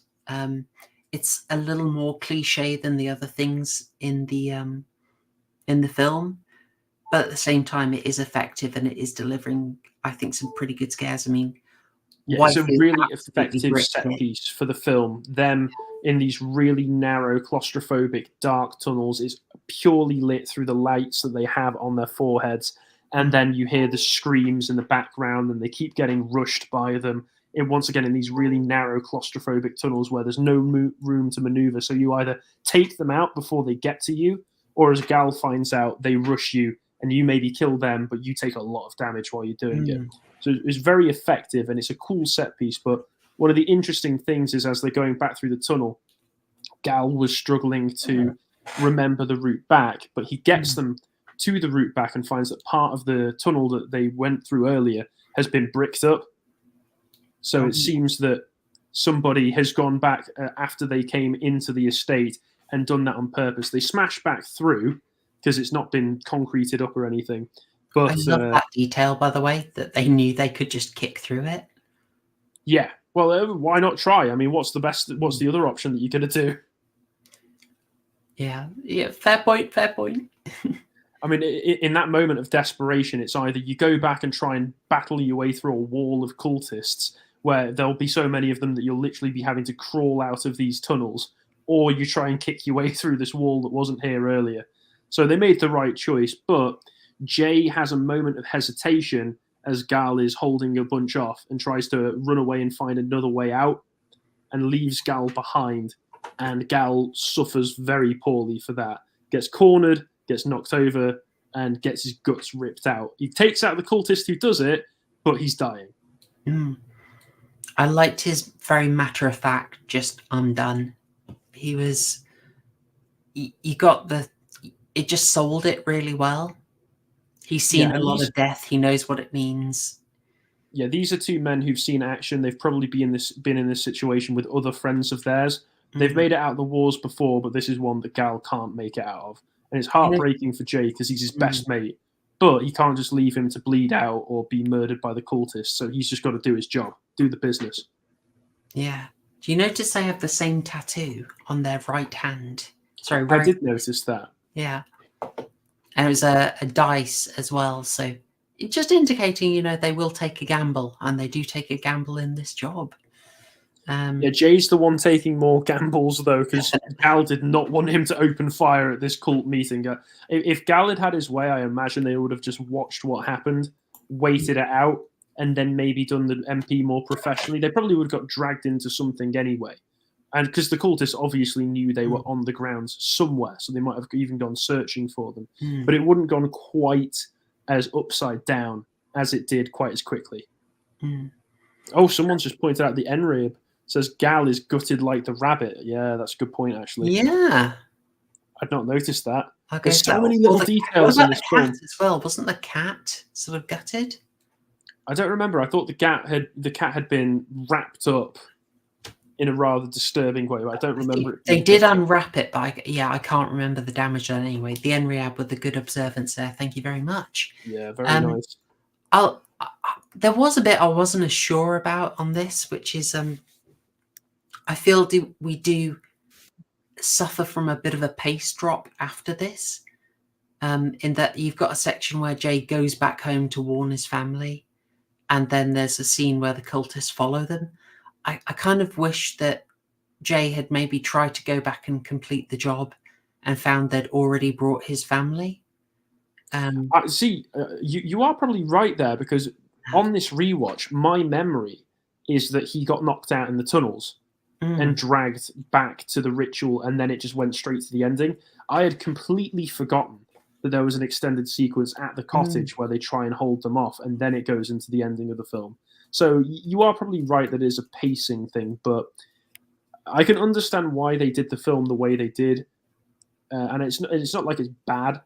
It's a little more cliche than the other things in the film, but at the same time, it is effective and it is delivering, I think, some pretty good scares. I mean, it's a really effective set piece for the film. Them in these really narrow, claustrophobic, dark tunnels is purely lit through the lights that they have on their foreheads, and then you hear the screams in the background, and they keep getting rushed by them. And once again, in these really narrow, claustrophobic tunnels where there's no room to maneuver. So you either take them out before they get to you, or as Gal finds out, they rush you, and you maybe kill them, but you take a lot of damage while you're doing it. So it's very effective, and it's a cool set piece. But one of the interesting things is as they're going back through the tunnel, Gal was struggling to remember the route back, but he gets them to the route back and finds that part of the tunnel that they went through earlier has been bricked up. So it seems that somebody has gone back after they came into the estate and done that on purpose. They smashed back through because it's not been concreted up or anything. But I love that detail, by the way, that they knew they could just kick through it. Yeah. Well, why not try? I mean, what's the other option that you're going to do? Yeah. Fair point. I mean, in that moment of desperation, it's either you go back and try and battle your way through a wall of cultists where there'll be so many of them that you'll literally be having to crawl out of these tunnels, or you try and kick your way through this wall that wasn't here earlier. So they made the right choice, but Jay has a moment of hesitation as Gal is holding a bunch off and tries to run away and find another way out and leaves Gal behind. And Gal suffers very poorly for that. Gets cornered, gets knocked over, and gets his guts ripped out. He takes out the cultist who does it, but he's dying. I liked his very matter-of-fact, just I'm done. He was... You got the... It just sold it really well. He's seen a lot of death. He knows what it means. Yeah, these are two men who've seen action. They've probably been in this situation with other friends of theirs. They've made it out of the wars before, but this is one that Gal can't make it out of. And it's heartbreaking for Jay because he's his best mate. But he can't just leave him to bleed out or be murdered by the cultists. So he's just got to do his job, do the business. Yeah. Do you notice they have the same tattoo on their right hand? Sorry, I did notice that. Yeah. And it was a dice as well. So it's just indicating, they will take a gamble. And they do take a gamble in this job. Jay's the one taking more gambles, though, because Gal did not want him to open fire at this cult meeting. If Gal had his way, I imagine they would have just watched what happened, waited it out, and then maybe done the MP more professionally. They probably would have got dragged into something anyway. And because the cultists obviously knew they were on the grounds somewhere, so they might have even gone searching for them. But it wouldn't gone quite as upside down as it did quite as quickly. Oh, someone's just pointed out the NRAB. Says Gal is gutted like the rabbit. Yeah, that's a good point, actually. Yeah. I'd not noticed that. Okay, There's so many little details in this film. As well, wasn't the cat sort of gutted? I don't remember. I thought the cat had been wrapped up in a rather disturbing way, but I don't remember. They did unwrap it, but I can't remember the damage done anyway. The NREAB with the good observance there. Thank you very much. Yeah, very nice. There was a bit I wasn't as sure about on this, which is I feel we do suffer from a bit of a pace drop after this, in that you've got a section where Jay goes back home to warn his family, and then there's a scene where the cultists follow them. I kind of wish that Jay had maybe tried to go back and complete the job and found they'd already brought his family. You are probably right there, because on this rewatch, my memory is that he got knocked out in the tunnels and dragged back to the ritual, and then it just went straight to the ending. I had completely forgotten that there was an extended sequence at the cottage where they try and hold them off, and then it goes into the ending of the film. So you are probably right that it is a pacing thing, but I can understand why they did the film the way they did, and it's not like it's bad,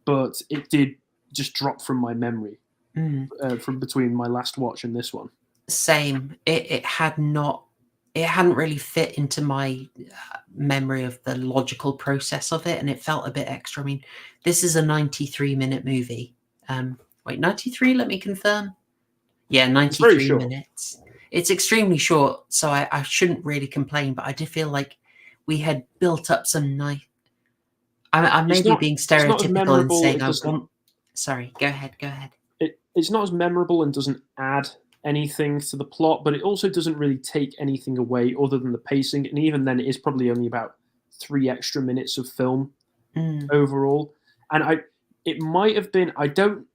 but it did just drop from my memory from between my last watch and this one. Same. It hadn't really fit into my memory of the logical process of it, and it felt a bit extra. I mean, this is a 93-minute movie. Wait, 93? Let me confirm. Yeah, 93 minutes. It's extremely short, so I shouldn't really complain, but I did feel like we had built up some nice... I may be being stereotypical in saying I want... Sorry, go ahead. It's not as memorable and doesn't add anything to the plot, but it also doesn't really take anything away other than the pacing, and even then it is probably only about 3 extra minutes of film overall. And it might have been, I don't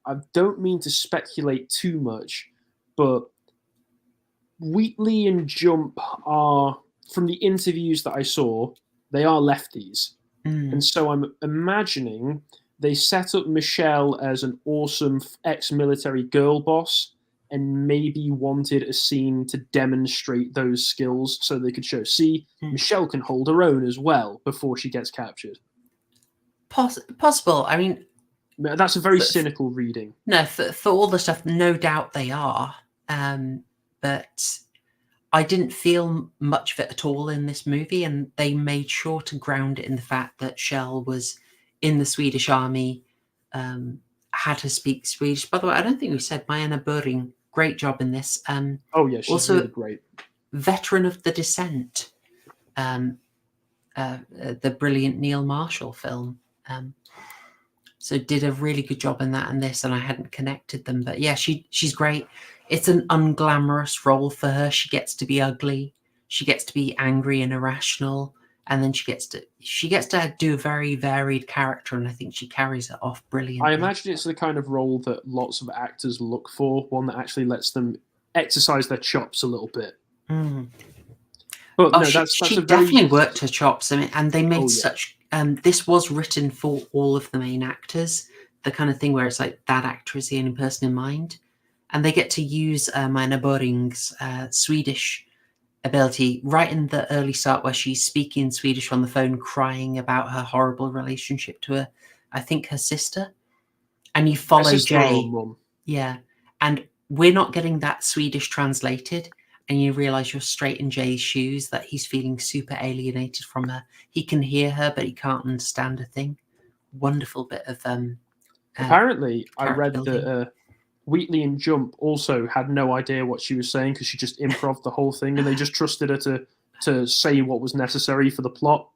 mean to speculate too much, but Wheatley and Jump are, from the interviews that I saw, they are lefties. And so I'm imagining they set up Michelle as an awesome ex-military girl boss, and maybe wanted a scene to demonstrate those skills so they could show, Michelle can hold her own as well before she gets captured. Possible. I mean... That's a very cynical reading. No, for all the stuff, no doubt they are. But I didn't feel much of it at all in this movie, and they made sure to ground it in the fact that Shell was in the Swedish army, had to speak Swedish. By the way, I don't think we said Maja Boering. Great job in this. She's also really great. Veteran of the Descent, the brilliant Neil Marshall film. So did a really good job in that and this, and I hadn't connected them. But yeah, she's great. It's an unglamorous role for her. She gets to be ugly. She gets to be angry and irrational. And then she gets to do a very varied character, and I think she carries it off brilliantly. I imagine it's the kind of role that lots of actors look for, one that actually lets them exercise their chops a little bit. But she definitely worked her chops. I mean, and they made such... this was written for all of the main actors, the kind of thing where it's like that actor is the only person in mind. And they get to use Maja Boering's Swedish ability right in the early start, where she's speaking Swedish on the phone, crying about her horrible relationship to her sister. And you follow Jay. Yeah. And we're not getting that Swedish translated. And you realize you're straight in Jay's shoes, that he's feeling super alienated from her. He can hear her, but he can't understand a thing. Wonderful bit of... Apparently, I read that Wheatley and Jump also had no idea what she was saying, because she just improv the whole thing, and they just trusted her to say what was necessary for the plot.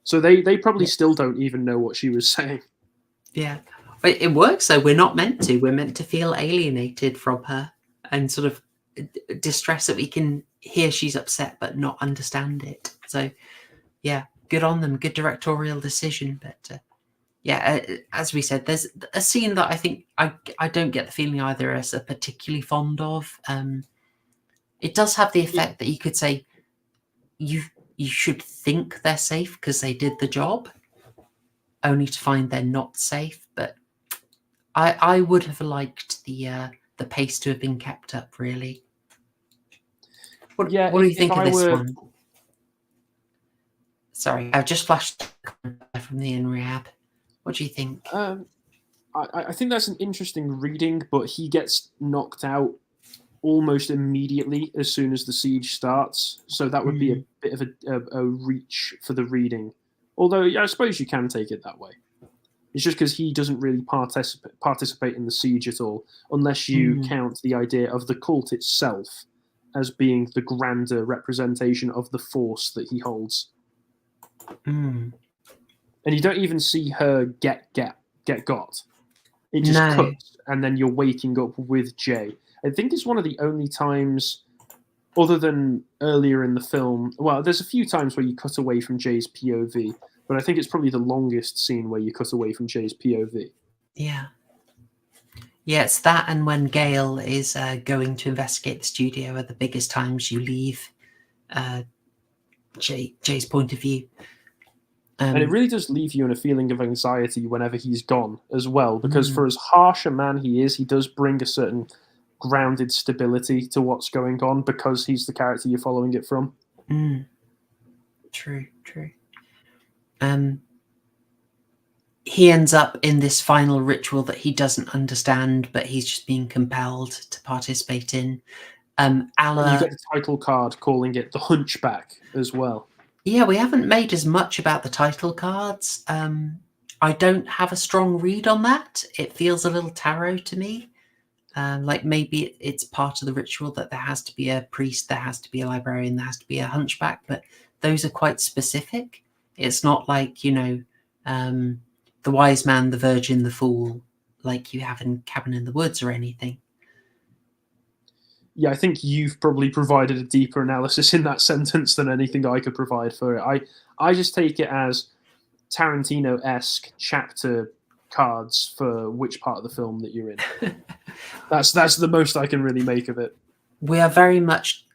So they probably still don't even know what she was saying. Yeah. But it works, though. We're not meant to. We're meant to feel alienated from her and sort of distress that we can hear she's upset but not understand it. So, yeah, good on them. Good directorial decision. But... as we said, there's a scene that I think I don't get the feeling either as a particularly fond of. It does have the effect that you could say you should think they're safe because they did the job, only to find they're not safe. But I would have liked the pace to have been kept up, really. What do you think of this one? Sorry, I've just flashed from the in-rehab. What do you think? I think that's an interesting reading, but he gets knocked out almost immediately as soon as the siege starts. So that would be a bit of a reach for the reading. Although I suppose you can take it that way. It's just because he doesn't really participate in the siege at all, unless you count the idea of the cult itself as being the grander representation of the force that he holds. And you don't even see her get got. It just cuts, and then you're waking up with Jay. I think it's one of the only times, other than earlier in the film, well, there's a few times where you cut away from Jay's POV, but I think it's probably the longest scene where you cut away from Jay's POV. Yeah. Yeah, it's that, and when Gail is going to investigate the studio are the biggest times you leave Jay's point of view. And it really does leave you in a feeling of anxiety whenever he's gone as well, because for as harsh a man he is, he does bring a certain grounded stability to what's going on because he's the character you're following it from. True. He ends up in this final ritual that he doesn't understand, but he's just being compelled to participate in. Alla, you get the title card calling it the Hunchback as well. Yeah, we haven't made as much about the title cards. I don't have a strong read on that. It feels a little tarot to me. Like maybe it's part of the ritual that there has to be a priest, there has to be a librarian, there has to be a hunchback, but those are quite specific. It's not like, the wise man, the virgin, the fool, like you have in Cabin in the Woods or anything. Yeah, I think you've probably provided a deeper analysis in that sentence than anything I could provide for it. I just take it as Tarantino-esque chapter cards for which part of the film that you're in. That's the most I can really make of it. We are very much,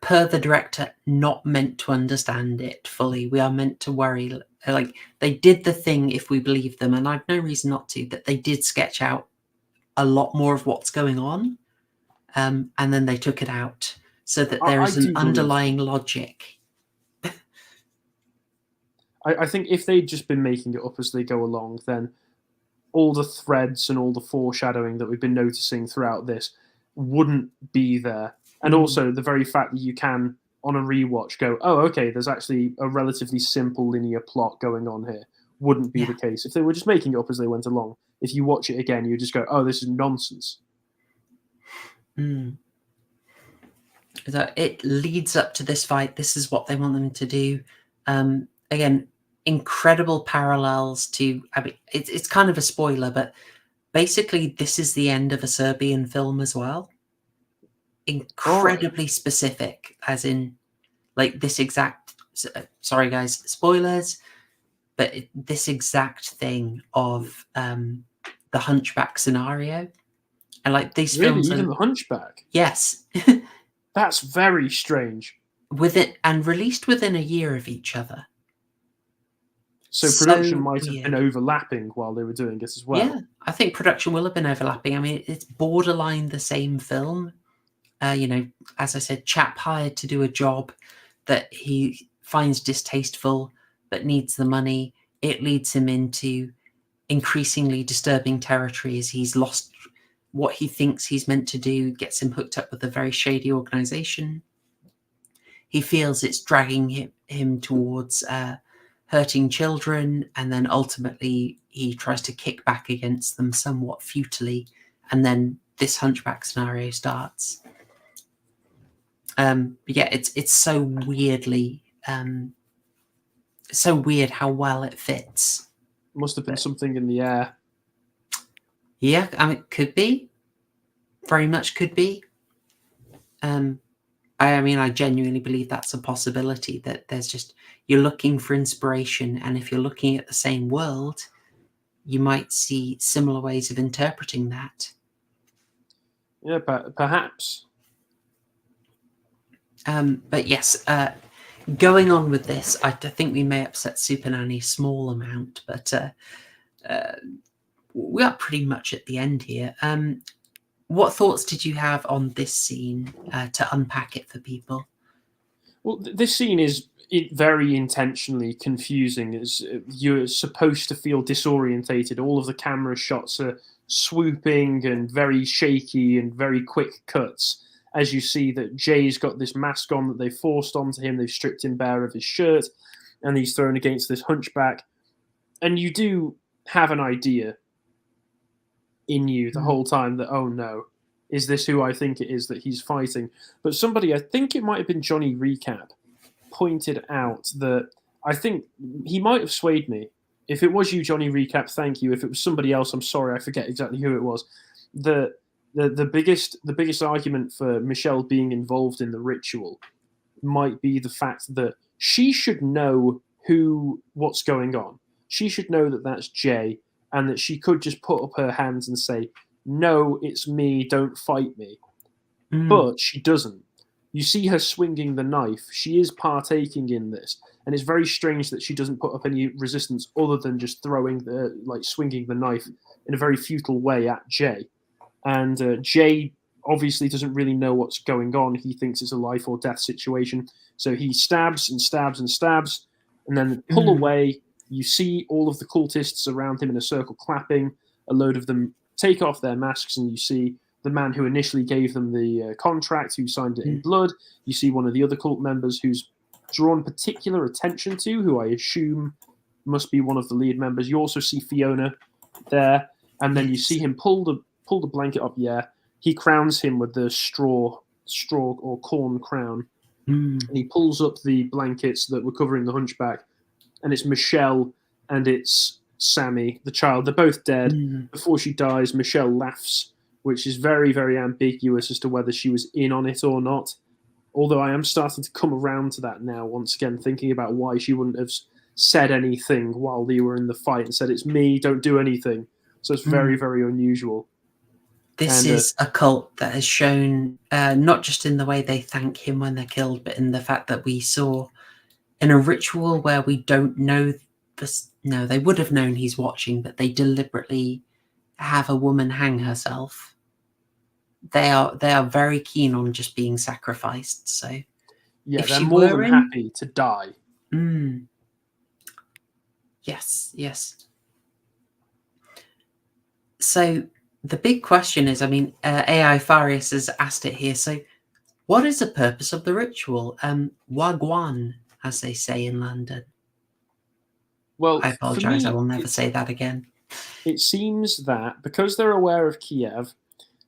per the director, not meant to understand it fully. We are meant to worry. Like, they did the thing, if we believe them, and I've no reason not to, that they did sketch out a lot more of what's going on. And then they took it out so that there is an underlying logic. I think if they'd just been making it up as they go along, then all the threads and all the foreshadowing that we've been noticing throughout this wouldn't be there. And also the very fact that you can, on a rewatch, go, oh, okay, there's actually a relatively simple linear plot going on here, wouldn't be the case. If they were just making it up as they went along, if you watch it again, you just go, oh, this is nonsense. So it leads up to this fight. This is what they want them to do. Again, incredible parallels to, I mean, it's kind of a spoiler, but basically this is the end of a Serbian film as well. Incredibly specific, as in, like, this exact, sorry guys, spoilers, but this exact thing of the Hunchback scenario. And like these films, even the Hunchback. Yes, that's very strange. With it and released within a year of each other. So production might have been overlapping while they were doing it as well. Yeah, I think production will have been overlapping. I mean, it's borderline the same film. As I said, chap hired to do a job that he finds distasteful but needs the money. It leads him into increasingly disturbing territory as he's lost what he thinks he's meant to do, gets him hooked up with a very shady organization. He feels it's dragging him towards hurting children, and then ultimately he tries to kick back against them somewhat futilely, and then this Hunchback scenario starts. But yeah, it's so weirdly, so weird how well it fits. Must have been something in the air. Yeah, I mean, could be. Very much could be. I genuinely believe that's a possibility, that there's just, you're looking for inspiration, and if you're looking at the same world, you might see similar ways of interpreting that. Yeah, perhaps. But yes, going on with this, I think we may upset Super Nanny a small amount, but we are pretty much at the end here. What thoughts did you have on this scene to unpack it for people? Well, this scene is very intentionally confusing. As you're supposed to feel disorientated. All of the camera shots are swooping and very shaky and very quick cuts. As you see that Jay's got this mask on that they've forced onto him, they've stripped him bare of his shirt, and he's thrown against this hunchback. And you do have an idea in you the whole time that, oh no, is this who I think it is that he's fighting? But somebody, I think it might have been Johnny Recap, pointed out that I think he might have swayed me. If it was you, Johnny Recap, thank you. If it was somebody else, I'm sorry, I forget exactly who it was. The biggest argument for Michelle being involved in the ritual might be the fact that she should know what's going on. She should know that that's Jay, and that she could just put up her hands and say, "No, it's me. Don't fight me." But she doesn't. You see her swinging the knife. She is partaking in this, and it's very strange that she doesn't put up any resistance other than just swinging the knife in a very futile way at Jay. And Jay obviously doesn't really know what's going on. He thinks it's a life or death situation, so he stabs and stabs and stabs, and then pull away. You see all of the cultists around him in a circle clapping. A load of them take off their masks, and you see the man who initially gave them the contract, who signed it in blood. You see one of the other cult members who's drawn particular attention to, who I assume must be one of the lead members. You also see Fiona there, and then you see him pull the blanket up. Yeah, he crowns him with the straw or corn crown, and he pulls up the blankets that were covering the hunchback, and it's Michelle and it's Sammy, the child. They're both dead. Before she dies, Michelle laughs, which is very, very ambiguous as to whether she was in on it or not. Although I am starting to come around to that now, once again, thinking about why she wouldn't have said anything while they were in the fight and said, "It's me, don't do anything." So it's very, very unusual. This is a cult that has shown, not just in the way they thank him when they're killed, but in the fact that we saw in a ritual where we don't know this. No, they would have known he's watching, but they deliberately have a woman hang herself. They are very keen on just being sacrificed. So yeah, they're more than happy to die. Yes. So the big question is, I mean, AI Farius has asked it here. So what is the purpose of the ritual? Wagwan, as they say in London. Well, I apologize. I will never say that again. It seems that because they're aware of Kiev,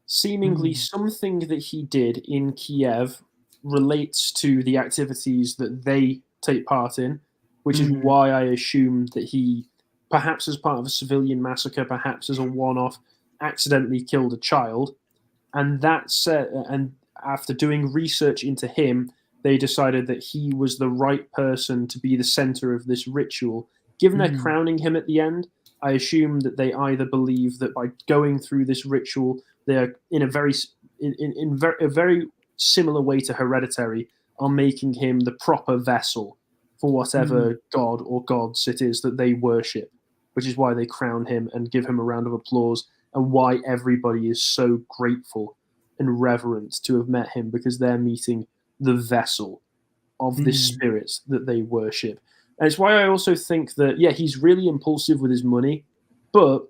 seemingly something that he did in Kiev relates to the activities that they take part in, which is why I assume that he, perhaps as part of a civilian massacre, perhaps as a one-off, accidentally killed a child. And and after doing research into him, they decided that he was the right person to be the center of this ritual. Given they're crowning him at the end, I assume that they either believe that by going through this ritual, they are in a very similar way to Hereditary, are making him the proper vessel for whatever god or gods it is that they worship, which is why they crown him and give him a round of applause, and why everybody is so grateful and reverent to have met him, because they're meeting the vessel of this spirit that they worship. And it's why I also think that, yeah, he's really impulsive with his money, but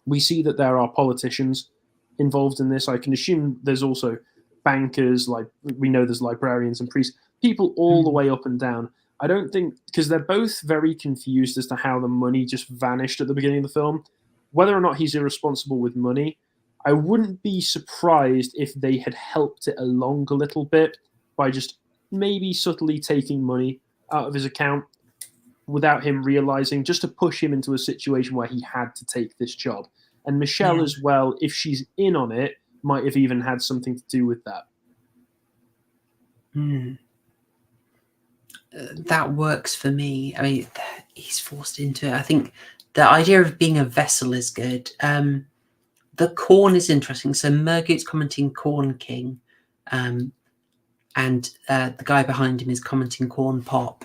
we see that there are politicians involved in this. I can assume there's also bankers, like we know there's librarians and priests, people all the way up and down. I don't think, because they're both very confused as to how the money just vanished at the beginning of the film. Whether or not he's irresponsible with money, I wouldn't be surprised if they had helped it along a little bit by just maybe subtly taking money out of his account without him realizing, just to push him into a situation where he had to take this job. And Michelle as well, if she's in on it, might have even had something to do with that. That works for me. I mean, he's forced into it. I think the idea of being a vessel is good. The corn is interesting. So Murgoot's commenting Corn King, and the guy behind him is commenting Corn Pop.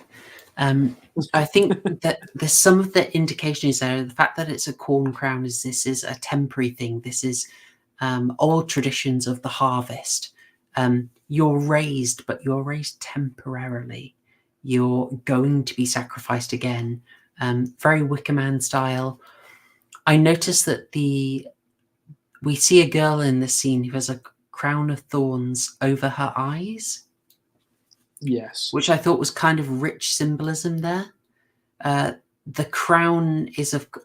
I think that there's some of the indication is there. The fact that it's a corn crown is this is a temporary thing. This is old traditions of the harvest. You're raised, but you're raised temporarily. You're going to be sacrificed again. Very Wicker Man style. I noticed that we see a girl in this scene who has a crown of thorns over her eyes. Yes. Which I thought was kind of rich symbolism there. the crown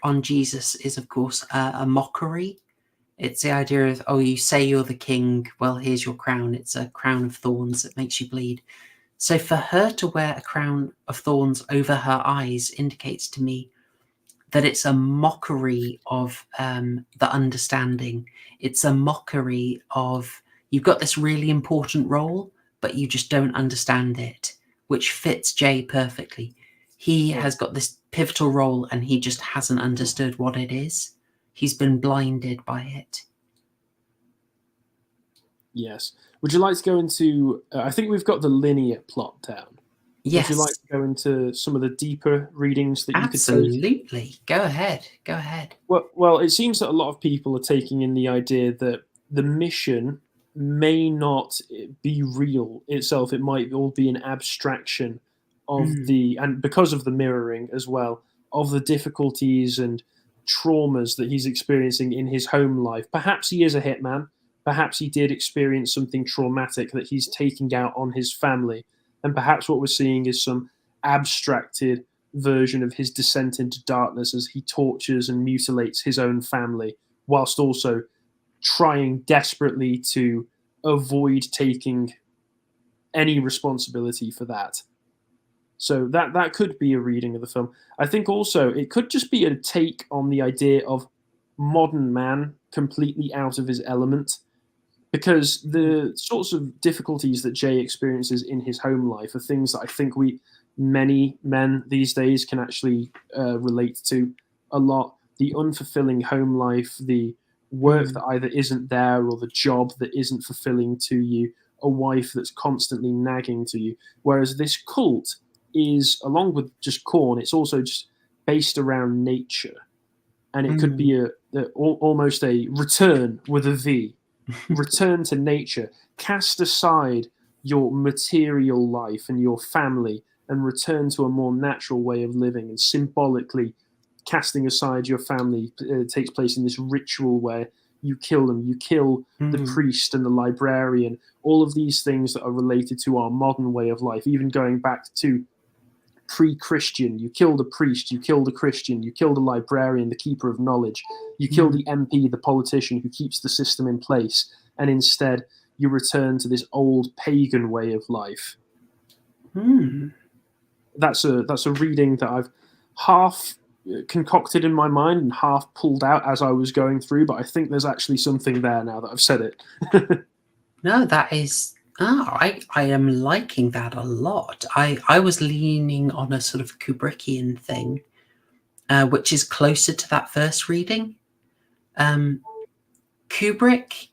on Jesus is, of course, a mockery. It's the idea of, oh, you say you're the king, well, here's your crown. It's a crown of thorns that makes you bleed. So for her to wear a crown of thorns over her eyes indicates to me that it's a mockery of the understanding. It's a mockery of, you've got this really important role, but you just don't understand it, which fits Jay perfectly. He has got this pivotal role and he just hasn't understood what it is. He's been blinded by it. Yes. Would you like to go into... I think we've got the linear plot down. Yes. Would you like to go into some of the deeper readings that you could take? Absolutely. Go ahead. Go ahead. Well, it seems that a lot of people are taking in the idea that the mission may not be real itself. It might all be an abstraction of and because of the mirroring as well, of the difficulties and traumas that he's experiencing in his home life. Perhaps he is a hitman. Perhaps he did experience something traumatic that he's taking out on his family. And perhaps what we're seeing is some abstracted version of his descent into darkness as he tortures and mutilates his own family, whilst also trying desperately to avoid taking any responsibility for that. So that could be a reading of the film. I think also it could just be a take on the idea of modern man completely out of his element, because the sorts of difficulties that Jay experiences in his home life are things that I think many men these days can actually relate to a lot. The unfulfilling home life, the work that either isn't there or the job that isn't fulfilling to you, a wife that's constantly nagging to you. Whereas this cult is, along with just Korn, it's also just based around nature. And it could be almost a return with a V. Return to nature. Cast aside your material life and your family and return to a more natural way of living. And symbolically, casting aside your family takes place in this ritual where you kill them. You kill the priest and the librarian. All of these things that are related to our modern way of life, even going back to pre-Christian. You kill the priest, you kill the Christian, you kill the librarian, the keeper of knowledge, you kill the MP, the politician who keeps the system in place, and instead you return to this old pagan way of life. That's a reading that I've half concocted in my mind and half pulled out as I was going through, but I think there's actually something there now that I've said it. No, that is... I am liking that a lot. I was leaning on a sort of Kubrickian thing, which is closer to that first reading. Kubrick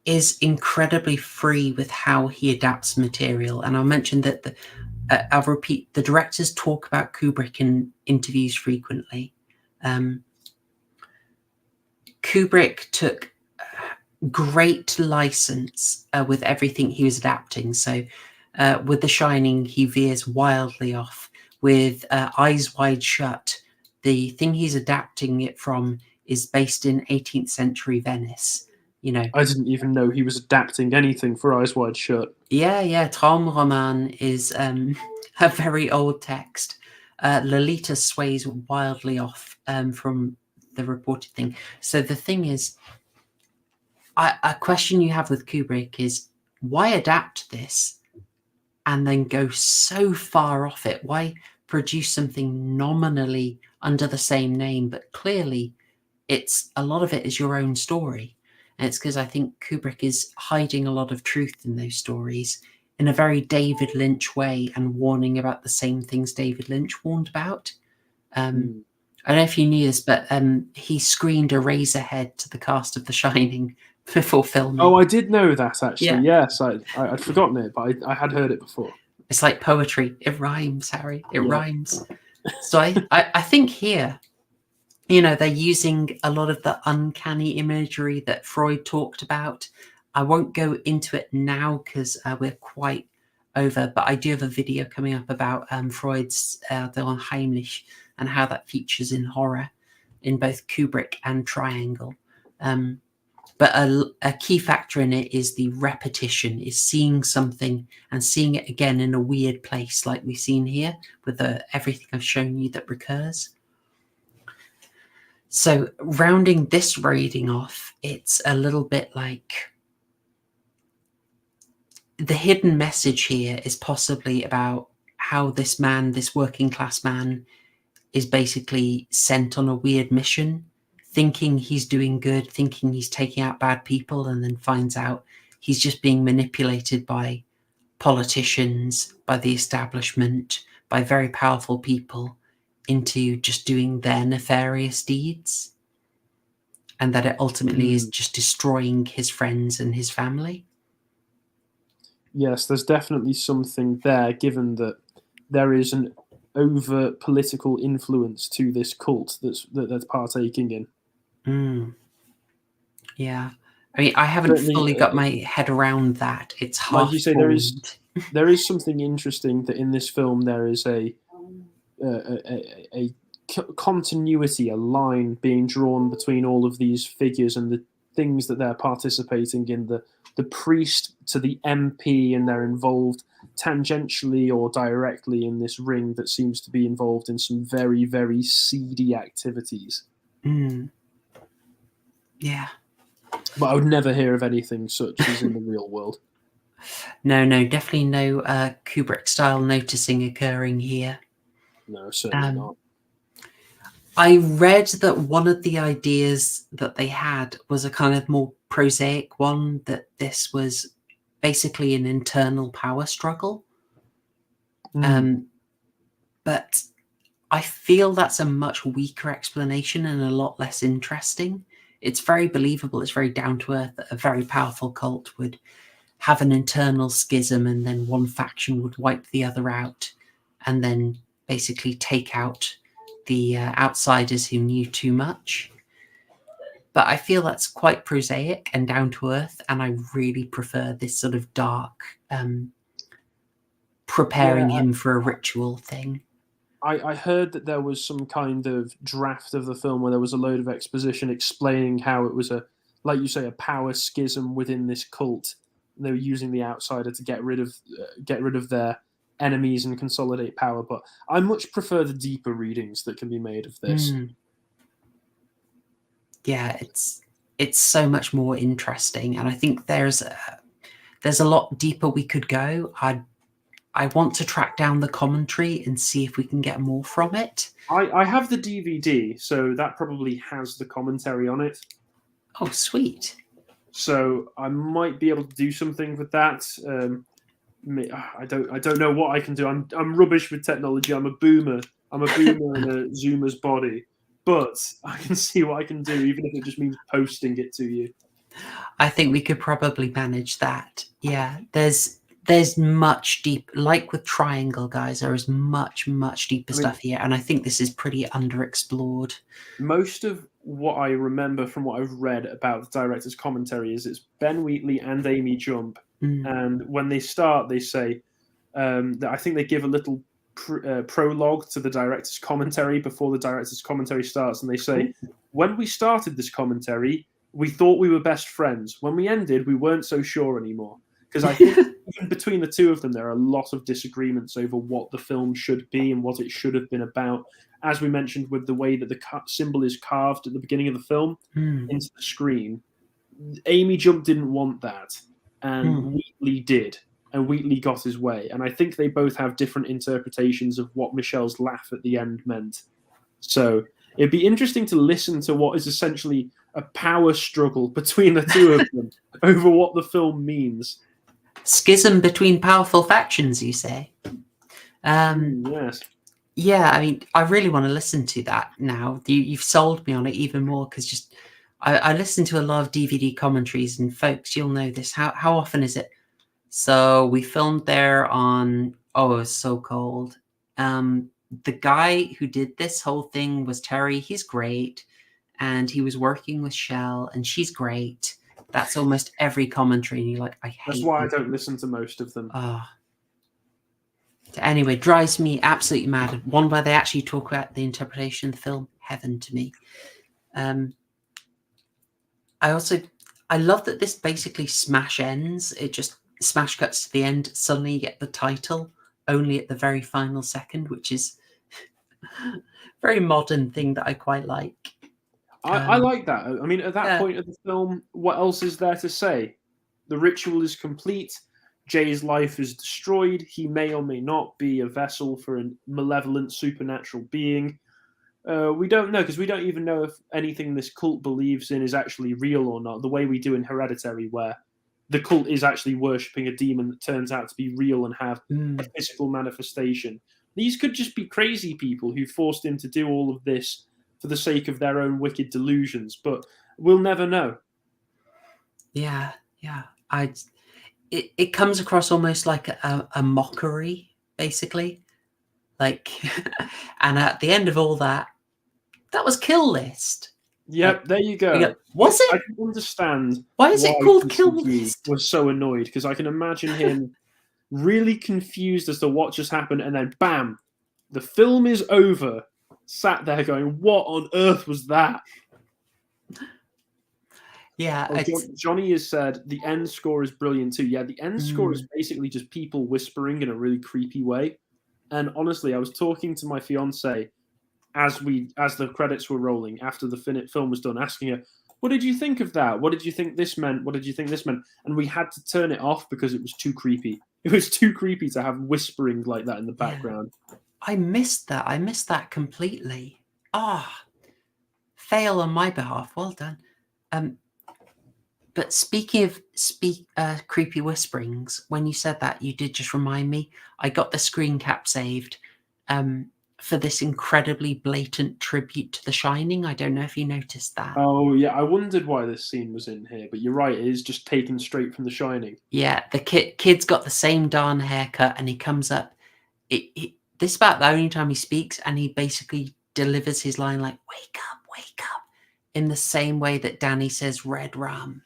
is incredibly free with how he adapts material. And I'll mention that I'll repeat, the directors talk about Kubrick in interviews frequently. Kubrick took great license with everything he was adapting. So with The Shining, he veers wildly off. With Eyes Wide Shut, the thing he's adapting it from is based in 18th century Venice. You know, I didn't even know he was adapting anything for Eyes Wide Shut. Yeah. Traumroman is a very old text. Lolita sways wildly off from the reported thing. So the thing is, a question you have with Kubrick is, why adapt this and then go so far off it? Why produce something nominally under the same name, but clearly a lot of it is your own story? And it's because I think Kubrick is hiding a lot of truth in those stories in a very David Lynch way and warning about the same things David Lynch warned about. I don't know if you knew this, but he screened a razor head to the cast of The Shining before filming. Oh, I did know that, actually. Yeah. Yes, I'd forgotten it, but I had heard it before. It's like poetry. It rhymes, Harry. It rhymes. So I think here, you know, they're using a lot of the uncanny imagery that Freud talked about. I won't go into it now because we're quite over, but I do have a video coming up about Freud's Der Unheimlich and how that features in horror in both Kubrick and Triangle. But a key factor in it is the repetition, is seeing something and seeing it again in a weird place like we've seen here with everything I've shown you that recurs. So rounding this rating off, it's a little bit like the hidden message here is possibly about how this man, this working class man, is basically sent on a weird mission, thinking he's doing good, thinking he's taking out bad people, and then finds out he's just being manipulated by politicians, by the establishment, by very powerful people into just doing their nefarious deeds. And that it ultimately is just destroying his friends and his family. Yes, there's definitely something there, given that there is an overt political influence to this cult that's partaking in. Yeah, I mean, I haven't fully got my head around that. It's hard. Like you say, there is something interesting that in this film there is a continuity, a line being drawn between all of these figures and the things that they're participating in. The priest to the MP, and they're involved tangentially or directly in this ring that seems to be involved in some very, very seedy activities. Yeah. But I would never hear of anything such as in the real world. No, definitely no Kubrick-style noticing occurring here. No, certainly not. I read that one of the ideas that they had was a kind of more prosaic one, that this was basically an internal power struggle. But I feel that's a much weaker explanation and a lot less interesting. It's very believable, it's very down to earth that a very powerful cult would have an internal schism and then one faction would wipe the other out and then basically take out the outsiders who knew too much. But I feel that's quite prosaic and down to earth, and I really prefer this sort of dark, preparing him for a ritual thing. I heard that there was some kind of draft of the film where there was a load of exposition explaining how it was like you say, a power schism within this cult. They were using the outsider to get rid of their enemies and consolidate power. But I much prefer the deeper readings that can be made of this. Yeah, it's so much more interesting, and I think there's a lot deeper we could go. I want to track down the commentary and see if we can get more from it. I have the DVD, so that probably has the commentary on it. Oh, sweet. So I might be able to do something with that. I don't know what I can do. I'm rubbish with technology. I'm a boomer in a Zoomer's body. But I can see what I can do, even if it just means posting it to you. I think we could probably manage that. Yeah, there's much deep, like with Triangle, guys, there is much deeper stuff here, and I think this is pretty underexplored. Most of what I remember from what I've read about the director's commentary is it's Ben Wheatley and Amy Jump, and when they start, they say that I think they give a little prologue to the director's commentary before the director's commentary starts, and they say, when we started this commentary, we thought we were best friends. When we ended, we weren't so sure anymore. Because I think even between the two of them, there are a lot of disagreements over what the film should be and what it should have been about. As we mentioned, with the way that the symbol is carved at the beginning of the film into the screen, Amy Jump didn't want that, and Wheatley did. And Wheatley got his way. And I think they both have different interpretations of what Michelle's laugh at the end meant. So it'd be interesting to listen to what is essentially a power struggle between the two of them over what the film means. Schism between powerful factions, you say? Yes. Yeah, I mean, I really want to listen to that now. You've sold me on it even more, because I listen to a lot of DVD commentaries, and folks, you'll know this. How often is it? So we filmed there on, it was so cold. The guy who did this whole thing was Terry. He's great. And he was working with Shell, and she's great. That's almost every commentary. And you're like, I hate That's why I don't listen to most of them. Anyway, drives me absolutely mad. One where they actually talk about the interpretation of the film, heaven to me. I love that this basically smash ends. It just smash cuts to the end. Suddenly you get the title only at the very final second, which is a very modern thing that I quite like. I like that. I mean, at that point of the film, what else is there to say? The ritual is complete. Jay's life is destroyed. He may or may not be a vessel for a malevolent supernatural being. We don't know, because we don't even know if anything this cult believes in is actually real or not, the way we do in Hereditary, where the cult is actually worshipping a demon that turns out to be real and have a physical manifestation. These could just be crazy people who forced him to do all of this for the sake of their own wicked delusions, but we'll never know. Yeah. It comes across almost like a mockery, basically. Like, and at the end of all that was Kill List. Yep, like, there you go. Was it? I can understand why is it called Kill List. Was so annoyed, because I can imagine him really confused as to what just happened, and then bam, the film is over. Sat there going, what on earth was that? Yeah. Johnny has said the end score is brilliant too. Yeah, the end score is basically just people whispering in a really creepy way. And honestly, I was talking to my fiance as the credits were rolling after the film was done, asking her, what did you think of that? What did you think this meant? What did you think this meant? And we had to turn it off because it was too creepy. It was too creepy to have whispering like that in the background. Yeah. I missed that completely. Fail on my behalf. Well done. But speaking of creepy whisperings, when you said that, you did just remind me. I got the screen cap saved for this incredibly blatant tribute to The Shining. I don't know if you noticed that. Oh, yeah. I wondered why this scene was in here, but you're right. It is just taken straight from The Shining. Yeah, the kid's got the same darn haircut, and he comes up. This is about the only time he speaks, and he basically delivers his line like, wake up, in the same way that Danny says red rum.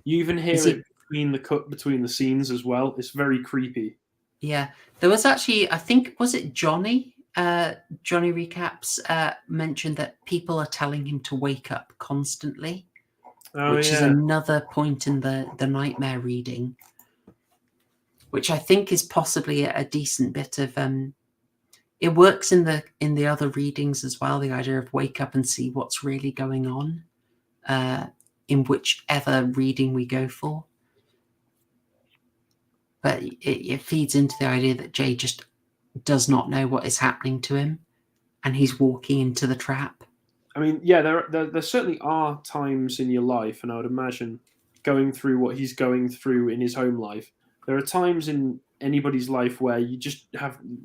You even hear it between the cut between the scenes as well. It's very creepy. Yeah. There was actually, I think, was it Johnny? Johnny Recaps mentioned that people are telling him to wake up constantly, which is another point in the nightmare reading, which I think is possibly a decent bit of it works in the other readings as well, the idea of wake up and see what's really going on in whichever reading we go for. But it feeds into the idea that Jay just does not know what is happening to him, and he's walking into the trap. I mean, yeah, there certainly are times in your life, and I would imagine going through what he's going through in his home life, there are times in anybody's life where you just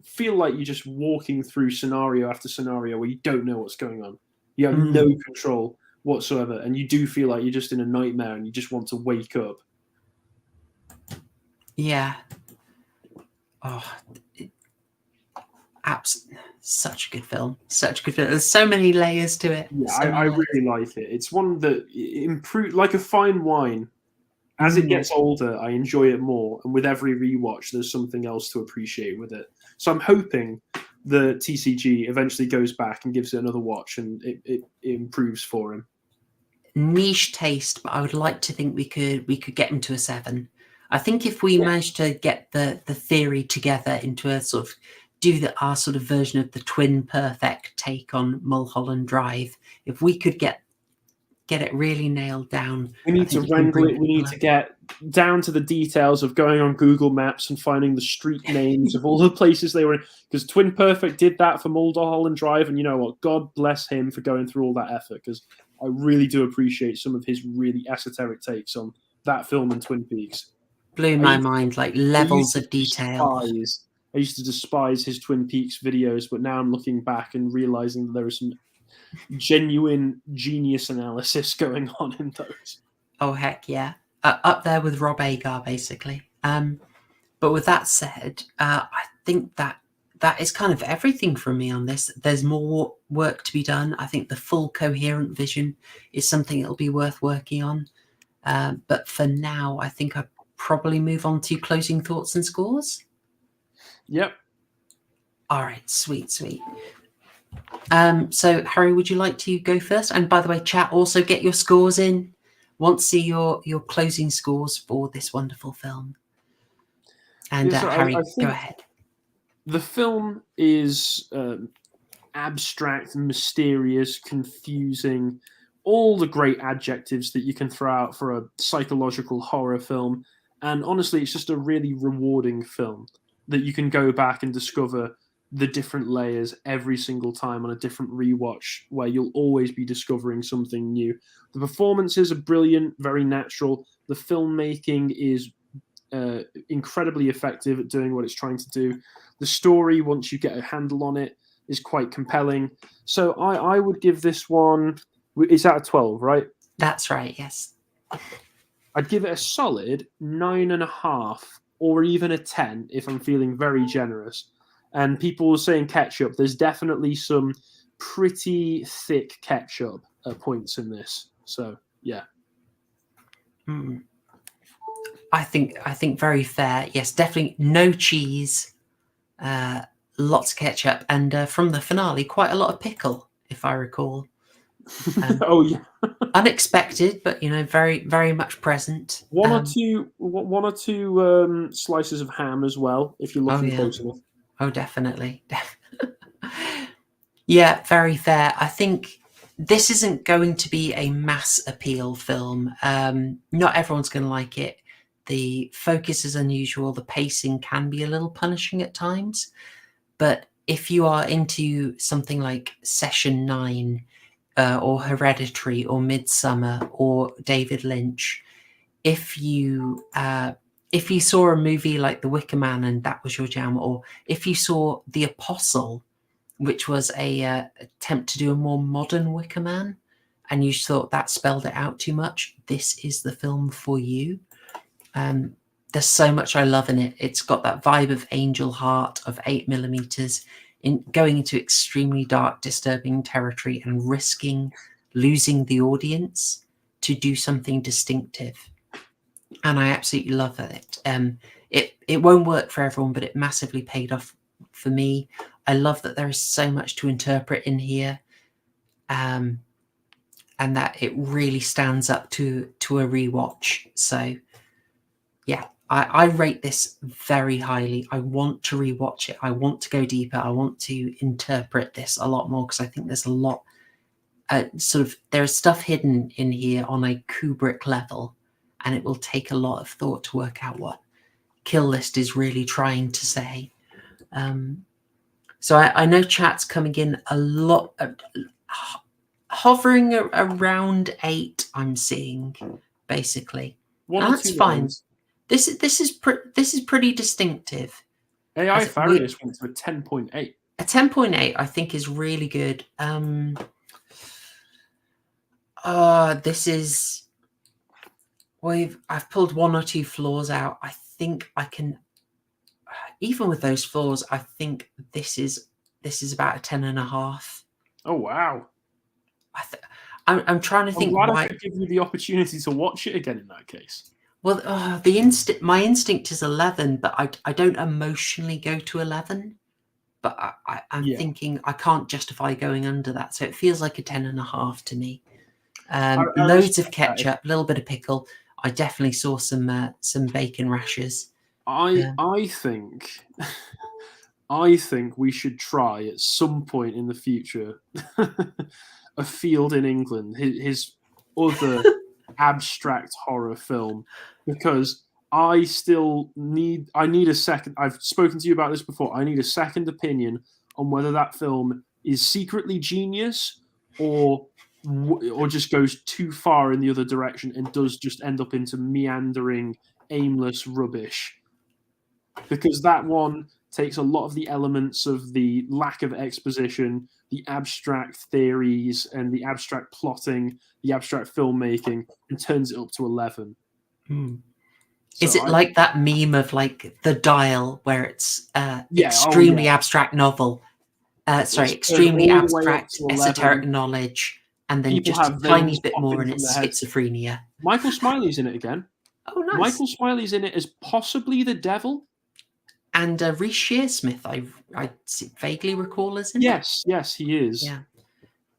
feel like you're just walking through scenario after scenario where you don't know what's going on. You have no control whatsoever, and you do feel like you're just in a nightmare and you just want to wake up. Yeah. Such a good film. There's so many layers to it. Yeah, I really like it. It's one that improved like a fine wine. As it gets older, I enjoy it more, and with every rewatch, there's something else to appreciate with it. So I'm hoping the TCG eventually goes back and gives it another watch, and it improves for him. Niche taste, but I would like to think we could get him to a 7. I think if we managed to get the theory together into a sort of our sort of version of the twin perfect take on Mulholland Drive, if we could get it really nailed down. We need to wrangle it. We need to get down to the details of going on Google Maps and finding the street names of all the places they were in. Because Twin Perfect did that for Mulholland Drive, and you know what? God bless him for going through all that effort, because I really do appreciate some of his really esoteric takes on that film and Twin Peaks. Blew my mind, like levels of detail. I used to despise his Twin Peaks videos, but now I'm looking back and realizing that there is some genuine genius analysis going on in those. Oh heck yeah, up there with Rob Agar basically. But with that said, I think that is kind of everything from me on this. There's more work to be done. I think the full coherent vision is something that'll be worth working on. But for now, I think I'd probably move on to closing thoughts and scores. Yep. All right, sweet. So Harry, would you like to go first? And by the way, chat, also get your scores in. want to see your closing scores for this wonderful film. And Yeah, so Harry, I go ahead. The film is abstract, mysterious, confusing, all the great adjectives that you can throw out for a psychological horror film. And honestly, it's just a really rewarding film that you can go back and discover the different layers every single time on a different rewatch, where you'll always be discovering something new. The performances are brilliant, very natural. The filmmaking is incredibly effective at doing what it's trying to do. The story, once you get a handle on it, is quite compelling. So I would give this one, it's out of 12, right? That's right, yes. I'd give it a solid 9.5 or even a 10 if I'm feeling very generous. And people were saying ketchup. There's definitely some pretty thick ketchup at points in this. So, yeah. I think very fair. Yes, definitely no cheese, lots of ketchup, and from the finale, quite a lot of pickle, if I recall. Oh yeah, unexpected, but very, very much present. One or two slices of ham as well, if you're looking close enough. Oh, definitely. Yeah, very fair. I think this isn't going to be a mass appeal film. Not everyone's going to like it. The focus is unusual. The pacing can be a little punishing at times. But if you are into something like Session 9 or Hereditary or Midsummer or David Lynch, if you saw a movie like The Wicker Man and that was your jam, or if you saw The Apostle, which was a attempt to do a more modern Wicker Man, and you thought that spelled it out too much, this is the film for you. There's so much I love in it. It's got that vibe of Angel Heart, of 8mm, in going into extremely dark, disturbing territory and risking losing the audience to do something distinctive. And I absolutely love it. It won't work for everyone, but it massively paid off for me. I love that there is so much to interpret in here, and that it really stands up to a rewatch. So, yeah, I rate this very highly. I want to rewatch it. I want to go deeper. I want to interpret this a lot more because I think there's a lot. There's stuff hidden in here on a Kubrick level, and it will take a lot of thought to work out what Kill List is really trying to say. So I know chat's coming in a lot, hovering around 8. I'm seeing basically. That's fine. This is pretty distinctive. AI Farius went to a 10.8. A 10.8, I think, is really good. This is. I've pulled 1 or 2 flaws out. I think I can. Even with those flaws, I think this is about a 10.5. Oh wow! I'm trying to think. I'm glad I could give you the opportunity to watch it again in that case. Well, my instinct is 11, but I don't emotionally go to 11. But I'm thinking I can't justify going under that, so it feels like a 10.5 to me. Loads of ketchup, a little bit of pickle. I definitely saw some bacon rashers. I think we should try at some point in the future a Field in England, his other abstract horror film, because I need a second. I've spoken to you about this before. I need a second opinion on whether that film is secretly genius or just goes too far in the other direction and does just end up into meandering, aimless rubbish. Because that one takes a lot of the elements of the lack of exposition, the abstract theories, and the abstract plotting, the abstract filmmaking, and turns it up to 11. Is it like that meme of like The Dial, where it's extremely abstract novel? Extremely abstract esoteric knowledge, and then just a tiny bit more, and it's schizophrenia. Michael Smiley's in it again. Oh, nice. Michael Smiley's in it as possibly the devil. And Reece Shearsmith, I vaguely recall as in Yes, he is. Yeah.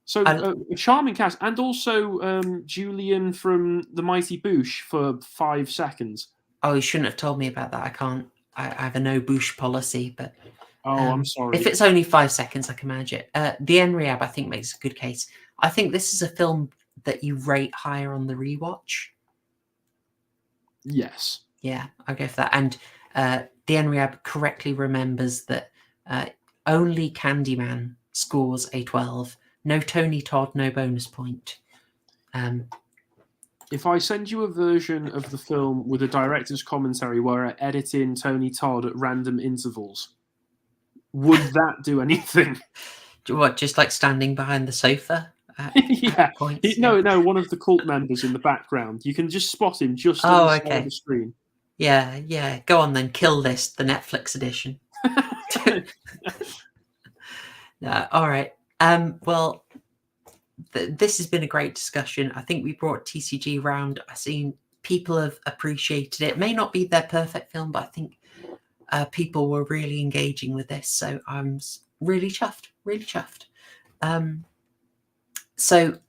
So a charming cast, and also Julian from The Mighty Boosh for 5 seconds. Oh, you shouldn't have told me about that. I can't. I have a no Boosh policy, but I'm sorry. If it's only 5 seconds, I can manage it. The Unravel, I think, makes a good case. I think this is a film that you rate higher on the rewatch. Yes. Yeah, I'll go for that. And the Unravel correctly remembers that only Candyman scores a 12. No Tony Todd, no bonus point. If I send you a version of the film with a director's commentary where I edit in Tony Todd at random intervals, would that do anything? What, just like standing behind the sofa? Yeah. No, one of the cult members in the background. You can just spot him just on the side of the screen. Yeah. Go on then. Kill List, the Netflix edition. No, all right. Well, this has been a great discussion. I think we brought TCG round. I've seen people have appreciated it. It may not be their perfect film, but I think people were really engaging with this. So I'm really chuffed. So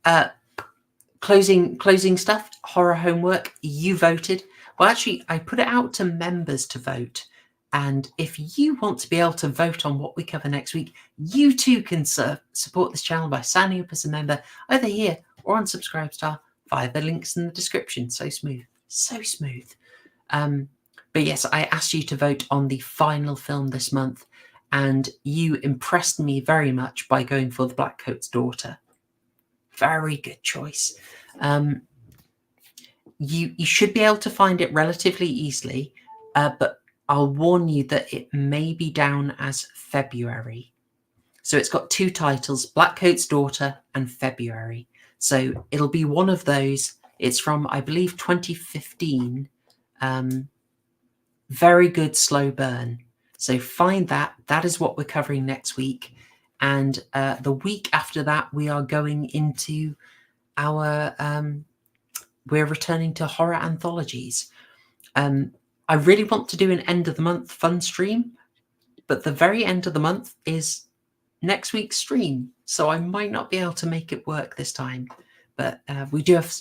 closing stuff, horror homework. You voted. Well, actually, I put it out to members to vote. And if you want to be able to vote on what we cover next week, you too can support this channel by signing up as a member either here or on Subscribestar via the links in the description. So smooth. But yes, I asked you to vote on the final film this month, and you impressed me very much by going for The Black Coat's Daughter. Very good choice. You should be able to find it relatively easily, but I'll warn you that it may be down as February. So it's got 2 titles, Black Coat's Daughter and February. So it'll be one of those. It's from, I believe, 2015. Very good slow burn. So find that. That is what we're covering next week. And the week after that, we are going into our... we're returning to horror anthologies. I really want to do an end of the month fun stream, but the very end of the month is next week's stream. So I might not be able to make it work this time, but we do have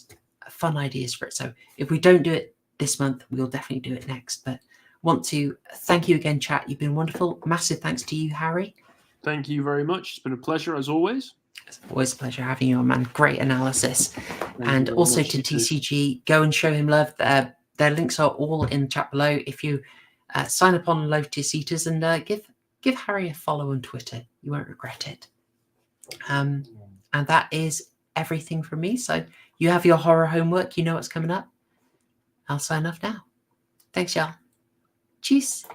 fun ideas for it. So if we don't do it this month, we'll definitely do it next. But want to thank you again, chat. You've been wonderful. Massive thanks to you, Harry. Thank you very much. It's been a pleasure as always. It's always a pleasure having you on, man. Great analysis. And also to TCG, go and show him love. Their links are all in the chat below. If you sign up on Lotus Eaters and give Harry a follow on Twitter, you won't regret it. And that is everything from me. So you have your horror homework. You know what's coming up. I'll sign off now. Thanks, y'all. Tschüss.